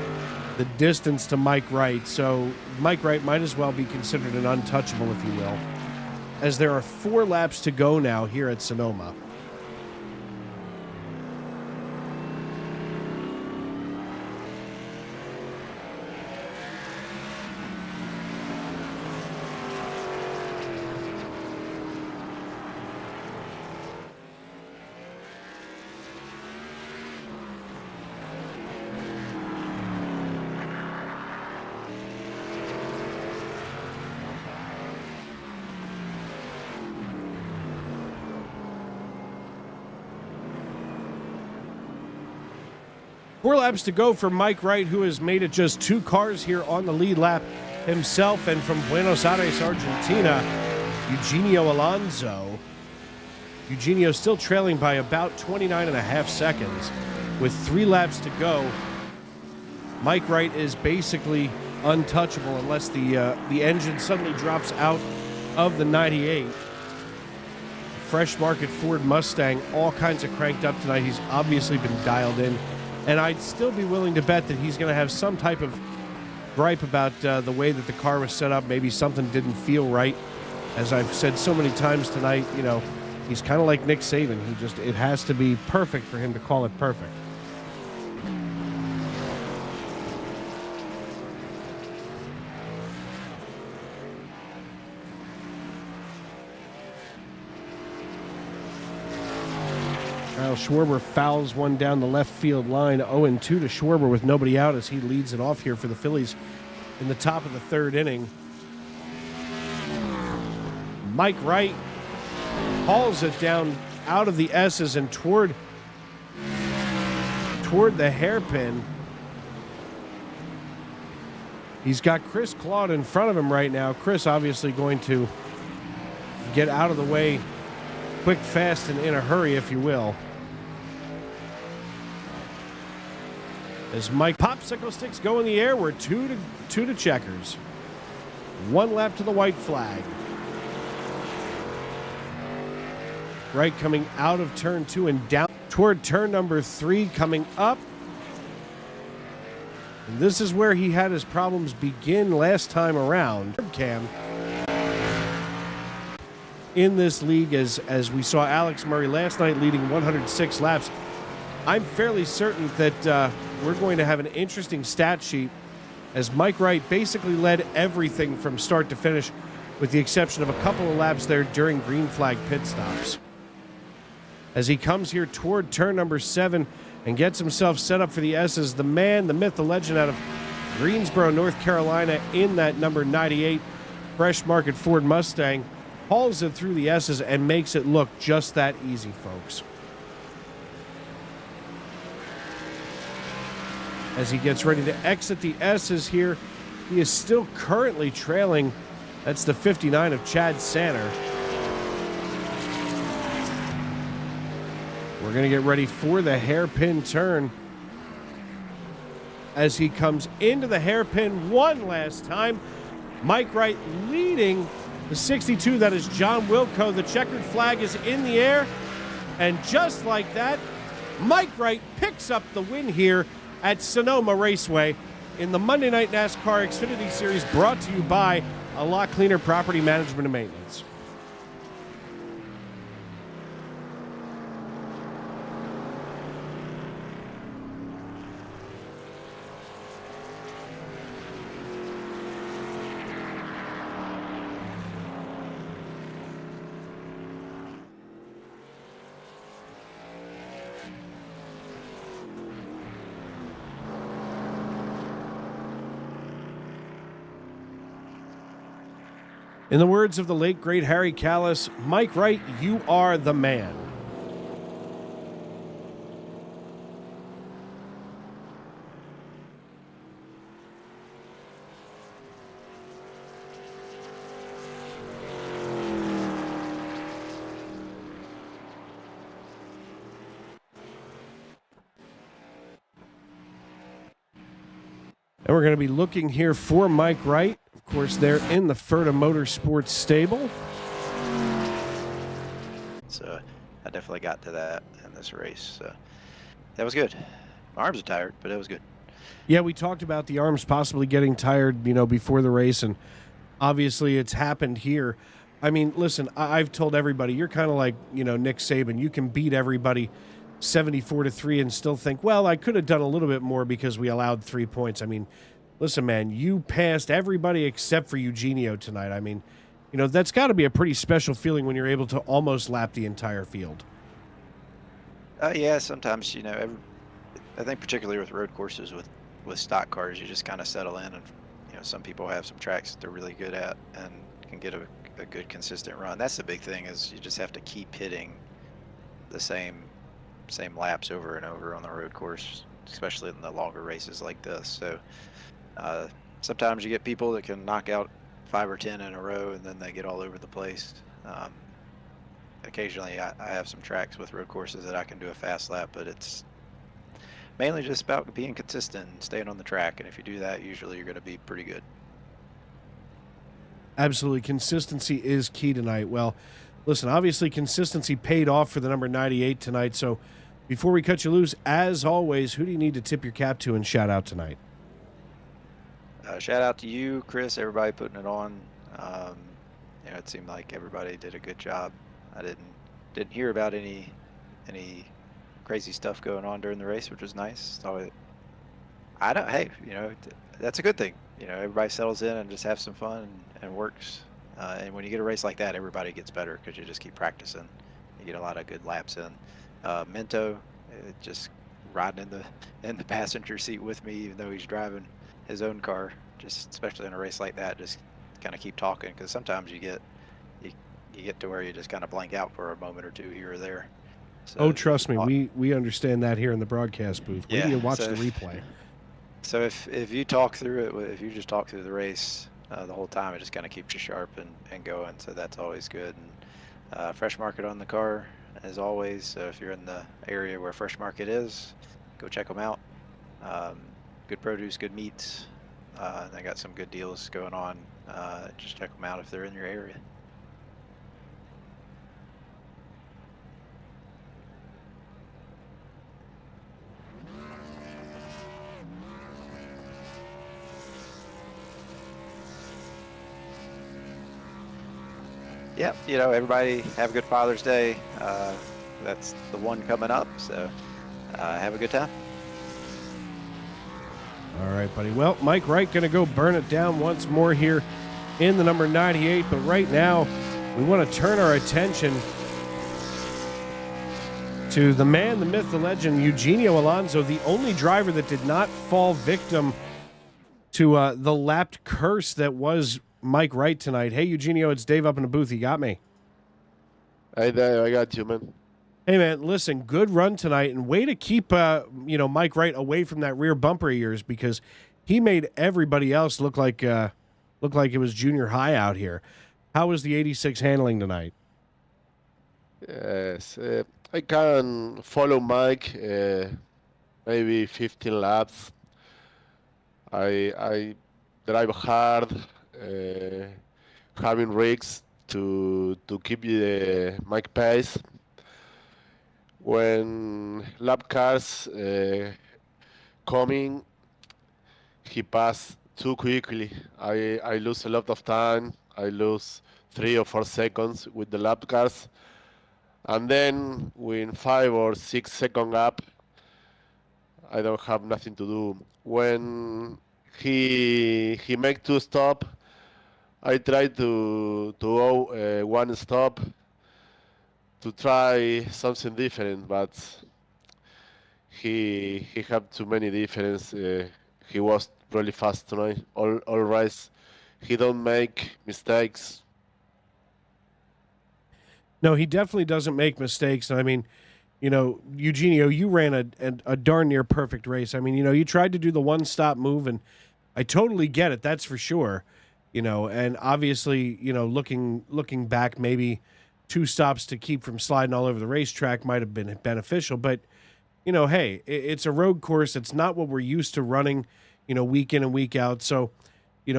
S2: the distance to Mike Wright. So Mike Wright might as well be considered an untouchable, if you will, as there are 4 laps to go now here at Sonoma. 4 laps to go for Mike Wright, who has made it just 2 cars here on the lead lap himself. And from Buenos Aires, Argentina, Eugenio Alonso. Eugenio still trailing by about 29.5 seconds with 3 laps to go. Mike Wright is basically untouchable unless the engine suddenly drops out of the 98. Fresh market Ford Mustang, all kinds of cranked up tonight. He's obviously been dialed in, and I'd still be willing to bet that he's going to have some type of gripe about the way that the car was set up. Maybe something didn't feel right. As I've said so many times tonight, you know, he's kind of like Nick Saban. It has to be perfect for him to call it perfect. Kyle Schwarber fouls one down the left field line. 0-2 to Schwarber with nobody out as he leads it off here for the Phillies in the top of the 3rd inning. Mike Wright hauls it down out of the S's and toward the hairpin. He's got Chris Claude in front of him right now. Chris obviously going to get out of the way quick, fast, and in a hurry, if you will. As Mike popsicle sticks go in the air, we're 2 to checkers. 1 lap to the white flag. Wright coming out of turn 2 and down toward turn number 3, coming up. And this is where he had his problems begin last time around. Cam in this league, as we saw Alex Murray last night leading 106 laps. I'm fairly certain that we're going to have an interesting stat sheet as Mike Wright basically led everything from start to finish with the exception of a couple of laps there during green flag pit stops. As he comes here toward turn number 7 and gets himself set up for the S's, the man, the myth, the legend out of Greensboro, North Carolina in that number 98 fresh market Ford Mustang hauls it through the S's and makes it look just that easy, folks. As he gets ready to exit the S's here, he is still currently trailing. That's the 59 of Chad Sanner. We're going to get ready for the hairpin turn as he comes into the hairpin one last time. Mike Wright leading the 62. That is John Wilco. The checkered flag is in the air. And just like that, Mike Wright picks up the win here at Sonoma Raceway in the Monday Night NASCAR Xfinity Series, brought to you by A Lot Cleaner Property Management and Maintenance. In the words of the late, great Harry Callis, Mike Wright, you are the man. And we're going to be looking here for Mike Wright. Of course, they're in the Ferda Motorsports stable.
S4: So I definitely got to that in this race. So that was good. My arms are tired, but it was good.
S2: Yeah, we talked about the arms possibly getting tired, before the race, and obviously it's happened here. I mean, listen, I've told everybody, you're kind of like, Nick Saban. You can beat everybody 74-3 and still think, well, I could have done a little bit more because we allowed 3 points. I mean, listen, man, you passed everybody except for Eugenio tonight. I mean, that's got to be a pretty special feeling when you're able to almost lap the entire field.
S4: Yeah, sometimes, I think particularly with road courses with stock cars, you just kind of settle in, and some people have some tracks that they're really good at and can get a good consistent run. That's the big thing, is you just have to keep hitting the same laps over and over on the road course. especially in the longer races like this. So sometimes you get people that can knock out 5 or 10 in a row, and then they get all over the place. Occasionally, I have some tracks with road courses that I can do a fast lap, but it's mainly just about being consistent and staying on the track. And if you do that, usually you're going to be pretty good.
S2: Absolutely. Consistency is key tonight. Well, listen, obviously consistency paid off for the number 98 tonight. So before we cut you loose, as always, who do you need to tip your cap to and shout out tonight?
S4: Shout out to you, Chris, everybody putting it on. It seemed like everybody did a good job. I didn't hear about any crazy stuff going on during the race, which was nice. So hey, that's a good thing. Everybody settles in and just have some fun and works. And when you get a race like that, everybody gets better because you just keep practicing. You get a lot of good laps in. Minto, just riding in the passenger seat with me, even though he's driving his own car. Just especially in a race like that, just kind of keep talking, because sometimes you get to where you just kind of blank out for a moment or two here or there. So
S2: trust me, we understand that here in the broadcast booth. We need to watch the replay.
S4: So if you talk through it, if you just talk through the race the whole time, it just kind of keeps you sharp and going. So that's always good. And Fresh Market on the car, as always. So if you're in the area where Fresh Market is, go check them out. Good produce, good meats. They got some good deals going on. Just check them out if they're in your area. Yep, everybody have a good Father's Day. That's the one coming up, so have a good time.
S2: All right, buddy. Well, Mike Wright going to go burn it down once more here in the number 98, but right now we want to turn our attention to the man, the myth, the legend, Eugenio Alonso, the only driver that did not fall victim to the lapped curse that was Mike Wright tonight. Hey, Eugenio, it's Dave up in the booth. You got me?
S8: Hey, Dave, I got you, man.
S2: Hey, man, listen, good run tonight, and way to keep, Mike Wright away from that rear bumper of yours, because he made everybody else look like it was junior high out here. How was the 86 handling tonight?
S8: Yes, I can follow Mike maybe 15 laps. I drive hard, having rigs to keep the Mike pace. When lap cars coming, he passed too quickly. I lose a lot of time. I lose 3 or 4 seconds with the lap cars. And then when 5 or 6 seconds up, I don't have nothing to do. When he make 2 stop, I try to go 1 stop to try something different, but he had too many difference. He was really fast tonight. All race, he don't make mistakes.
S2: No, he definitely doesn't make mistakes. And I mean, Eugenio, you ran a darn near perfect race. I mean, you tried to do the one-stop move, and I totally get it. That's for sure. And obviously, looking back, maybe 2 stops to keep from sliding all over the racetrack might have been beneficial. But, hey, it's a road course. It's not what we're used to running, week in and week out. So,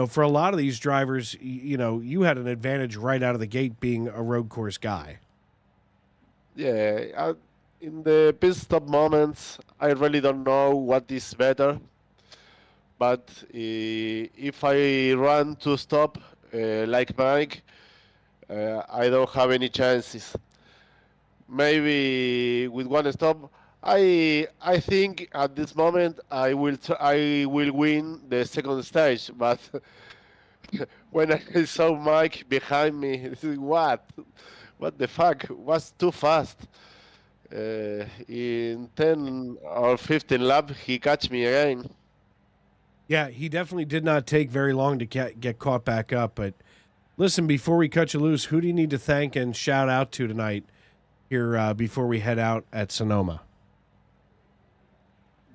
S2: for a lot of these drivers, you had an advantage right out of the gate being a road course guy.
S8: Yeah, in the pit stop moments, I really don't know what is better. But if I run to stop like Mike, I don't have any chances. Maybe with 1 stop, I think at this moment I will win the second stage. But when I saw Mike behind me, what the fuck? Was too fast. In 10 or 15 laps, he catch me again.
S2: Yeah, he definitely did not take very long to get caught back up. But listen, before we cut you loose, who do you need to thank and shout out to tonight here before we head out at Sonoma?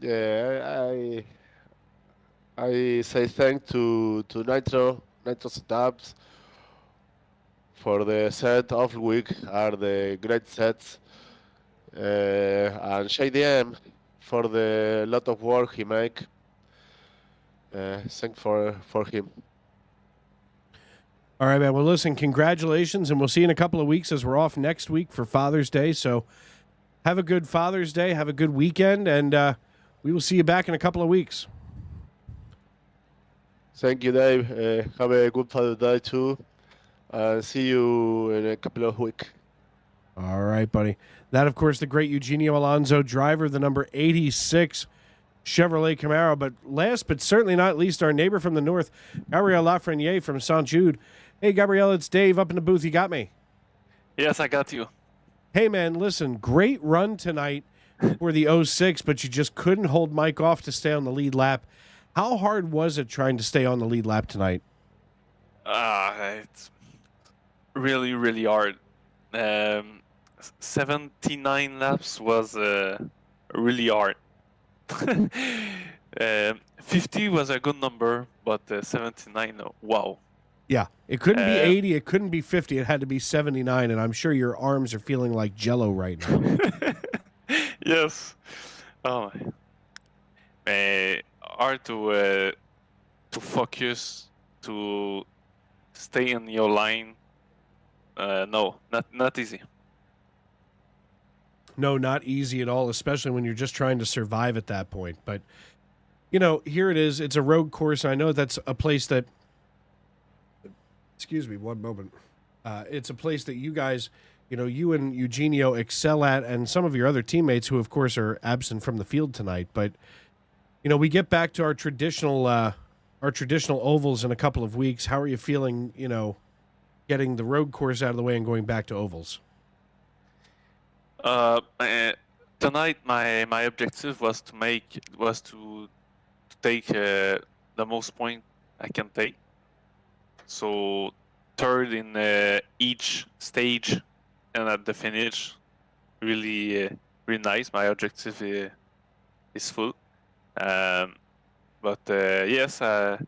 S8: Yeah, I say thank to Nitro Setups for the set of the week are the great sets, and JDM for the lot of work he make. Thank for him.
S2: All right, man. Well, listen, congratulations, and we'll see you in a couple of weeks as we're off next week for Father's Day. So have a good Father's Day. Have a good weekend, and we will see you back in a couple of weeks.
S8: Thank you, Dave. Have a good Father's Day too. See you in a couple of weeks.
S2: All right, buddy. That, of course, the great Eugenio Alonso, driver, the number 86 Chevrolet Camaro. But last but certainly not least, our neighbor from the north, Gabriel Lafreniere from St. Jude. Hey, Gabriel, it's Dave up in the booth. You got me?
S9: Yes, I got you.
S2: Hey, man, listen, great run tonight for the 06, but you just couldn't hold Mike off to stay on the lead lap. How hard was it trying to stay on the lead lap tonight?
S9: It's really, really hard. 79 laps was really hard. 50 was a good number, but 79, wow.
S2: Yeah, it couldn't be 80, it couldn't be 50, it had to be 79, and I'm sure your arms are feeling like Jell-O right now.
S9: Yes. Oh, hard to focus, to stay in your line. No, not easy.
S2: No, not easy at all, especially when you're just trying to survive at that point. But, you know, here it is. It's a road course. I know that's a place that, excuse me, one moment. It's a place that you guys, you know, you and Eugenio excel at, and some of your other teammates who, of course, are absent from the field tonight. But, you know, we get back to our traditional ovals in a couple of weeks. How are you feeling, you know, getting the road course out of the way and going back to ovals?
S9: Tonight, my objective was to take the most point I can take. So third in each stage and at the finish, really nice. My objective is full. But yes, I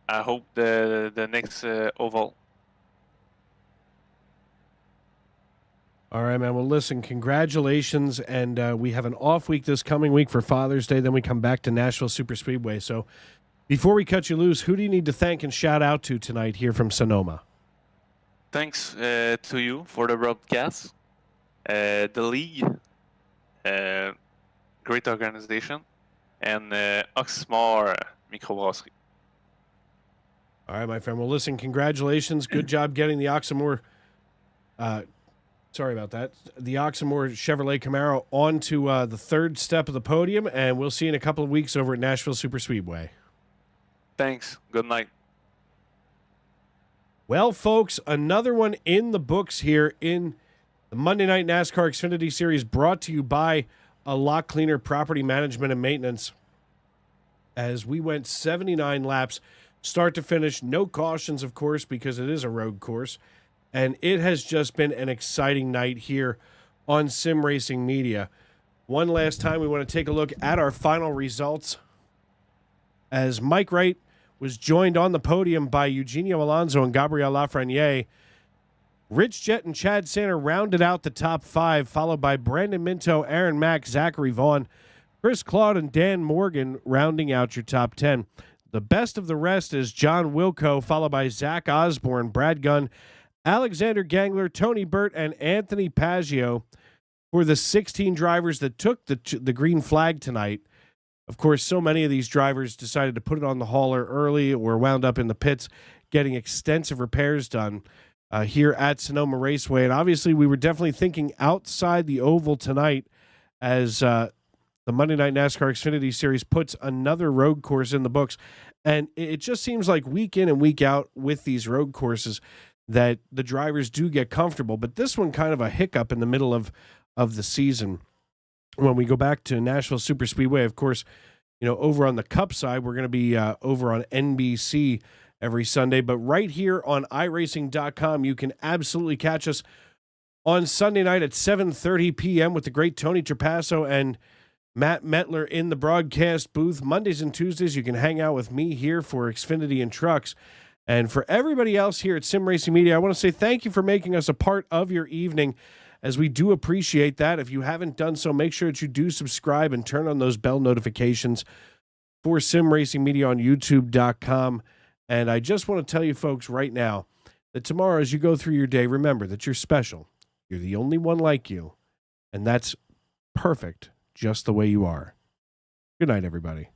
S9: hope the next oval.
S2: All right, man. Well, listen, congratulations. And we have an off week this coming week for Father's Day. Then we come back to Nashville Superspeedway. So before we cut you loose, who do you need to thank and shout out to tonight here from Sonoma?
S9: Thanks to you for the broadcast, the league, great organization, and Oxmoor Microbrasserie.
S2: All right, my friend. Well, listen, congratulations. Good job getting the Oxmoor. Sorry about that. The Oxmoor Chevrolet Camaro onto the third step of the podium, and we'll see you in a couple of weeks over at Nashville Superspeedway.
S9: Thanks. Good night.
S2: Well, folks, another one in the books here in the Monday Night NASCAR Xfinity Series, brought to you by A Lot Cleaner Property Management and Maintenance. As we went 79 laps, start to finish, no cautions, of course, because it is a road course. And it has just been an exciting night here on Sim Racing Media. One last time, we want to take a look at our final results. As Mike Wright was joined on the podium by Eugenio Alonso and Gabriel Lafreniere, Rich Jett and Chad Santer rounded out the top five, followed by Brandon Minto, Aaron Mack, Zachary Vaughn, Chris Claude, and Dan Morgan rounding out your top 10. The best of the rest is John Wilco, followed by Zach Osborne, Brad Gunn, Alexander Gangler, Tony Burt, and Anthony Paggio were the 16 drivers that took the green flag tonight. Of course, so many of these drivers decided to put it on the hauler early or wound up in the pits getting extensive repairs done here at Sonoma Raceway. And obviously, we were definitely thinking outside the oval tonight as the Monday Night NASCAR Xfinity Series puts another road course in the books. And it just seems like week in and week out with these road courses that the drivers do get comfortable. But this one kind of a hiccup in the middle of the season. When we go back to Nashville Superspeedway, of course, you know, over on the Cup side, we're going to be over on NBC every Sunday. But right here on iRacing.com, you can absolutely catch us on Sunday night at 7:30 p.m. with the great Tony Trapasso and Matt Metler in the broadcast booth. Mondays and Tuesdays, you can hang out with me here for Xfinity and Trucks. And for everybody else here at Sim Racing Media, I want to say thank you for making us a part of your evening, as we do appreciate that. If you haven't done so, make sure that you do subscribe and turn on those bell notifications for Sim Racing Media on YouTube.com. And I just want to tell you folks right now that tomorrow, as you go through your day, remember that you're special. You're the only one like you. And that's perfect just the way you are. Good night, everybody.